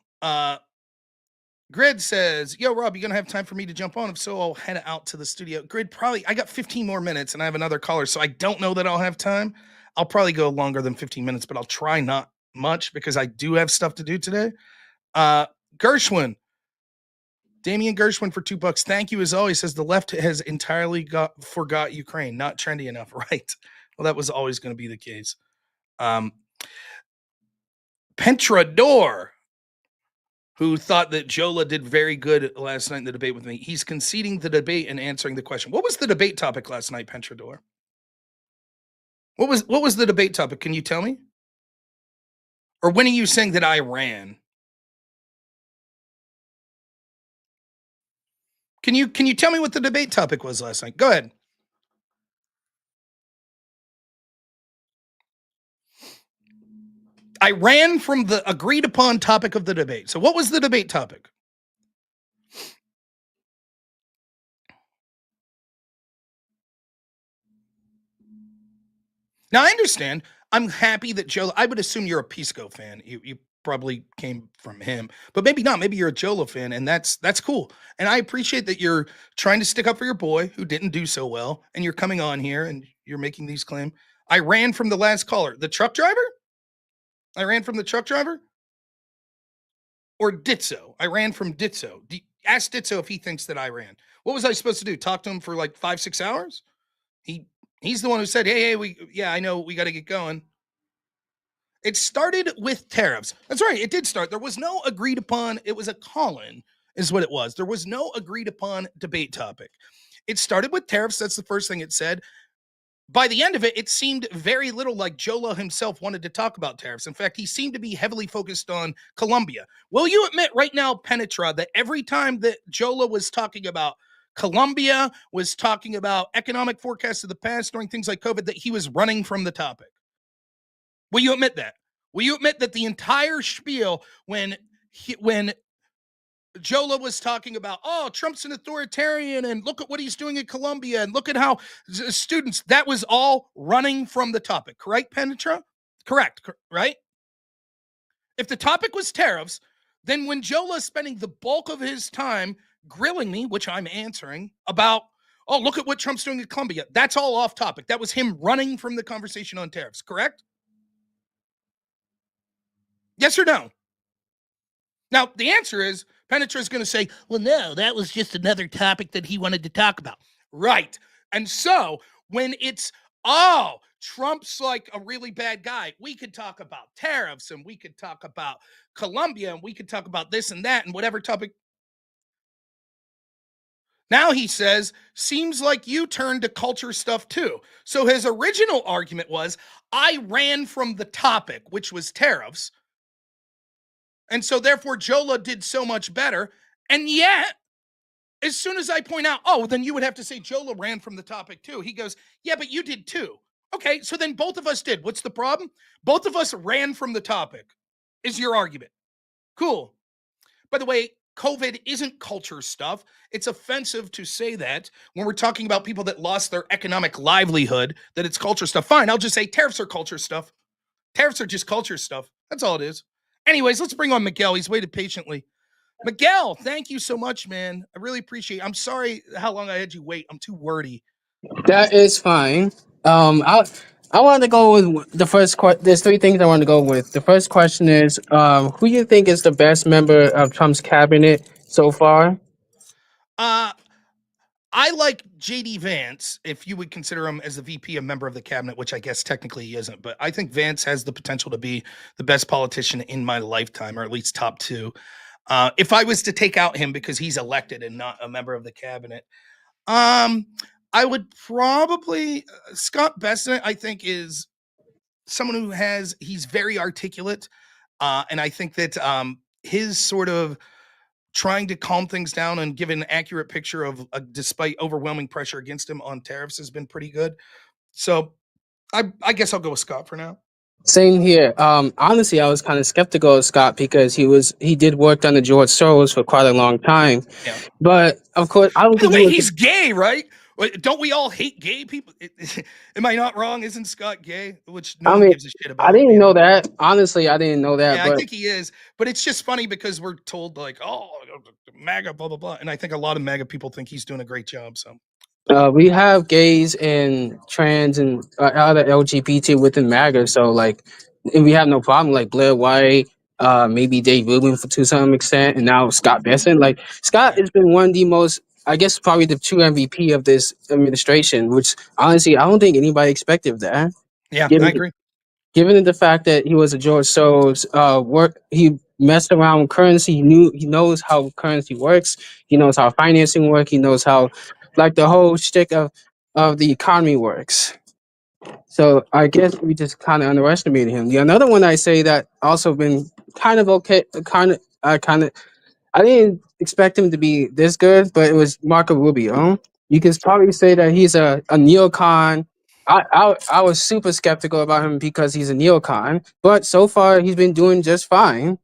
[SPEAKER 4] Grid says, yo, Rob, you going to have time for me to jump on? If so, I'll head out to the studio. Grid, probably, I got 15 more minutes, and I have another caller, so I don't know that I'll have time. I'll probably go longer than 15 minutes, but I'll try not much because I do have stuff to do today. Gershwin, Damian Gershwin for $2. Thank you as always. Says the left has entirely forgot Ukraine. Not trendy enough, right? Well, that was always going to be the case. Pentrador, who thought that Jola did very good last night in the debate with me. He's conceding the debate and answering the question. What was the debate topic last night, Pentrador? What was the debate topic? Can you tell me? Or when are you saying that I ran? Can you tell me what the debate topic was last night? Go ahead. I ran from the agreed upon topic of the debate. So what was the debate topic? Now I understand. I'm happy that Joe. I would assume you're a Pisco fan. You probably came from him, but maybe not. Maybe you're a Jolo fan, and that's cool. And I appreciate that you're trying to stick up for your boy who didn't do so well, and you're coming on here and you're making these claims. I ran from the last caller, the truck driver. I ran from the truck driver, or Ditso. I ran from Ditso. Ask Ditso if he thinks that I ran. What was I supposed to do? Talk to him for like 5-6 hours? He's the one who said, "Hey, I know we got to get going." It started with tariffs. That's right. It did start. There was no agreed upon. It was a call-in, is what it was. There was no agreed upon debate topic. It started with tariffs. That's the first thing it said. By the end of it, it seemed very little like Jolo himself wanted to talk about tariffs. In fact, he seemed to be heavily focused on Colombia. Will you admit right now, Penetra, that every time that Jolo was talking about Colombia, was talking about economic forecasts of the past during things like COVID, that he was running from the topic? Will you admit that? Will you admit that the entire spiel when Jola was talking about, oh, Trump's an authoritarian and look at what he's doing in Colombia and look at how students, that was all running from the topic, correct, Penetra? Correct, right? If the topic was tariffs, then when Jola's spending the bulk of his time grilling me, which I'm answering, about, oh, look at what Trump's doing in Colombia, that's all off topic. That was him running from the conversation on tariffs, correct? Yes or no? Now, the answer is Penetra is going to say, well, no, that was just another topic that he wanted to talk about. Right. And so when it's, oh, Trump's like a really bad guy, we could talk about tariffs and we could talk about Colombia and we could talk about this and that and whatever topic. Now he says, seems like you turned to culture stuff too. So his original argument was, I ran from the topic, which was tariffs. And so therefore Jola did so much better. And yet, as soon as I point out, oh, then you would have to say Jola ran from the topic too. He goes, yeah, but you did too. Okay, so then both of us did. What's the problem? Both of us ran from the topic, is your argument. Cool. By the way, COVID isn't culture stuff. It's offensive to say that when we're talking about people that lost their economic livelihood, that it's culture stuff. Fine, I'll just say tariffs are culture stuff. Tariffs are just culture stuff. That's all it is. Anyways, let's bring on Miguel. He's waited patiently. Miguel, thank you so much, man. I really appreciate it. I'm sorry how long I had you wait. I'm too wordy.
[SPEAKER 6] That is fine. I wanted to go with the first question. There's three things I want to go with. The first question is, who you think is the best member of Trump's cabinet so far?
[SPEAKER 4] I like JD Vance, if you would consider him as the VP, a member of the cabinet, which I guess technically he isn't, but I think Vance has the potential to be the best politician in my lifetime, or at least top two. If I was to take out him because he's elected and not a member of the cabinet, I would probably Scott Bessent, I think, is someone who he's very articulate. And I think that his sort of trying to calm things down and give an accurate picture of despite overwhelming pressure against him on tariffs has been pretty good. So I guess I'll go with Scott for now.
[SPEAKER 6] Same here. Honestly, I was kind of skeptical of Scott because he did work on the George Soros for quite a long time.
[SPEAKER 4] Yeah.
[SPEAKER 6] But of course, I don't
[SPEAKER 4] By the
[SPEAKER 6] think
[SPEAKER 4] way, he's gay, right? Don't we all hate gay people? Am I not wrong? Isn't Scott gay? Which no one gives a shit about.
[SPEAKER 6] I didn't know that. Honestly, I didn't know that.
[SPEAKER 4] Yeah,
[SPEAKER 6] but
[SPEAKER 4] I think he is. But it's just funny because we're told like, oh, MAGA, blah, blah, blah. And I think a lot of MAGA people think he's doing a great job. So
[SPEAKER 6] we have gays and trans and other LGBT within MAGA, so like, and we have no problem. Like Blair White, maybe Dave Rubin to some extent, and now Scott Bessent. Like Scott has been one of the most, I guess, probably the true MVP of this administration. Which honestly, I don't think anybody expected that.
[SPEAKER 4] yeah,
[SPEAKER 6] Given,
[SPEAKER 4] I agree.
[SPEAKER 6] given the fact that he was a George Soros work, he messed around with currency. He knows how currency works. He knows how financing works. He knows how, like, the whole shtick of the economy works. So I guess we just kind of underestimated him. The another one I say that also been kind of okay, I didn't expect him to be this good, but it was Marco Rubio. You can probably say that he's a neocon. I was super skeptical about him because he's a neocon, but so far he's been doing just fine.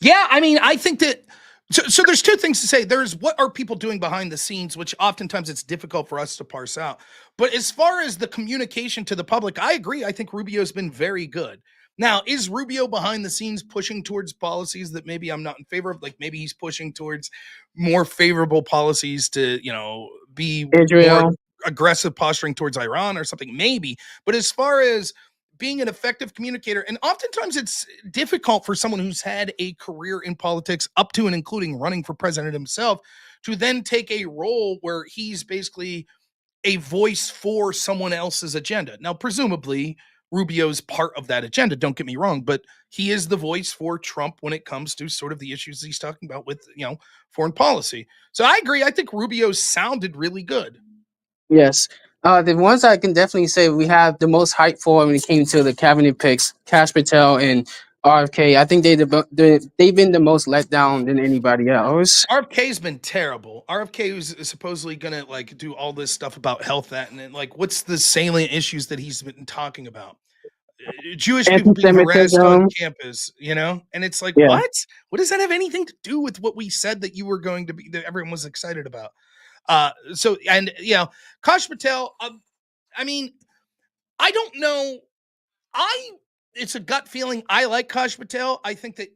[SPEAKER 4] Yeah, I mean, I think that so there's two things to say. There's what are people doing behind the scenes, which oftentimes it's difficult for us to parse out. But as far as the communication to the public, I agree. I think Rubio's been very good. Now, is Rubio behind the scenes pushing towards policies that maybe I'm not in favor of? Like maybe he's pushing towards more favorable policies to, be more
[SPEAKER 6] Israel.
[SPEAKER 4] aggressive posturing towards Iran or something, maybe. But as far as being an effective communicator, and oftentimes it's difficult for someone who's had a career in politics up to and including running for president himself to then take a role where he's basically a voice for someone else's agenda. Now, presumably, Rubio's part of that agenda, don't get me wrong, but he is the voice for Trump when it comes to sort of the issues he's talking about with, foreign policy. So I agree. I think Rubio sounded really good.
[SPEAKER 6] Yes. The ones I can definitely say we have the most hype for when it came to the cabinet picks, Cash Patel and RFK. I think they've been the most let down than anybody else.
[SPEAKER 4] RFK's been terrible. RFK was supposedly gonna like do all this stuff about health, that and then, like, what's the salient issues that he's been talking about? Jewish people being harassed on
[SPEAKER 6] Anti-Semitism.
[SPEAKER 4] campus, and it's like,
[SPEAKER 6] Yeah.
[SPEAKER 4] what? What does that have anything to do with what we said that you were going to be that everyone was excited about? So and Kash Patel. I mean, I don't know. It's a gut feeling. I like Kash Patel. I think that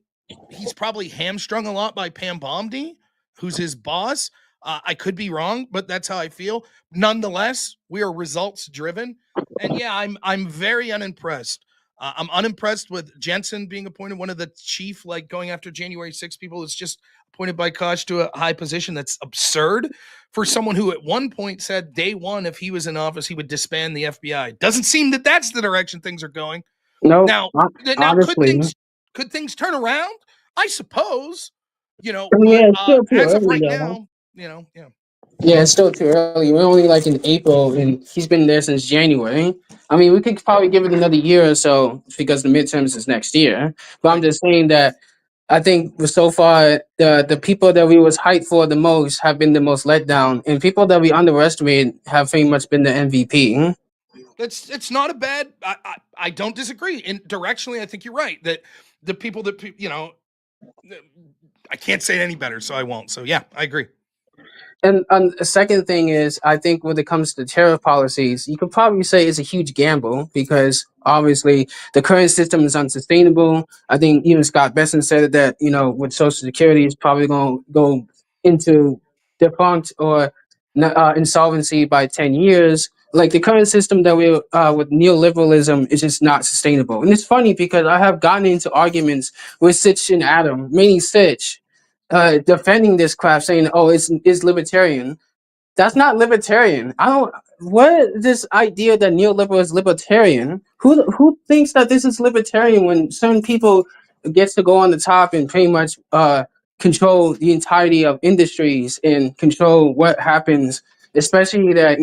[SPEAKER 4] he's probably hamstrung a lot by Pam Bondi, who's his boss. I could be wrong, but that's how I feel. Nonetheless, we are results driven, and yeah, I'm very unimpressed. I'm unimpressed with Jensen being appointed one of the chief, like going after January 6 people. It's just appointed by Koch to a high position. That's absurd for someone who at one point said day one, if he was in office, he would disband the FBI. Doesn't seem that that's the direction things are going.
[SPEAKER 6] No,
[SPEAKER 4] Now, could
[SPEAKER 6] honestly.
[SPEAKER 4] things turn around? I suppose,
[SPEAKER 6] Yeah,
[SPEAKER 4] but
[SPEAKER 6] it's still too
[SPEAKER 4] as of
[SPEAKER 6] early
[SPEAKER 4] right
[SPEAKER 6] though.
[SPEAKER 4] now, yeah.
[SPEAKER 6] Yeah, it's still too early. We're only like in April, and he's been there since January. I mean, we could probably give it another year or so because the midterms is next year. But I'm
[SPEAKER 4] Right.
[SPEAKER 6] just saying that I think so far the people that we was hyped for the most have been the most let down, and people that we underestimated have pretty much been the MVP.
[SPEAKER 4] It's not a bad. I don't disagree. And directionally, I think you're right that the people that I can't say it any better, so I won't. So yeah, I agree.
[SPEAKER 6] And a second thing is, I think when it comes to tariff policies, you could probably say it's a huge gamble because obviously the current system is unsustainable. I think even Scott Besson said that, with Social Security, is probably going to go into defunct or insolvency by 10 years. Like the current system that we with neoliberalism is just not sustainable. And it's funny because I have gotten into arguments with Sitch and Adam, mainly Sitch, defending this crap, saying, "Oh, it's libertarian." That's not libertarian. I don't. What this idea that neoliberal is libertarian? Who thinks that this is libertarian when certain people gets to go on the top and pretty much control the entirety of industries and control what happens, especially that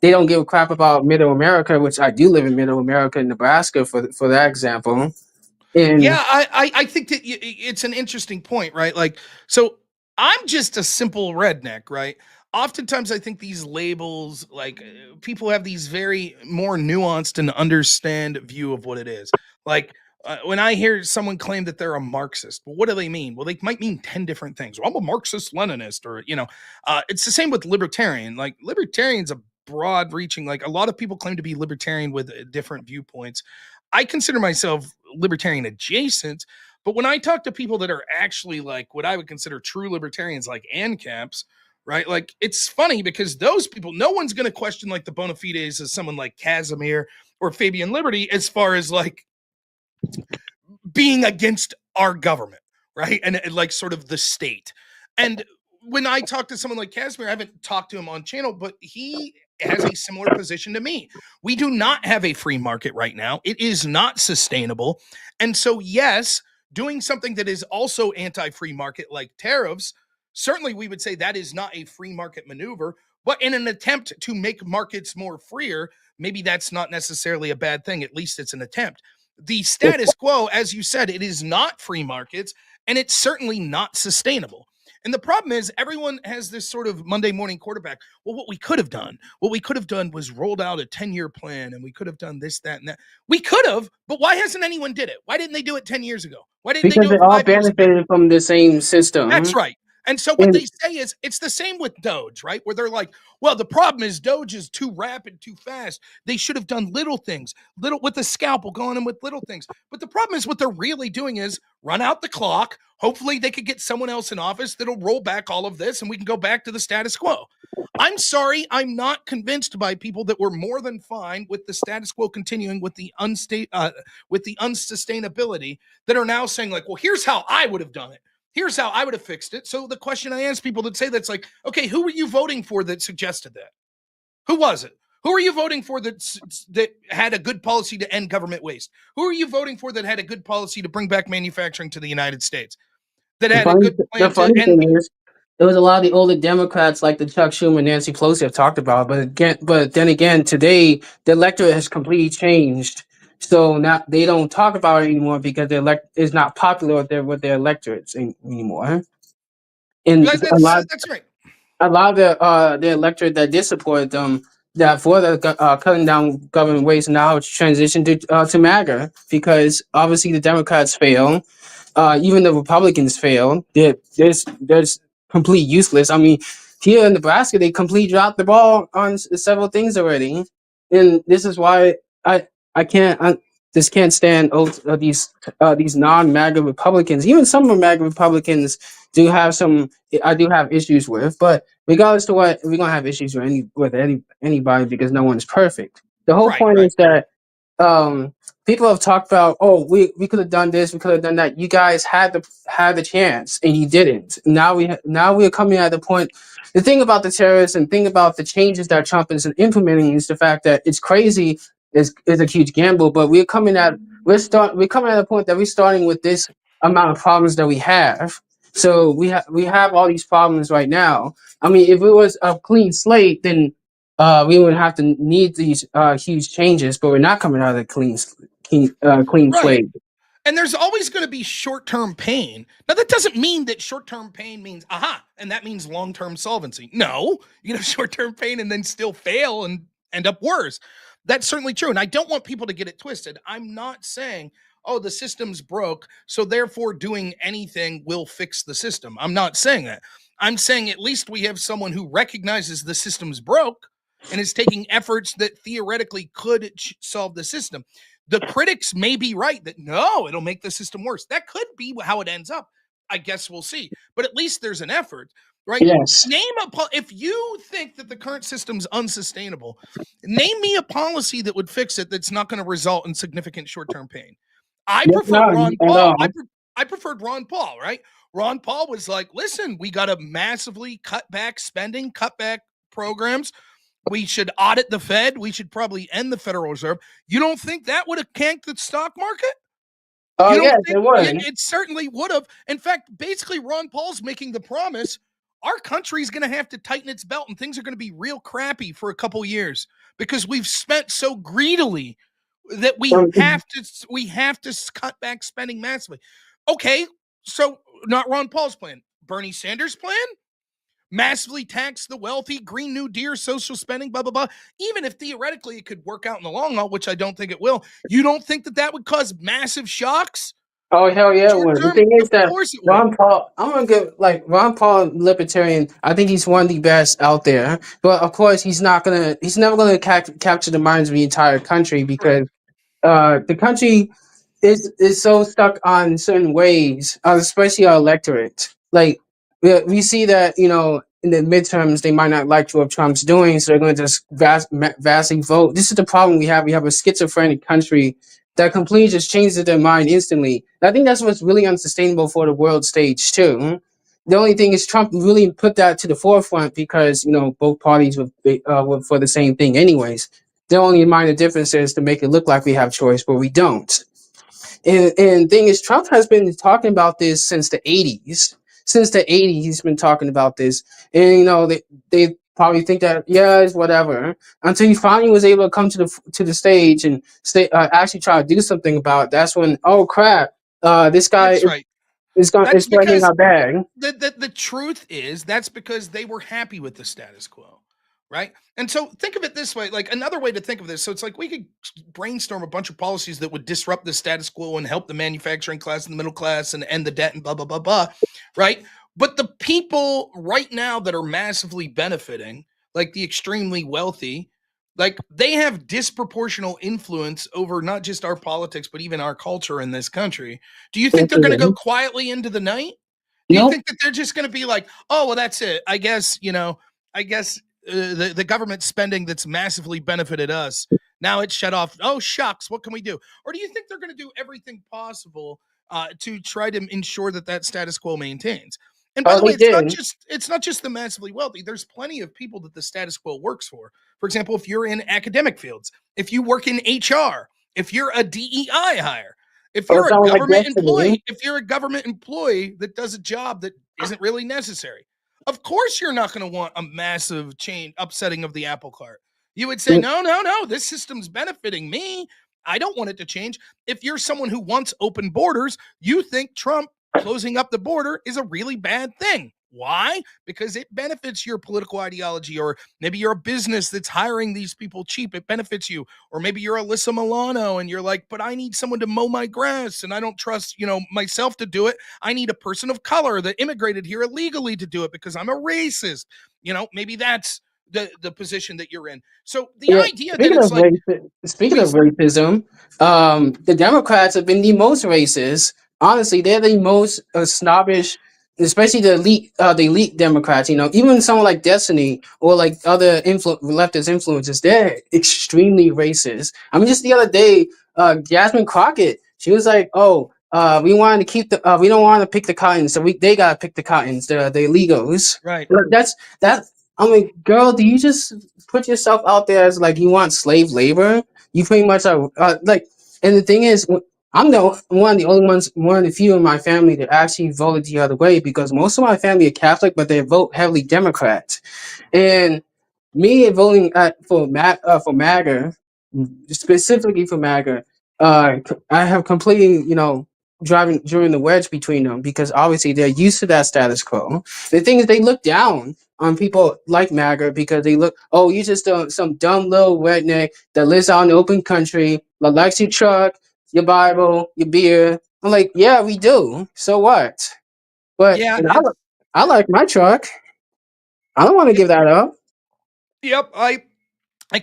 [SPEAKER 6] they don't give a crap about Middle America, which I do live in Middle America, Nebraska, for that example.
[SPEAKER 4] Yeah,
[SPEAKER 6] And
[SPEAKER 4] I think that it's an interesting point, right? Like, so I'm just a simple redneck, right? Oftentimes, I think these labels, like people have these very more nuanced and understand view of what it is. Like when I hear someone claim that they're a Marxist, well, what do they mean? Well, they might mean 10 different things. Well, I'm a Marxist Leninist, or it's the same with libertarian. Like libertarian's a broad reaching. Like a lot of people claim to be libertarian with different viewpoints. I consider myself libertarian adjacent, but when I talk to people that are actually like what I would consider true libertarians, like ANCAPs, right? Like it's funny because those people, no one's going to question like the bona fides of someone like Casimir or Fabian Liberty as far as like being against our government, right? And like sort of the state. And when I talk to someone like Casimir, I haven't talked to him on channel, but he has a similar position to me. We do not have a free market right now. It is not sustainable. And so, yes, doing something that is also anti free market like tariffs, certainly we would say that is not a free market maneuver. But in an attempt to make markets more freer, maybe that's not necessarily a bad thing. At least it's an attempt. The status quo, as you said, it is not free markets, and it's certainly not sustainable. And the problem is everyone has this sort of Monday morning quarterback. Well, what we could have done was rolled out a 10-year plan, and we could have done this, that, and that. We could have, but why hasn't anyone did it? Why didn't they do it 10 years ago? Why didn't they
[SPEAKER 6] Because
[SPEAKER 4] do
[SPEAKER 6] they
[SPEAKER 4] it
[SPEAKER 6] all
[SPEAKER 4] 5 years ago?
[SPEAKER 6] benefited from the same system.
[SPEAKER 4] That's right. And so what they say is it's the same with Doge, right? Where they're like, well, the problem is Doge is too rapid, too fast. They should have done little things, little with a scalpel going in with little things. But the problem is what they're really doing is run out the clock. Hopefully they could get someone else in office that'll roll back all of this and we can go back to the status quo. I'm sorry, I'm not convinced by people that were more than fine with the status quo continuing with the unsustainability that are now saying like, well, here's how I would have done it. Here's how I would have fixed it. So the question I ask people that say that's like, okay, who were you voting for that suggested that? Who was it? Who are you voting for that had a good policy to end government waste? Who are you voting for that had a good policy to bring back manufacturing to the United States? That had a good plan to end.
[SPEAKER 6] Thing is, there was a lot of the older Democrats like the Chuck Schumer, Nancy Pelosi have talked about, but then again, today the electorate has completely changed. So now they don't talk about it anymore because the is not popular with their electorates anymore. And
[SPEAKER 4] That's right.
[SPEAKER 6] A lot of the electorate that did support them, that for the cutting down government waste, now it's transitioned to MAGA because obviously the Democrats fail. Even the Republicans fail. There's complete useless. I mean, here in Nebraska, they completely dropped the ball on several things already, and this is why I can't just can't stand these non-MAGA Republicans. Even some of MAGA Republicans do have some. I do have issues with, but regardless to what, we're gonna have issues with anybody because no one's perfect. The whole point is that people have talked about, oh, we could have done this, we could have done that. You guys had the chance and you didn't. Now we are coming at the point. The thing about the terrorists and thing about the changes that Trump is implementing is the fact that it's crazy, is a huge gamble. But we're coming at a point that we're starting with this amount of problems that we have. So we have all these problems right now. I mean, if it was a clean slate, then we would have to need these huge changes, but we're not coming out of a clean slate.
[SPEAKER 4] And there's always going to be short-term pain. Now, that doesn't mean that short-term pain means, and that means long-term solvency. No, you can have short-term pain and then still fail and end up worse. That's certainly true. And I don't want people to get it twisted. I'm not saying, oh, the system's broke, so therefore doing anything will fix the system. I'm not saying that. I'm saying at least we have someone who recognizes the system's broke and is taking efforts that theoretically could solve the system. The critics may be right that no, it'll make the system worse. That could be how it ends up. I guess we'll see. But at least there's an effort, right?
[SPEAKER 6] Yes.
[SPEAKER 4] If you think that the current system's unsustainable, name me a policy that would fix it that's not going to result in significant short-term pain. I prefer Ron Paul. I preferred Ron Paul, right? Ron Paul was like, listen, we got to massively cut back spending, cut back programs. We should audit the Fed. We should probably end the Federal Reserve. You don't think that would have canked the stock market?
[SPEAKER 6] Yes, it would.
[SPEAKER 4] It certainly would have. In fact, basically, Ron Paul's making the promise our country is going to have to tighten its belt and things are going to be real crappy for a couple years because we've spent so greedily that we have to cut back spending massively. Okay, so not Ron Paul's plan. Bernie Sanders' plan? Massively tax the wealthy, Green New Deal, social spending, blah, blah, blah. Even if theoretically it could work out in the long haul, which I don't think it will, you don't think that would cause massive shocks?
[SPEAKER 6] Oh, hell yeah, it would. The thing is that Ron Paul, I'm going to give, Ron Paul, libertarian, I think he's one of the best out there. But of course, he's never going to capture the minds of the entire country because the country is so stuck on certain ways, especially our electorate. Like, we see that, in the midterms, they might not like what Trump's doing, so they're going to just vastly vote. This is the problem we have. We have a schizophrenic country that completely just changes their mind instantly. And I think that's what's really unsustainable for the world stage, too. The only thing is Trump really put that to the forefront because, both parties were for the same thing anyways. The only minor difference is to make it look like we have choice, but we don't. And thing is, Trump has been talking about this since the 80s. Since the 80s, he's been talking about this. And, probably think that yeah, it's whatever. Until he finally was able to come to the stage and actually try to do something about it. That's when, oh crap, this guy
[SPEAKER 4] That's right.
[SPEAKER 6] is
[SPEAKER 4] That's
[SPEAKER 6] threatening
[SPEAKER 4] because
[SPEAKER 6] our bag.
[SPEAKER 4] the truth is that's because they were happy with the status quo, right? And so think of it this way, like another way to think of this. So it's like we could brainstorm a bunch of policies that would disrupt the status quo and help the manufacturing class and the middle class and end the debt and blah blah blah blah, right? But the people right now that are massively benefiting, like the extremely wealthy, like they have disproportional influence over not just our politics but even our culture in this country. Do you think they're going to go quietly into the night? Do you
[SPEAKER 6] Nope.
[SPEAKER 4] think that they're just going to be like, oh, well, that's it? I guess, I guess the government spending that's massively benefited us, now it's shut off. Oh, shucks, what can we do? Or do you think they're going to do everything possible to try to ensure that that status quo maintains? And by
[SPEAKER 6] Oh,
[SPEAKER 4] the way,
[SPEAKER 6] they did.
[SPEAKER 4] it's not just the massively wealthy. There's plenty of people that the status quo works for. For example, if you're in academic fields, if you work in HR, if you're a DEI hire, if
[SPEAKER 6] Oh,
[SPEAKER 4] you're a
[SPEAKER 6] someone like
[SPEAKER 4] government
[SPEAKER 6] yesterday.
[SPEAKER 4] employee, if you're a government employee that does a job that isn't really necessary, of course you're not going to want a massive change, upsetting of the apple cart. You would say, no, no, no, this system's benefiting me. I don't want it to change. If you're someone who wants open borders, you think Trump closing up the border is a really bad thing. Why? Because it benefits your political ideology, or maybe you're a business that's hiring these people cheap. It benefits you. Or maybe you're Alyssa Milano and you're like, but I need someone to mow my grass and I don't trust, myself to do it. I need a person of color that immigrated here illegally to do it because I'm a racist. Maybe that's the position that you're in. So the
[SPEAKER 6] Yeah.
[SPEAKER 4] idea that it's like,
[SPEAKER 6] Speaking of
[SPEAKER 4] please,
[SPEAKER 6] racism, the Democrats have been the most racist. Honestly, they're the most snobbish, especially the elite Democrats. Even someone like Destiny or like other leftist influences, they're extremely racist. I mean, just the other day, Jasmine Crockett, she was like, "Oh, we wanted to keep we don't want to pick the cottons, so they gotta pick the cottons, the illegals."
[SPEAKER 4] right.
[SPEAKER 6] Look, that. I'm like, girl, do you just put yourself out there as like you want slave labor? You pretty much are like, and the thing is, I'm one of the only ones, one of the few in my family that actually voted the other way because most of my family are Catholic, but they vote heavily Democrat. And me voting for MAGA, specifically for MAGA, I have completely, driven the wedge between them because obviously they're used to that status quo. The thing is, they look down on people like MAGA because they look, oh, you just some dumb little redneck that lives out in the open country, that likes your truck, your Bible, your beer. I'm like, yeah, we do. So what? But
[SPEAKER 4] Yeah.
[SPEAKER 6] and I like my truck. I don't want to give that up.
[SPEAKER 4] Yep. I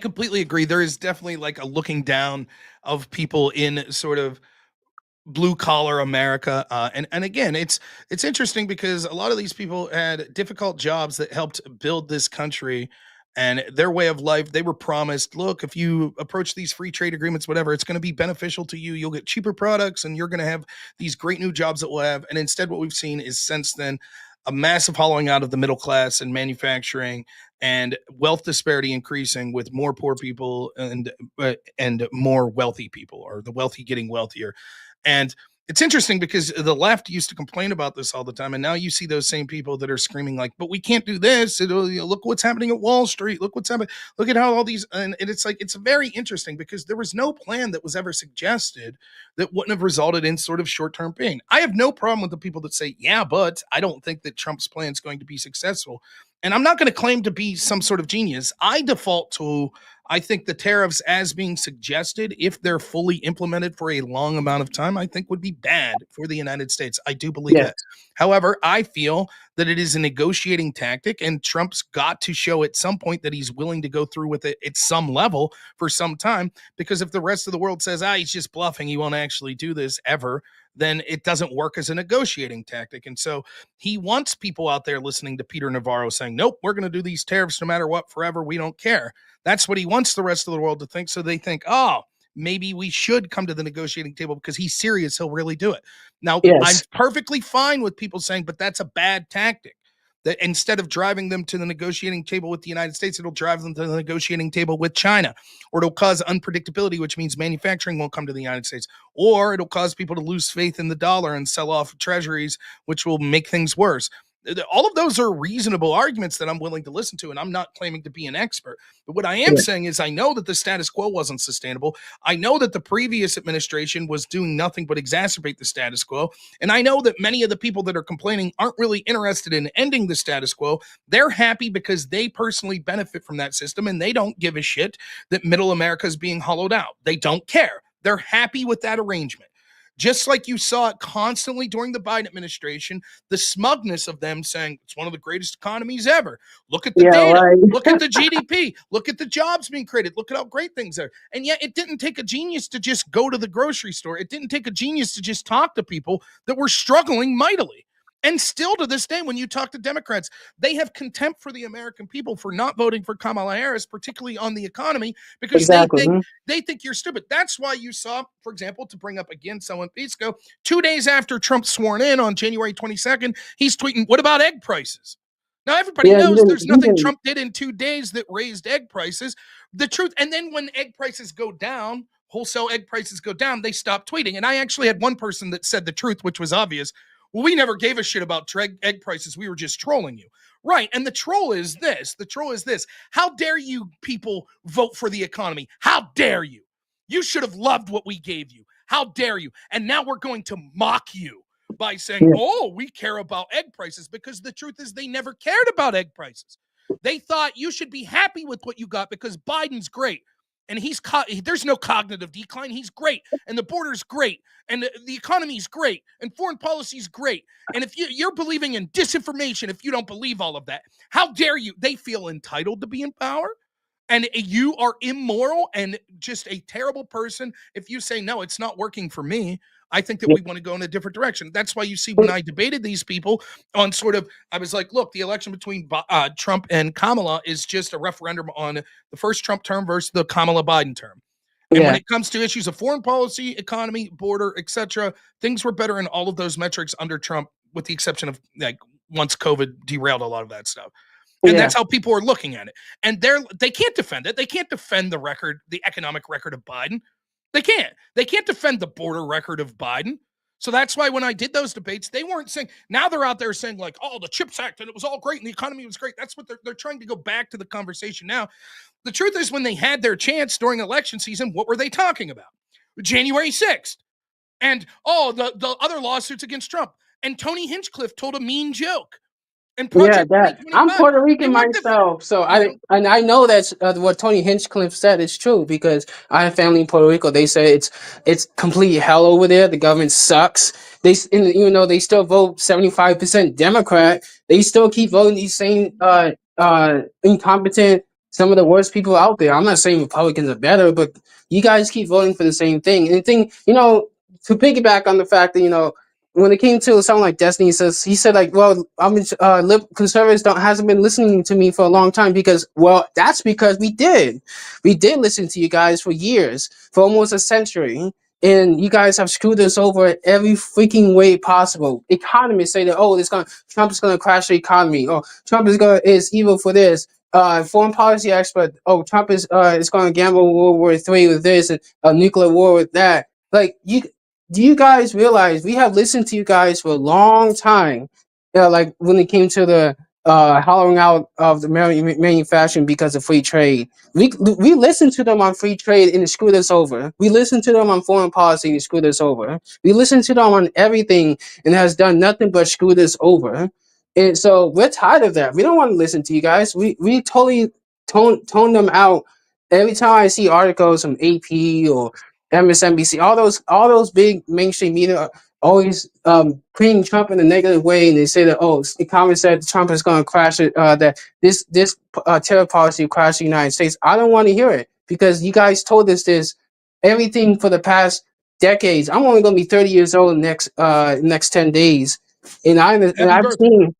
[SPEAKER 4] completely agree. There is definitely like a looking down of people in sort of blue collar America. And again, it's interesting because a lot of these people had difficult jobs that helped build this country and their way of life. They were promised, look, if you approach these free trade agreements, whatever, it's going to be beneficial to you. You'll get cheaper products and you're going to have these great new jobs that we'll have. And instead, what we've seen is since then a massive hollowing out of the middle class and manufacturing and wealth disparity increasing with more poor people and more wealthy people, or the wealthy getting wealthier. And it's interesting because the left used to complain about this all the time. And now you see those same people that are screaming like, but we can't do this. Look what's happening at Wall Street. Look what's happening. Look at how all these, and it's like, it's very interesting because there was no plan that was ever suggested that wouldn't have resulted in sort of short-term pain. I have no problem with the people that say, yeah, but I don't think that Trump's plan is going to be successful. And I'm not going to claim to be some sort of genius. I default to, I think the tariffs as being suggested, if they're fully implemented for a long amount of time, I think would be bad for the United States. I do believe
[SPEAKER 6] Yes.
[SPEAKER 4] that. However, I feel that it is a negotiating tactic and Trump's got to show at some point that he's willing to go through with it at some level for some time, because if the rest of the world says, he's just bluffing, he won't actually do this ever, then it doesn't work as a negotiating tactic. And so he wants people out there listening to Peter Navarro saying, nope, we're going to do these tariffs no matter what forever. We don't care. That's what he wants the rest of the world to think. So they think, maybe we should come to the negotiating table because he's serious. He'll really do it. Now, I'm
[SPEAKER 6] Yes.
[SPEAKER 4] perfectly fine with people saying, but that's a bad tactic. That instead of driving them to the negotiating table with the United States, it'll drive them to the negotiating table with China, or it'll cause unpredictability, which means manufacturing won't come to the United States, or it'll cause people to lose faith in the dollar and sell off treasuries, which will make things worse. All of those are reasonable arguments that I'm willing to listen to, and I'm not claiming to be an expert. But what I am saying is I know that the status quo wasn't sustainable. I know that the previous administration was doing nothing but exacerbate the status quo. And I know that many of the people that are complaining aren't really interested in ending the status quo. They're happy because they personally benefit from that system, and they don't give a shit that middle America is being hollowed out. They don't care. They're happy with that arrangement. Just like you saw it constantly during the Biden administration, the smugness of them saying it's one of the greatest economies ever. Look at the data.
[SPEAKER 6] Right.
[SPEAKER 4] Look at the GDP. Look at the jobs being created. Look at how great things are. And yet it didn't take a genius to just go to the grocery store. It didn't take a genius to just talk to people that were struggling mightily. And still to this day, when you talk to Democrats, they have contempt for the American people for not voting for Kamala Harris, particularly on the economy, because
[SPEAKER 6] Exactly.
[SPEAKER 4] they think you're stupid. That's why you saw, for example, to bring up again someone Pisco, 2 days after Trump sworn in on January 22nd, he's tweeting, "What about egg prices?" Now, everybody
[SPEAKER 6] Yeah,
[SPEAKER 4] knows there's
[SPEAKER 6] he
[SPEAKER 4] nothing
[SPEAKER 6] didn't.
[SPEAKER 4] Trump did in 2 days that raised egg prices. The truth, and then when egg prices go down, wholesale egg prices go down, they stop tweeting. And I actually had one person that said the truth, which was obvious. Well, we never gave a shit about egg prices. We were just trolling you. Right. And the troll is this. How dare you people vote for the economy? How dare you? You should have loved what we gave you. How dare you? And now we're going to mock you by saying, oh, we care about egg prices, because the truth is they never cared about egg prices. They thought you should be happy with what you got because Biden's great. And there's no cognitive decline. He's great. And the border's great. And the economy's great. And foreign policy's great. And if you're believing in disinformation, if you don't believe all of that, how dare you? They feel entitled to be in power. And you are immoral and just a terrible person if you say, no, it's not working for me. I think that we want to go in a different direction. That's why you see when I debated these people on I was like, look, the election between Trump and Kamala is just a referendum on the first Trump term versus the Kamala Biden term. And when it comes to issues of foreign policy, economy, border, etc., things were better in all of those metrics under Trump, with the exception of like once COVID derailed a lot of that stuff. And that's how people are looking at it. And they can't defend it. They can't defend the record, the economic record of Biden. They can't. They can't defend the border record of Biden. So that's why when I did those debates, they weren't saying, now they're out there saying like, oh, the CHIPS Act and it was all great and the economy was great. That's what they're trying to go back to the conversation now. The truth is, when they had their chance during election season, what were they talking about? January 6th. And the other lawsuits against Trump. And Tony Hinchcliffe told a mean joke. And Project
[SPEAKER 6] I'm
[SPEAKER 4] 2025.
[SPEAKER 6] Puerto Rican myself, so I know that what Tony Hinchcliffe said is true, because I have family in Puerto Rico. They say it's complete hell over there. The government sucks. Even though they still vote 75% Democrat, they still keep voting these same incompetent, some of the worst people out there. I'm not saying Republicans are better, but you guys keep voting for the same thing. And the thing, to piggyback on the fact that when it came to someone like Destiny, he said like, well, conservatives hasn't been listening to me for a long time, because, well, that's because we did listen to you guys for years, for almost a century, and you guys have screwed us over every freaking way possible. Economists say that, oh, Trump is gonna crash the economy, or Trump is evil for this. Foreign policy expert, oh, Trump is going to gamble World War III with this, and a nuclear war with that. Like, do you guys realize we have listened to you guys for a long time? Like when it came to the hollowing out of the manufacturing because of free trade. We listened to them on free trade and it screwed us over. We listened to them on foreign policy and it screwed us over. We listened to them on everything and it has done nothing but screwed us over. And so we're tired of that. We don't want to listen to you guys. We totally tone them out. Every time I see articles from AP or MSNBC, all those big mainstream media always putting Trump in a negative way, and they say that, oh, economists said Trump is going to crash it, that this tariff policy will crash the United States. I don't want to hear it, because you guys told us this everything for the past decades. I'm only going to be 30 years old in the next 10 days, and I've seen.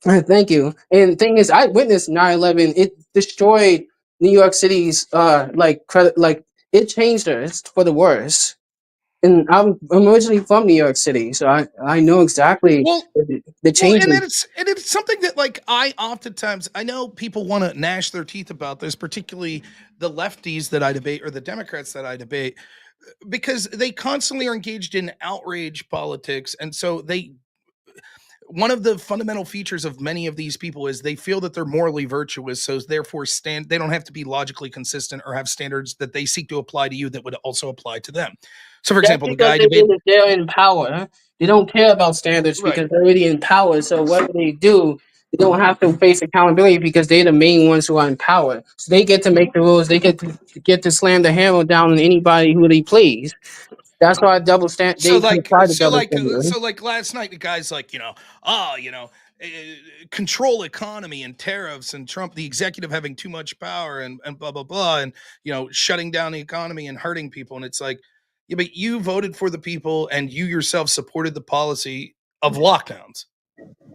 [SPEAKER 6] Thank you. And the thing is, I witnessed 9/11. It destroyed New York City's credit. Like, it changed her. It's for the worse. And I'm originally from New York City, so I know exactly the changes.
[SPEAKER 4] And it's something that, like, I oftentimes, I know people want to gnash their teeth about this, particularly the lefties that I debate or the Democrats that I debate, because they constantly are engaged in outrage politics, and so one of the fundamental features of many of these people is they feel that they're morally virtuous, so therefore they don't have to be logically consistent or have standards that they seek to apply to you that would also apply to them. So, for
[SPEAKER 6] That's
[SPEAKER 4] example, the
[SPEAKER 6] because
[SPEAKER 4] guy debated.
[SPEAKER 6] they're in power. They don't care about standards
[SPEAKER 4] Right.
[SPEAKER 6] because they're already in power. So whatever they do, they don't have to face accountability because they're the main ones who are in power. So they get to make the rules. They get to slam the hammer down on anybody who they please. That's why double stand.
[SPEAKER 4] So
[SPEAKER 6] They can
[SPEAKER 4] like,
[SPEAKER 6] apply the
[SPEAKER 4] so
[SPEAKER 6] double
[SPEAKER 4] like,
[SPEAKER 6] standard.
[SPEAKER 4] so like last night, the guy's like, uh, control economy and tariffs and Trump, the executive having too much power and blah, blah, blah. And, shutting down the economy and hurting people. And it's like, yeah, but you voted for the people and you yourself supported the policy of lockdowns,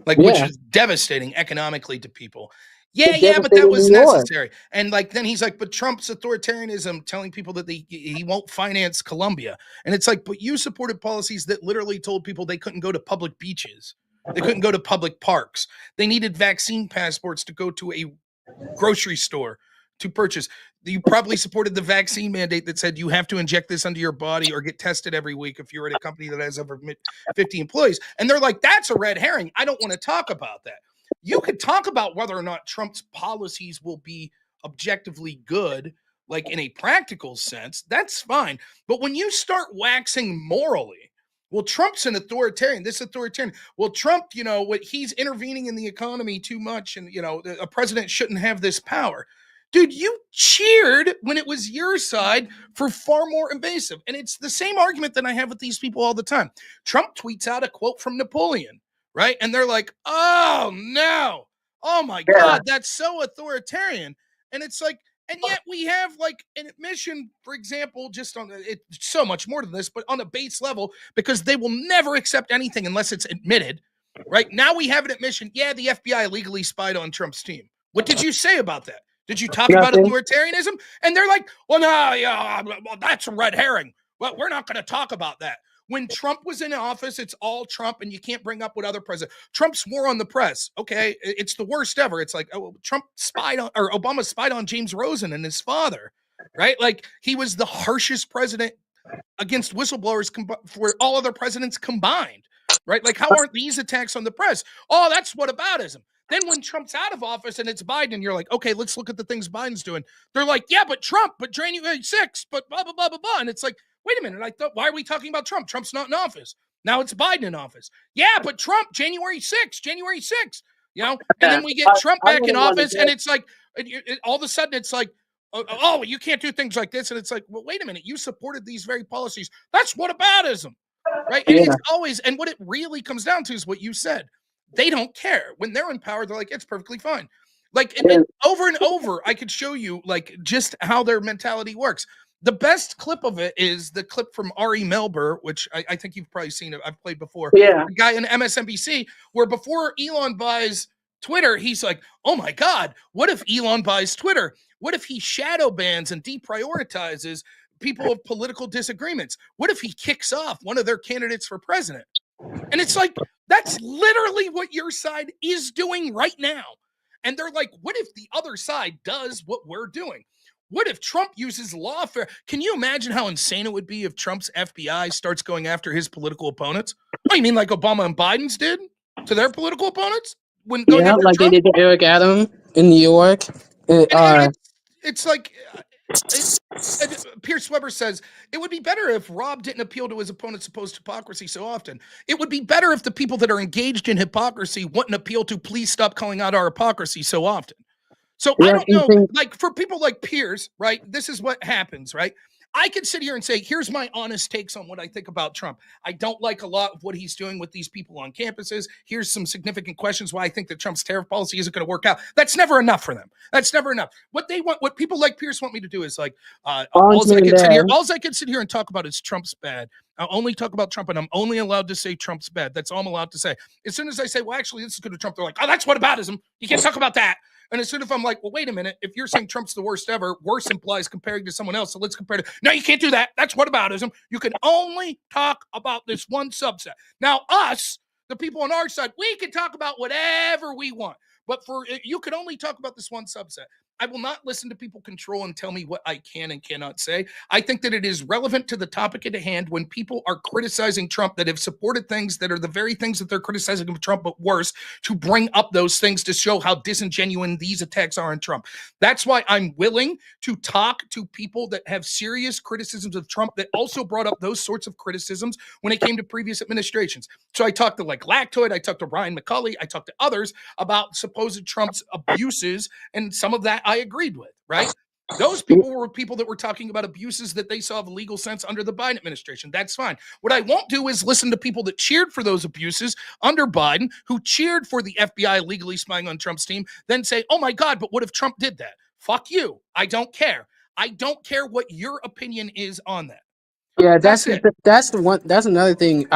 [SPEAKER 4] like, which
[SPEAKER 6] Yeah,
[SPEAKER 4] is devastating economically to people. Yeah,
[SPEAKER 6] it
[SPEAKER 4] yeah, but that
[SPEAKER 6] devastated
[SPEAKER 4] was
[SPEAKER 6] New York.
[SPEAKER 4] necessary. And like, then he's like, but Trump's authoritarianism telling people that he won't finance Colombia. And it's like, but you supported policies that literally told people they couldn't go to public beaches. They couldn't go to public parks. They needed vaccine passports to go to a grocery store to purchase. You probably supported the vaccine mandate that said you have to inject this under your body or get tested every week if you're at a company that has over 50 employees. And they're like, that's a red herring. I don't want to talk about that. You could talk about whether or not Trump's policies will be objectively good, like in a practical sense, that's fine. But when you start waxing morally, well, Trump's an authoritarian. This authoritarian. Well, Trump, what he's intervening in the economy too much, and a president shouldn't have this power. Dude, you cheered when it was your side for far more invasive. And it's the same argument that I have with these people all the time. Trump tweets out a quote from Napoleon, right? And they're like, oh no, oh my God, that's so authoritarian. And it's like, and yet we have like an admission, for example, just on it, so much more than this, but on a base level, because they will never accept anything unless it's admitted, right? Now we have an admission. Yeah, the FBI illegally spied on Trump's team. What did you say about that? Did you talk about
[SPEAKER 6] Nothing.
[SPEAKER 4] authoritarianism? And they're like, well, no, yeah, well, that's a red herring. Well, we're not going to talk about that. When Trump was in office, it's all Trump, and you can't bring up what other president. Trump swore on the press. Okay, it's the worst ever. It's like, oh, Trump spied on, or Obama spied on James Rosen and his father, right? Like, he was the harshest president against whistleblowers for all other presidents combined, right? Like, how aren't these attacks on the press? Oh, that's whataboutism. Then when Trump's out of office and it's Biden, and you're like, okay, let's look at the things Biden's doing. They're like, yeah, but Trump, but January 6th, but blah, blah, blah, blah, blah. And it's like, wait a minute. I thought, why are we talking about Trump? Trump's not in office. Now it's Biden in office. Yeah, but Trump, January 6th, and then we get Trump back in office, and it's like, all of a sudden it's like, oh, you can't do things like this. And it's like, well, wait a minute. You supported these very policies. That's whataboutism, right? And it's always, and what it really comes down to is what you said. They don't care. When they're in power, they're like, it's perfectly fine. Like, and over and over, I could show you like just how their mentality works. The best clip of it is the clip from Ari Melber, which I think you've probably seen it. I've played before.
[SPEAKER 6] Yeah.
[SPEAKER 4] The guy in MSNBC, where before Elon buys Twitter, he's like, oh my God, what if Elon buys Twitter? What if he shadow bans and deprioritizes people of political disagreements? What if he kicks off one of their candidates for president? And it's like, that's literally what your side is doing right now. And they're like, what if the other side does what we're doing? What if Trump uses lawfare? Can you imagine how insane it would be if Trump's FBI starts going after his political opponents? Oh, you mean like Obama and Biden's did to their political opponents? When going after
[SPEAKER 6] Like
[SPEAKER 4] Trump?
[SPEAKER 6] they did to Eric Adams in New York.
[SPEAKER 4] It's like, Pierce Weber says, it would be better if Rob didn't appeal to his opponent's supposed hypocrisy so often. It would be better if the people that are engaged in hypocrisy wouldn't appeal to please stop calling out our hypocrisy so often. So I don't know, like for people like Pierce, right? This is what happens, right? I could sit here and say, here's my honest takes on what I think about Trump. I don't like a lot of what he's doing with these people on campuses. Here's some significant questions why I think that Trump's tariff policy isn't going to work out. That's never enough for them. That's never enough. What they want, what people like Pierce want me to do is like, all I can sit here and talk about is Trump's bad. I'll only talk about Trump, and I'm only allowed to say Trump's bad. That's all I'm allowed to say. As soon as I say, well, actually, this is good to Trump, they're like, oh, that's whataboutism. You can't talk about that. And as soon as I'm like, well, wait a minute, if you're saying Trump's the worst ever, worse implies comparing to someone else. So let's compare to, no, you can't do that. That's whataboutism. You can only talk about this one subset. Now, us, the people on our side, we can talk about whatever we want. But you can only talk about this one subset. I will not listen to people control and tell me what I can and cannot say. I think that it is relevant to the topic at hand when people are criticizing Trump that have supported things that are the very things that they're criticizing of Trump, but worse, to bring up those things to show how disingenuous these attacks are on Trump. That's why I'm willing to talk to people that have serious criticisms of Trump that also brought up those sorts of criticisms when it came to previous administrations. So I talked to like Lactoid, I talked to Ryan McCulley, I talked to others about supposed Trump's abuses, and some of that I agreed with, right? Those people were people that were talking about abuses that they saw of legal sense under the Biden administration. That's fine. What I won't do is listen to people that cheered for those abuses under Biden, who cheered for the FBI legally spying on Trump's team, then say, oh my God, but what if Trump did that? Fuck you. I don't care. I don't care what your opinion is on that.
[SPEAKER 6] Yeah,
[SPEAKER 4] That's it.
[SPEAKER 6] that's the one. That's another thing.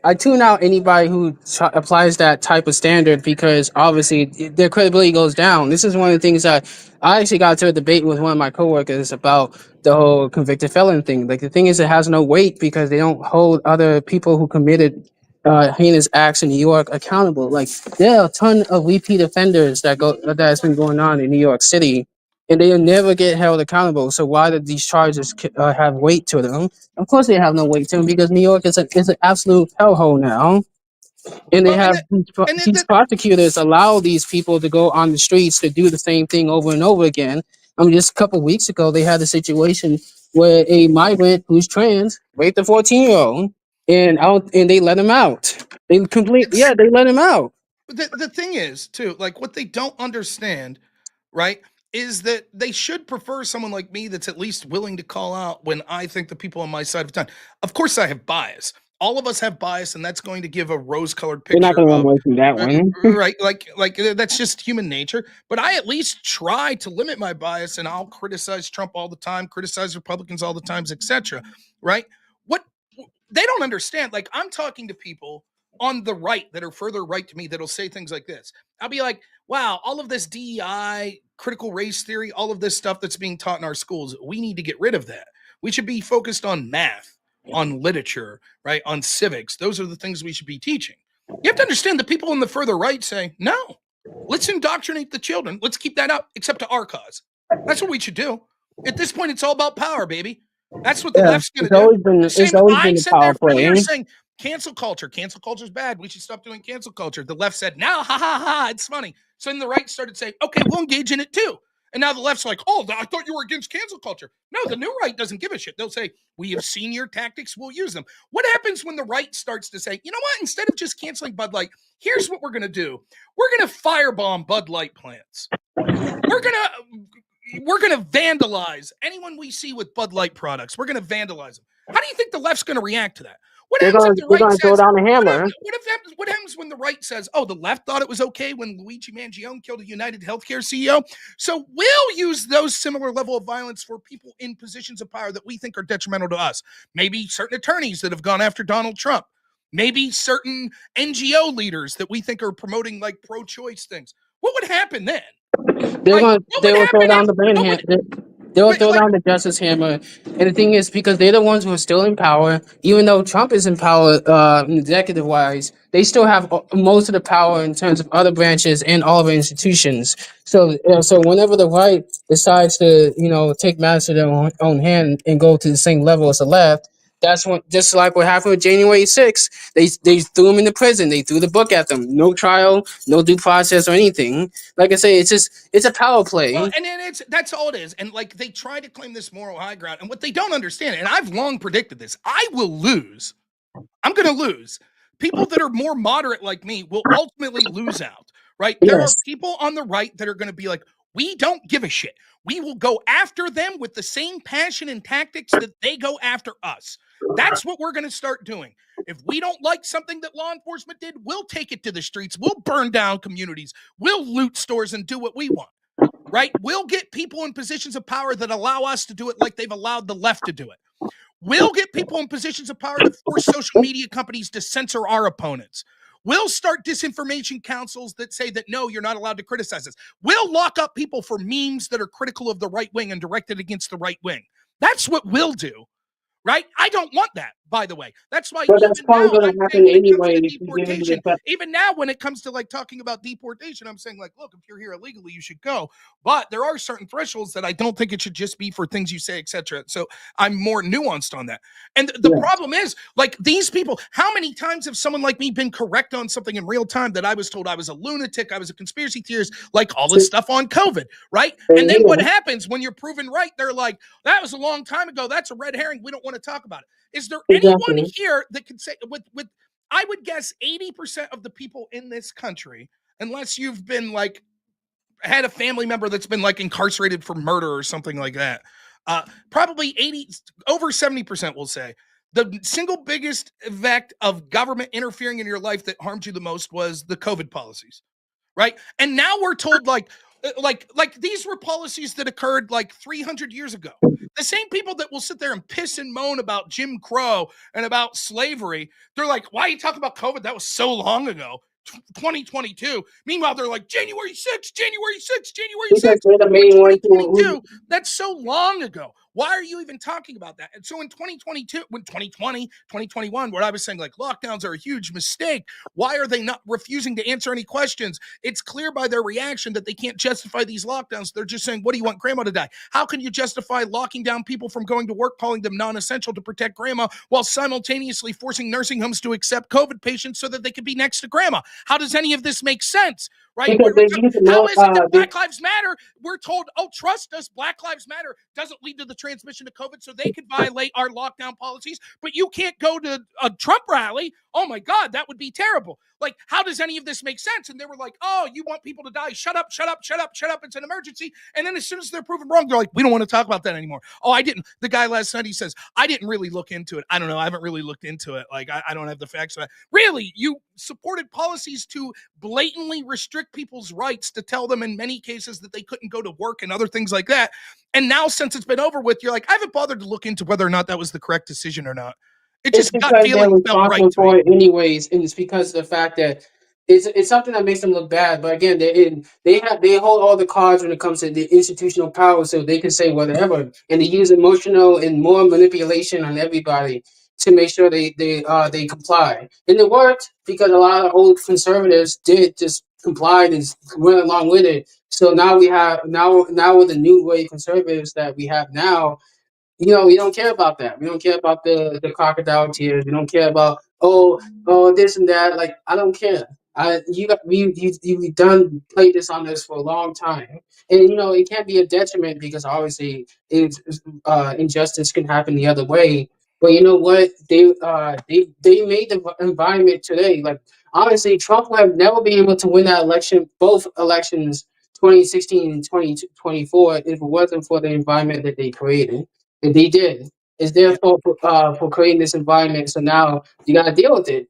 [SPEAKER 6] I tune out anybody who applies that type of standard because obviously their credibility goes down. This is one of the things that I actually got to a debate with one of my coworkers about the whole convicted felon thing. Like the thing is, it has no weight because they don't hold other people who committed heinous acts in New York accountable. Like there are a ton of repeat offenders that's been going on in New York City, and they'll never get held accountable. So why do these charges have weight to them? Of course, they have no weight to them because New York is an absolute hellhole now, and they
[SPEAKER 4] Well,
[SPEAKER 6] have these prosecutors allow these people to go on the streets to do the same thing over and over again. I mean, just a couple weeks ago, they had a situation where a migrant who's trans raped a 14-year-old, and they let him out. They let him out.
[SPEAKER 4] The thing is, too, like what they don't understand, right, is that they should prefer someone like me that's at least willing to call out when I think the people on my side have done. Of course, I have bias. All of us have bias, and that's going to give a rose-colored
[SPEAKER 6] They're not
[SPEAKER 4] picture
[SPEAKER 6] going to run
[SPEAKER 4] of
[SPEAKER 6] away from that one.
[SPEAKER 4] right, like that's just human nature. But I at least try to limit my bias, and I'll criticize Trump all the time, criticize Republicans all the times, etc. Right? What they don't understand, like I'm talking to people on the right that are further right to me that'll say things like this. I'll be like, wow, all of this DEI, critical race theory, all of this stuff that's being taught in our schools, we need to get rid of that. We should be focused on math, on literature, right? On civics. Those are the things we should be teaching. You have to understand the people on the further right say, no, let's indoctrinate the children. Let's keep that up, except to our cause. That's what we should do. At this point, it's all about power, baby. That's what the left's going to do.
[SPEAKER 6] It's always been the
[SPEAKER 4] sat
[SPEAKER 6] power
[SPEAKER 4] there for
[SPEAKER 6] play.
[SPEAKER 4] years saying, cancel culture. Cancel culture is bad. We should stop doing cancel culture. The left said, now, ha, ha, ha, it's funny. So then the right started saying, okay, we'll engage in it too. And now the left's like, oh, I thought you were against cancel culture. No, the new right doesn't give a shit. They'll say, we have seen your tactics. We'll use them. What happens when the right starts to say, you know what? Instead of just canceling Bud Light, here's what we're going to do. We're going to firebomb Bud Light plants. We're going to vandalize anyone we see with Bud Light products. We're going to vandalize them. How do you think the left's going to react to that? What happens if the right says,
[SPEAKER 6] throw down the hammer?
[SPEAKER 4] What happens when the right says, oh, the left thought it was okay when Luigi Mangione killed a United Healthcare CEO? So we'll use those similar level of violence for people in positions of power that we think are detrimental to us. Maybe certain attorneys that have gone after Donald Trump. Maybe certain NGO leaders that we think are promoting like pro-choice things. What would happen then?
[SPEAKER 6] They will throw down the brain hand. They will throw down the justice hammer. And the thing is, because they're the ones who are still in power, even though Trump is in power executive wise, they still have most of the power in terms of other branches and all of our institutions. So whenever the right decides to, take matters to their own hand and go to the same level as the left, that's when, just like what happened with January 6th, they threw him into prison. They threw the book at them. No trial, no due process or anything. Like I say, it's a power play.
[SPEAKER 4] Well, and then that's all it is. And like they try to claim this moral high ground. And what they don't understand, and I've long predicted this, I will lose. I'm going to lose. People that are more moderate like me will ultimately lose out, right? There are people on the right that are going to be like, we don't give a shit. We will go after them with the same passion and tactics that they go after us. That's what we're going to start doing. If we don't like something that law enforcement did, we'll take it to the streets. We'll burn down communities. We'll loot stores and do what we want, right? We'll get people in positions of power that allow us to do it like they've allowed the left to do it. We'll get people in positions of power to force social media companies to censor our opponents. We'll start disinformation councils that say that, no, you're not allowed to criticize us. We'll lock up people for memes that are critical of the right wing and directed against the right wing. That's what we'll do, right? I don't want that, by the way. That's why
[SPEAKER 6] But that's
[SPEAKER 4] even
[SPEAKER 6] probably
[SPEAKER 4] now
[SPEAKER 6] going
[SPEAKER 4] I'm
[SPEAKER 6] to
[SPEAKER 4] saying
[SPEAKER 6] happen
[SPEAKER 4] when it comes
[SPEAKER 6] anyway.
[SPEAKER 4] to
[SPEAKER 6] If you give them
[SPEAKER 4] deportation,
[SPEAKER 6] the
[SPEAKER 4] even now when it comes to like talking about deportation, I'm saying like, look, if you're here illegally, you should go. But there are certain thresholds that I don't think it should just be for things you say, etc. So I'm more nuanced on that. And the
[SPEAKER 6] yeah.
[SPEAKER 4] problem is, like, these people, how many times have someone like me been correct on something in real time that I was told I was a lunatic, I was a conspiracy theorist, like all this stuff on COVID, right? And then what happens when you're proven right? They're like, that was a long time ago. That's a red herring. We don't want to talk about it. Is there anyone
[SPEAKER 6] Exactly.
[SPEAKER 4] here that can say with I would guess 80% of the people in this country, unless you've been like had a family member that's been like incarcerated for murder or something like that, probably 80 over 70% will say the single biggest effect of government interfering in your life that harmed you the most was the COVID policies, right? And now we're told like these were policies that occurred like 300 years ago. The same people that will sit there and piss and moan about Jim Crow and about slavery, they're like, why are you talking about COVID? That was so long ago. 2022. Meanwhile, they're like January 6th, January 6th, January
[SPEAKER 6] Because
[SPEAKER 4] 6th.
[SPEAKER 6] they're the
[SPEAKER 4] But
[SPEAKER 6] main ones who
[SPEAKER 4] 2022, that's so long ago. Why are you even talking about that? And so in 2022, when 2020, 2021, what I was saying, like lockdowns are a huge mistake. Why are they not refusing to answer any questions? It's clear by their reaction that they can't justify these lockdowns. They're just saying, what do you want grandma to die? How can you justify locking down people from going to work, calling them non-essential to protect grandma while simultaneously forcing nursing homes to accept COVID patients so that they can be next to grandma? How does any of this make sense? Right?
[SPEAKER 6] because they use the
[SPEAKER 4] How is it that
[SPEAKER 6] they,
[SPEAKER 4] Black Lives Matter? We're told, oh, trust us, Black Lives Matter doesn't lead to the transmission of COVID, so they could violate our lockdown policies, but you can't go to a Trump rally. Oh my God, that would be terrible. Like, how does any of this make sense? And they were like, oh, you want people to die. Shut up, shut up, shut up, shut up. It's an emergency. And then as soon as they're proven wrong, they're like, we don't want to talk about that anymore. Oh, I didn't. The guy last night, he says, I didn't really look into it. I don't know. I haven't really looked into it. Like, I don't have the facts. Really, you supported policies to blatantly restrict people's rights, to tell them in many cases that they couldn't go to work and other things like that. And now, since it's been over with, you're like, I haven't bothered to look into whether or not that was the correct decision or not. It
[SPEAKER 6] it's
[SPEAKER 4] just gut
[SPEAKER 6] because they're
[SPEAKER 4] feeling felt right
[SPEAKER 6] responsible
[SPEAKER 4] to me.
[SPEAKER 6] for it anyways, and it's because of the fact that it's something that makes them look bad. But again, they hold all the cards when it comes to the institutional power, so they can say whatever, and they use emotional and more manipulation on everybody to make sure they comply. And it worked because a lot of old conservatives did just comply and went along with it. So now we have now with the new wave conservatives that we have now, we don't care about that. We don't care about the crocodile tears. We don't care about this and that. Like, I don't care. You done played this on us for a long time, and it can't be a detriment because obviously injustice can happen the other way. But you know what? They made the environment today. Like, honestly, Trump would have never been able to win that election, both elections, 2016 and 2024, if it wasn't for the environment that they created. And they did. It's their
[SPEAKER 4] Yeah.
[SPEAKER 6] fault for creating this environment. So now you got to deal with it.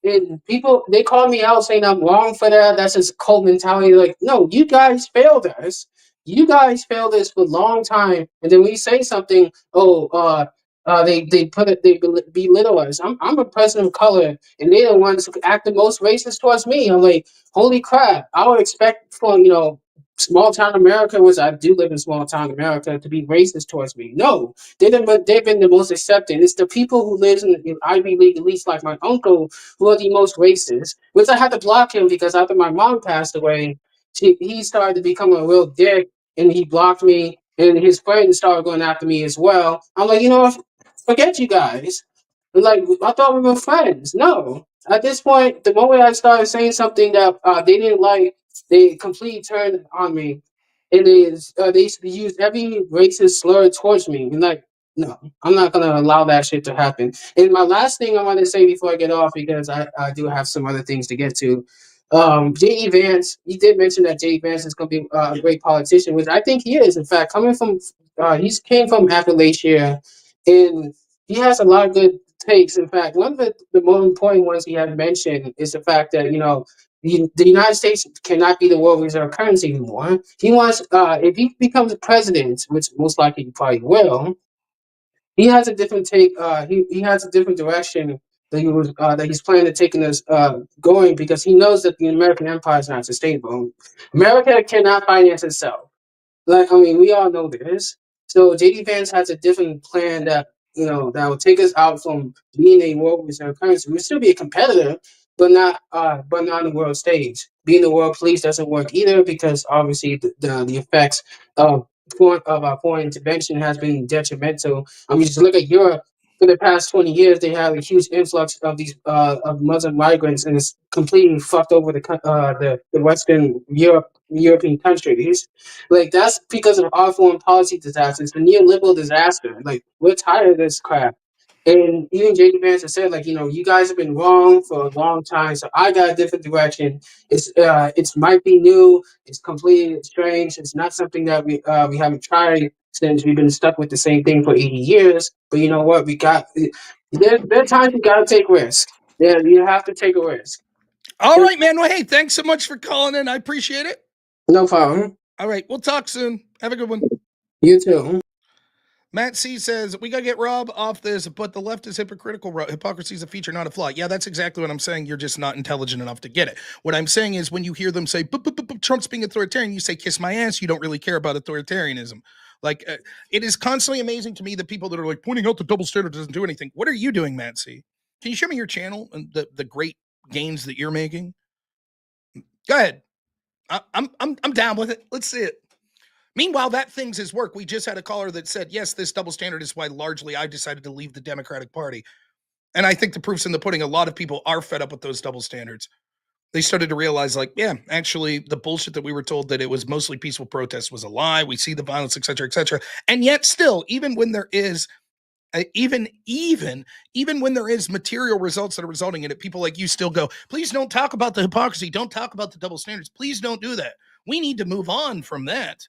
[SPEAKER 6] And people, they call me out saying I'm wrong for that. That's just cult mentality. Like, no, you guys failed us. You guys failed us for a long time. And then we say something. They belittle us. I'm a person of color, and they're the ones who act the most racist towards me. I'm like, holy crap! I would expect for small town America, which I do live in small town America, to be racist towards me. No, they've been the most accepting. It's the people who lives in Ivy League elites like my uncle who are the most racist. Which I had to block him because after my mom passed away, he started to become a real dick, and he blocked me. And his friends started going after me as well. I'm like, forget you guys. Like, I thought we were friends. No. At this point, the moment I started saying something that they didn't like, they completely turned on me, and they used every racist slur towards me. And like, no, I'm not gonna allow that shit to happen. And my last thing I want to say before I get off, because I do have some other things to get to. J.E. Vance, you did mention that J.E. Vance is going to be a great politician, which I think he is. In fact, coming from he's came from Appalachia, and he has a lot of good takes. In fact, one of the more important ones he had mentioned is the fact that the United States cannot be the world reserve currency anymore. He wants, if he becomes president, which most likely he probably will, he has a different take. He has a different direction that he's planning to take in this going, because he knows that the American empire is not sustainable. America cannot finance itself. Like, I mean, we all know this. So JD Vance has a different plan that that will take us out from being a world reserve currency. We'll still be a competitor, but not on the world stage. Being the world police doesn't work either because obviously the effects of foreign intervention has been detrimental. I mean, just look at Europe. For the past 20 years, they had a huge influx of these of Muslim migrants, and it's completely fucked over the Western European countries. Like that's because of our foreign policy disasters, the neoliberal disaster. Like we're tired of this crap. And even JD Vance has said, like, you guys have been wrong for a long time, so I got a different direction. It's might be new, it's completely strange, it's not something that we haven't tried since we've been stuck with the same thing for 80 years. But you know what? There are times you gotta take risks. Yeah, you have to take a risk.
[SPEAKER 4] All right, man. Well, hey, thanks so much for calling in. I appreciate it.
[SPEAKER 6] No problem.
[SPEAKER 4] All right, we'll talk soon. Have a good one.
[SPEAKER 6] You too.
[SPEAKER 4] Matt C says, we got to get Rob off this, but the left is hypocritical. Hypocrisy is a feature, not a flaw. Yeah, that's exactly what I'm saying. You're just not intelligent enough to get it. What I'm saying is when you hear them say, Trump's being authoritarian, you say, kiss my ass. You don't really care about authoritarianism. Like, it is constantly amazing to me that people that are like pointing out the double standard doesn't do anything. What are you doing, Matt C? Can you show me your channel and the great gains that you're making? Go ahead. I'm down with it. Let's see it. Meanwhile, that thing's his work. We just had a caller that said, yes, this double standard is why largely I decided to leave the Democratic Party. And I think the proof's in the pudding. A lot of people are fed up with those double standards. They started to realize, like, yeah, actually, the bullshit that we were told that it was mostly peaceful protests was a lie. We see the violence, et cetera, et cetera. And yet still, even when there is even when there is material results that are resulting in it, people like you still go, please don't talk about the hypocrisy. Don't talk about the double standards. Please don't do that. We need to move on from that.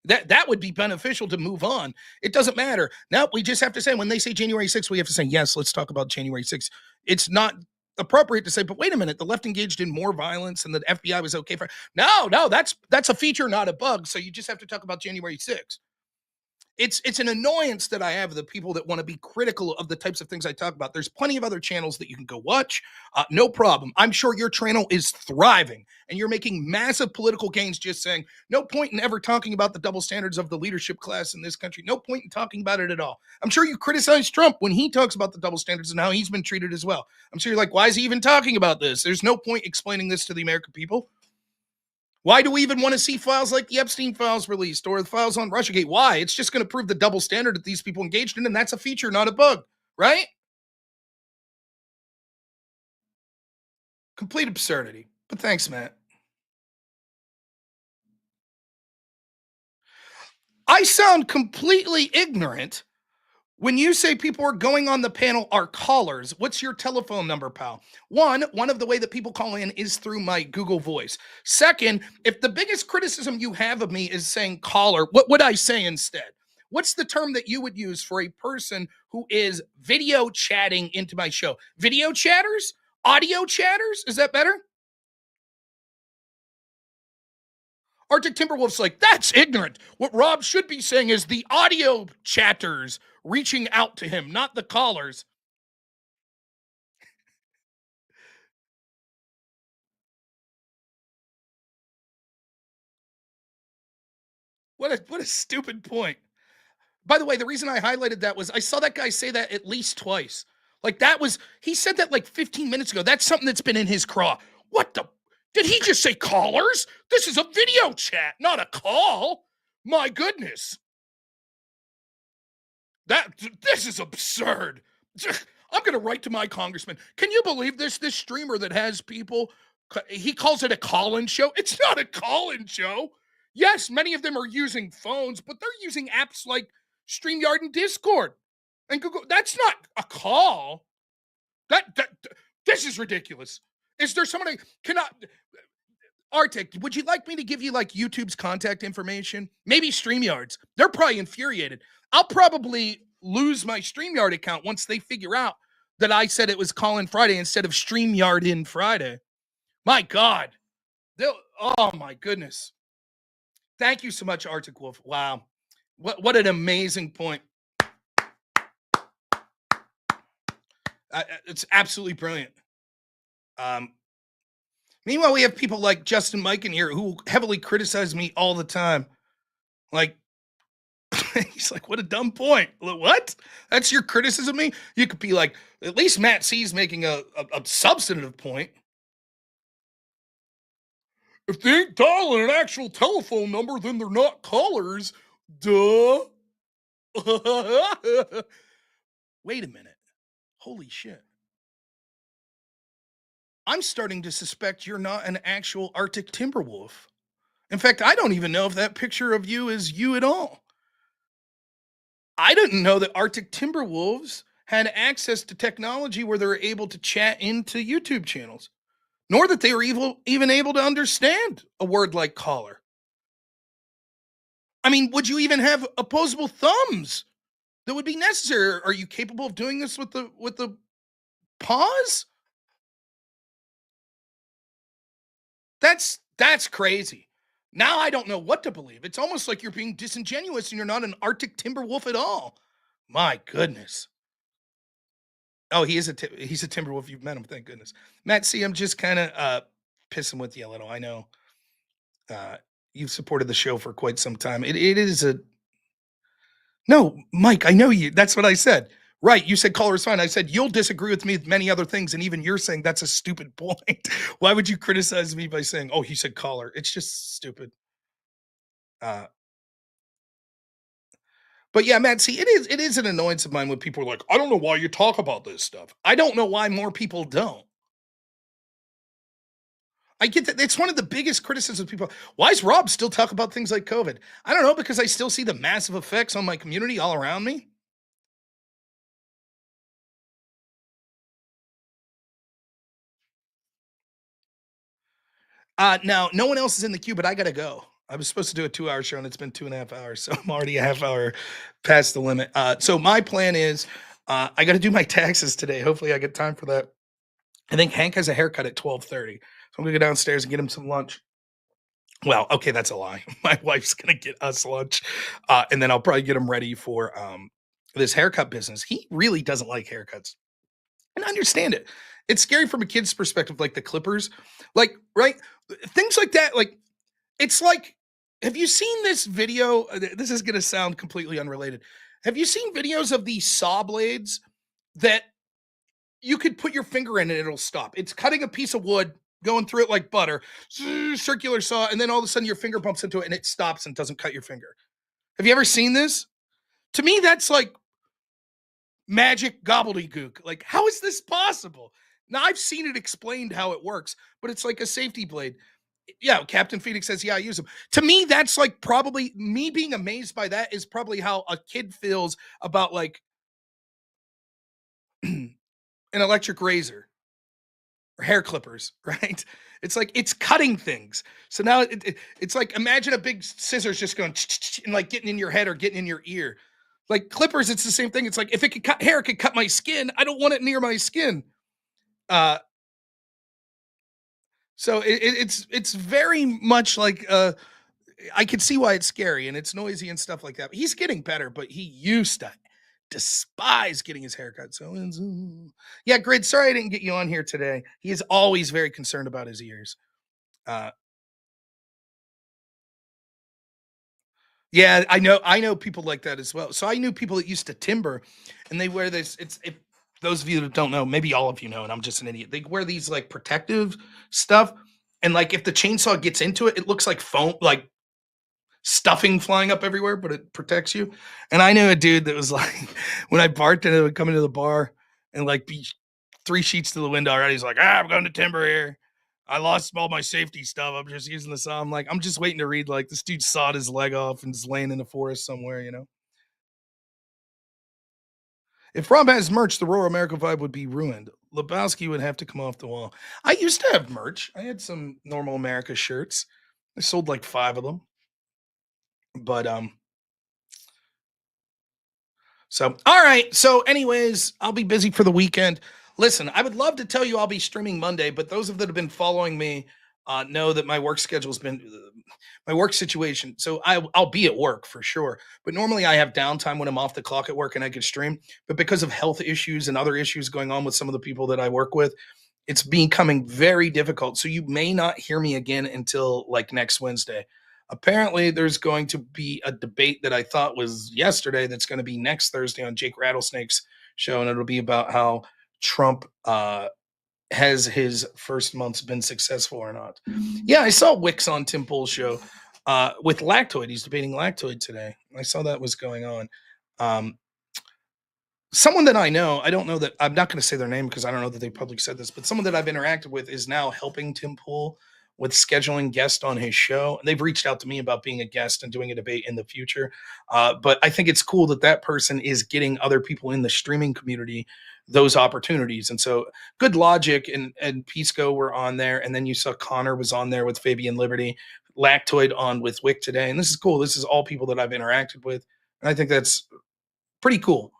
[SPEAKER 4] That would be beneficial to move on. It doesn't matter. Now we just have to say, when they say January 6th, we have to say, yes, let's talk about January 6th. It's not appropriate to say, but wait a minute, the left engaged in more violence and the FBI was okay for no, that's a feature, not a bug. So you just have to talk about January 6th. It's an annoyance that I have the people that want to be critical of the types of things I talk about. There's plenty of other channels that you can go watch. No problem. I'm sure your channel is thriving and you're making massive political gains just saying no point in ever talking about the double standards of the leadership class in this country. No point in talking about it at all. I'm sure you criticize Trump when he talks about the double standards and how he's been treated as well. I'm sure you're like, why is he even talking about this? There's no point explaining this to the American people. Why do we even want to see files like the Epstein files released or the files on Russiagate? Why? It's just going to prove the double standard that these people engaged in, and that's a feature, not a bug, right? Complete absurdity. But thanks, Matt. I sound completely ignorant when you say people are going on the panel are callers. What's your telephone number, pal? One of the way that people call in is through my Google Voice. Second, if the biggest criticism you have of me is saying caller, what would I say instead? What's the term that you would use for a person who is video chatting into my show? Video chatters? Audio chatters? Is that better? Arctic Timberwolf's like, that's ignorant. What Rob should be saying is the audio chatters reaching out to him, not the callers. What a stupid point. By the way, the reason I highlighted that was I saw that guy say that at least twice. Like he said that like 15 minutes ago. That's something that's been in his craw. What the? Did he just say callers? This is a video chat, not a call. My goodness. This is absurd. I'm going to write to my congressman. Can you believe this streamer that has people, he calls it a call-in show? It's not a call-in show. Yes, many of them are using phones, but they're using apps like StreamYard and Discord and Google. That's not a call. This is ridiculous. Is there someone Arctic, would you like me to give you like YouTube's contact information? Maybe StreamYard's. They're probably infuriated. I'll probably lose my StreamYard account once they figure out that I said it was Call-In Friday instead of StreamYard in Friday. My God. Oh my goodness. Thank you so much, Arctic Wolf. Wow. What an amazing point. It's absolutely brilliant. Meanwhile, we have people like Justin Mike in here who heavily criticize me all the time. Like, He's like, what a dumb point. What? That's your criticism of me? You could be like, at least Matt C's making a substantive point. If they ain't dialing an actual telephone number, then they're not callers. Duh. Wait a minute. Holy shit. I'm starting to suspect you're not an actual Arctic timber wolf. In fact, I don't even know if that picture of you is you at all. I didn't know that Arctic timber wolves had access to technology where they were able to chat into YouTube channels, nor that they were even able to understand a word like collar. I mean, would you even have opposable thumbs that would be necessary? Are you capable of doing this with the paws? That's crazy. Now I don't know what to believe. It's almost like you're being disingenuous and you're not an Arctic timber wolf at all. My goodness. Oh, he's a timber wolf. You've met him, thank goodness. Matt, see, I'm just kind of pissing with you a little. I know you've supported the show for quite some time. It is a no, Mike. I know you. That's what I said. Right. You said caller is fine. I said you'll disagree with me with many other things, and even you're saying that's a stupid point. Why would you criticize me by saying, "Oh, he said caller"? It's just stupid. But yeah, Matt, see, it is an annoyance of mine when people are like, I don't know why you talk about this stuff. I don't know why more people don't. I get that it's one of the biggest criticisms of people. Why is Rob still talk about things like COVID? I don't know, because I still see the massive effects on my community all around me. Now, no one else is in the queue, but I gotta go. I was supposed to do a 2-hour show and it's been 2.5 hours, so I'm already a half hour past the limit. So my plan is I gotta do my taxes today. Hopefully I get time for that. I think Hank has a haircut at 12:30. So I'm gonna go downstairs and get him some lunch. Well, okay, that's a lie. My wife's gonna get us lunch, and then I'll probably get him ready for this haircut business. He really doesn't like haircuts, and I understand it. It's scary from a kid's perspective, like the clippers, like right things like that. Like it's like, have you seen this video? This is gonna sound completely unrelated. Have you seen videos of these saw blades that you could put your finger in and it'll stop? It's cutting a piece of wood, going through it like butter, circular saw, and then all of a sudden your finger bumps into it and it stops and doesn't cut your finger. Have you ever seen this? To me, that's like magic gobbledygook. Like, how is this possible? Now, I've seen it explained how it works, but it's like a safety blade. Yeah, Captain Phoenix says, yeah, I use them. To me, that's like probably me being amazed by that is probably how a kid feels about like an electric razor or hair clippers, right? It's like it's cutting things. So now it's like imagine a big scissors just going and like getting in your head or getting in your ear. Like clippers, it's the same thing. It's like if it could cut hair, it could cut my skin. I don't want it near my skin. So it's very much like I can see why it's scary and it's noisy and stuff like that. He's getting better, but he used to despise getting his haircut. So yeah, Grid, sorry I didn't get you on here today. He is always very concerned about his ears. Uh yeah, I know people like that as well. So I knew people that used to timber and they wear this. It's if those of you that don't know, maybe all of you know, and I'm just an idiot. They wear these like protective stuff. And like if the chainsaw gets into it, it looks like foam, like stuffing flying up everywhere, but it protects you. And I knew a dude that was like, when I bartended, would come into the bar and like be 3 sheets to the window already. He's like, I'm going to timber here. I lost all my safety stuff. I'm just using the saw. I'm like, I'm just waiting to read. Like this dude sawed his leg off and is laying in the forest somewhere, you know. If Rob has merch, the Roar America vibe would be ruined. Lebowski would have to come off the wall. I used to have merch. I had some Normal America shirts. I sold like 5 of them. But so, all right. So, anyways, I'll be busy for the weekend. Listen, I would love to tell you I'll be streaming Monday, but those of that have been following me know that my work schedule's been my work situation. So I'll be at work for sure. But normally I have downtime when I'm off the clock at work and I can stream. But because of health issues and other issues going on with some of the people that I work with, it's becoming very difficult. So you may not hear me again until like next Wednesday. Apparently, there's going to be a debate that I thought was yesterday that's going to be next Thursday on Jake Rattlesnake's show, and it'll be about how Trump has his first months been successful or not. Yeah, I saw Wix on Tim Pool's show with Lactoid. He's debating Lactoid today. I saw that was going on. Someone that I know, I don't know that, I'm not going to say their name because I don't know that they publicly said this, but someone that I've interacted with is now helping Tim Pool with scheduling guests on his show. And they've reached out to me about being a guest and doing a debate in the future. But I think it's cool that that person is getting other people in the streaming community those opportunities. And so Good Logic and Pisco were on there. And then you saw Connor was on there with Fabian Liberty, Lactoid on with Wick today. And this is cool. This is all people that I've interacted with. And I think that's pretty cool.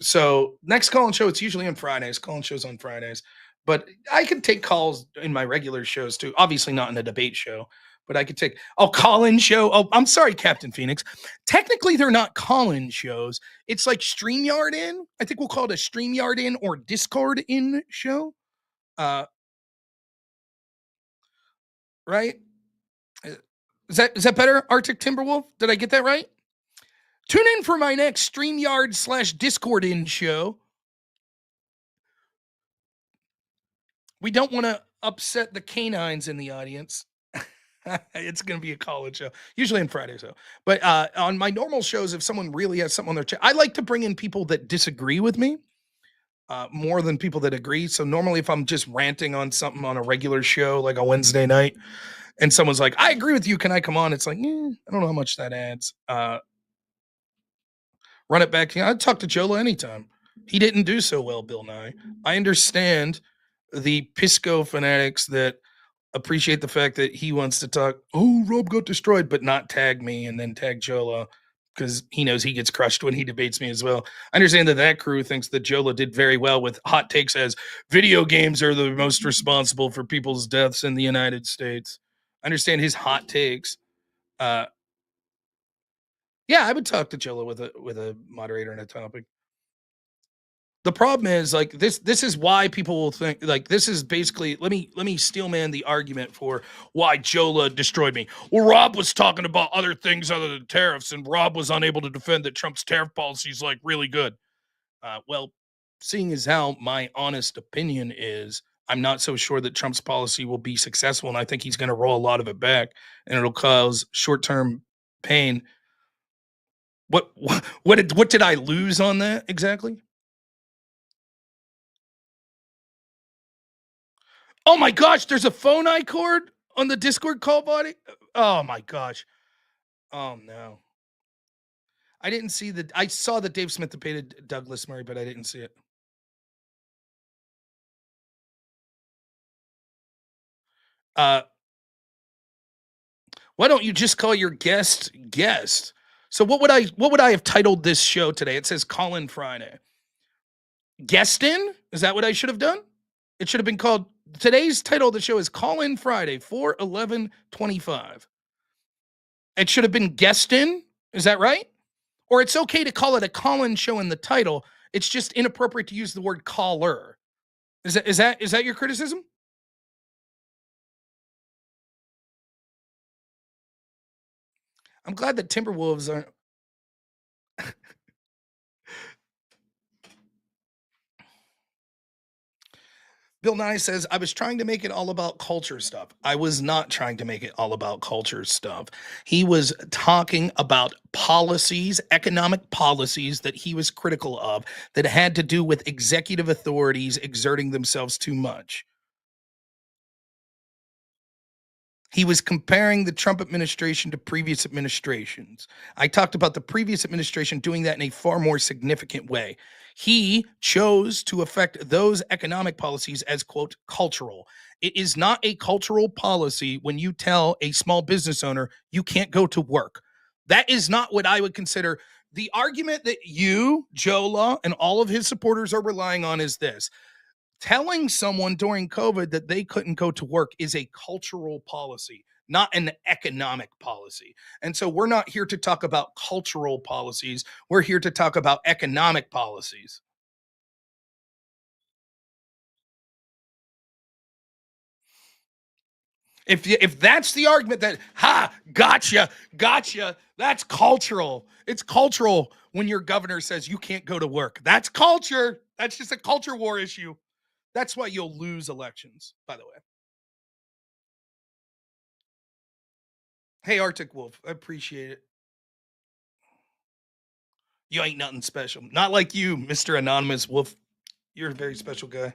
[SPEAKER 4] So next call-in show, it's usually on Fridays. Call-in shows on Fridays, but I could take calls in my regular shows too. Obviously not in a debate show, but I could take call-in show. Oh, I'm sorry, Captain Phoenix. Technically, they're not call-in shows. It's like StreamYard in. I think we'll call it a StreamYard in or Discord in show. Right? Is that better, Arctic Timberwolf? Did I get that right? Tune in for my next StreamYard/Discord in show. We don't want to upset the canines in the audience. It's going to be a college show, usually on Fridays, though. But on my normal shows, if someone really has something on their I like to bring in people that disagree with me more than people that agree. So normally, if I'm just ranting on something on a regular show, like a Wednesday night, and someone's like, I agree with you, can I come on? It's like, I don't know how much that adds. Run it back. I'd talk to Jola anytime. He didn't do so well, Bill Nye. I understand the Pisco fanatics that appreciate the fact that he wants to talk, Rob got destroyed, but not tag me and then tag Jola because he knows he gets crushed when he debates me as well. I understand that crew thinks that Jola did very well with hot takes as video games are the most responsible for people's deaths in the United States. I understand his hot takes. Yeah, I would talk to Jola with a moderator and a topic. The problem is like this is why people will think like this is basically let me steelman the argument for why Jola destroyed me. Well, Rob was talking about other things other than tariffs, and Rob was unable to defend that Trump's tariff policy is like really good. Well, seeing as how my honest opinion is, I'm not so sure that Trump's policy will be successful, and I think he's going to roll a lot of it back, and it'll cause short-term pain. What did I lose on that exactly? Oh my gosh, there's a phone iCord on the Discord call body. Oh my gosh. Oh no. I didn't see I saw that Dave Smith debated Douglas Murray, but I didn't see it. Why don't you just call your guest? So what would I have titled this show today? It says Call In Friday. Guest in? Is that what I should have done? It should have been called today's title of the show is Call In Friday 4/11/25. It should have been guest in. Is that right? Or it's okay to call it a call-in show in the title. It's just inappropriate to use the word caller. Is that your criticism? I'm glad that Timberwolves aren't. Bill Nye says, I was trying to make it all about culture stuff. I was not trying to make it all about culture stuff. He was talking about policies, economic policies that he was critical of that had to do with executive authorities exerting themselves too much. He was comparing the Trump administration to previous administrations. I talked about the previous administration doing that in a far more significant way. He chose to affect those economic policies as, quote, cultural. It is not a cultural policy when you tell a small business owner you can't go to work. That is not what I would consider. The argument that you, Jola, and all of his supporters are relying on is this. Telling someone during COVID that they couldn't go to work is a cultural policy, not an economic policy. And so we're not here to talk about cultural policies. We're here to talk about economic policies. If that's the argument that gotcha, that's cultural. It's cultural when your governor says you can't go to work. That's culture. That's just a culture war issue. That's why you'll lose elections, by the way. Hey, Arctic Wolf, I appreciate it. You ain't nothing special. Not like you, Mr. Anonymous Wolf. You're a very special guy.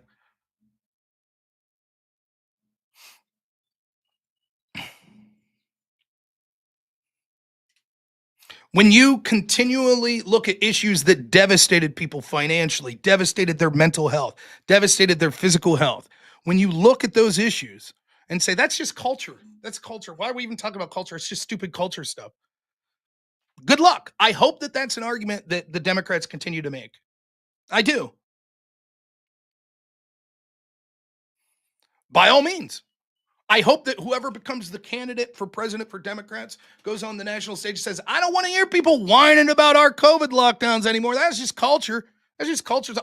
[SPEAKER 4] When you continually look at issues that devastated people financially, devastated their mental health, devastated their physical health, when you look at those issues and say, that's just culture. That's culture. Why are we even talking about culture? It's just stupid culture stuff. Good luck. I hope that that's an argument that the Democrats continue to make. I do. By all means. I hope that whoever becomes the candidate for president for Democrats goes on the national stage and says, I don't want to hear people whining about our COVID lockdowns anymore. That's just culture. That's just culture.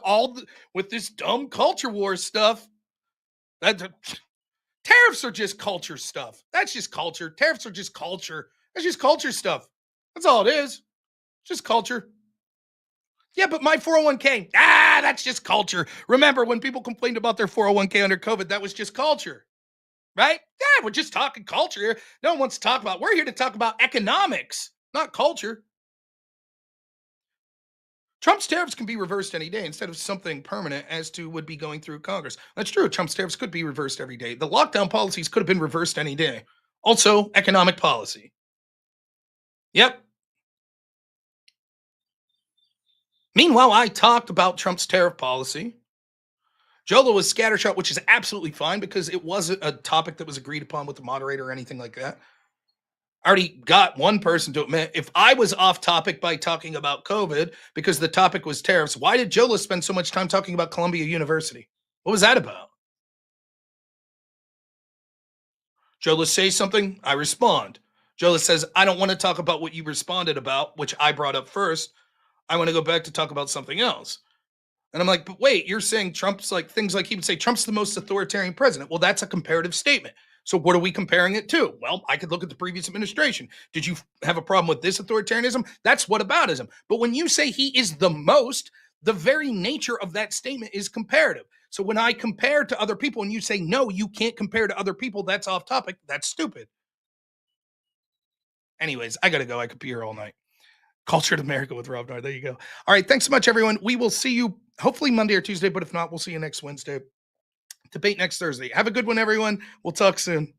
[SPEAKER 4] With this dumb culture war stuff. Tariffs are just culture stuff. That's just culture. Tariffs are just culture. That's just culture stuff. That's all it is. It's just culture. Yeah, but my 401k, that's just culture. Remember when people complained about their 401k under COVID, that was just culture. Right? Yeah, we're just talking culture here. No one wants to talk about. We're here to talk about economics, not culture. Trump's tariffs can be reversed any day instead of something permanent as to would be going through Congress. That's true. Trump's tariffs could be reversed every day. The lockdown policies could have been reversed any day. Also, economic policy. Yep. Meanwhile, I talked about Trump's tariff policy. Jolo was scattershot, which is absolutely fine because it wasn't a topic that was agreed upon with the moderator or anything like that. I already got one person to admit if I was off topic by talking about COVID because the topic was tariffs, why did Jola spend so much time talking about Columbia University? What was that about? Jola says something, I respond. Jola says, I don't want to talk about what you responded about, which I brought up first. I want to go back to talk about something else. And I'm like, but wait, you're saying Trump's like things like he would say Trump's the most authoritarian president. Well, that's a comparative statement. So what are we comparing it to? Well, I could look at the previous administration. Did you have a problem with this authoritarianism? That's whataboutism. But when you say he is the most, the very nature of that statement is comparative. So when I compare to other people and you say, no, you can't compare to other people, that's off topic. That's stupid. Anyways, I got to go. I could be here all night. Cultured America with Rob Nard. There you go. All right. Thanks so much, everyone. We will see you hopefully Monday or Tuesday, but if not, we'll see you next Wednesday. Debate next Thursday. Have a good one, everyone. We'll talk soon.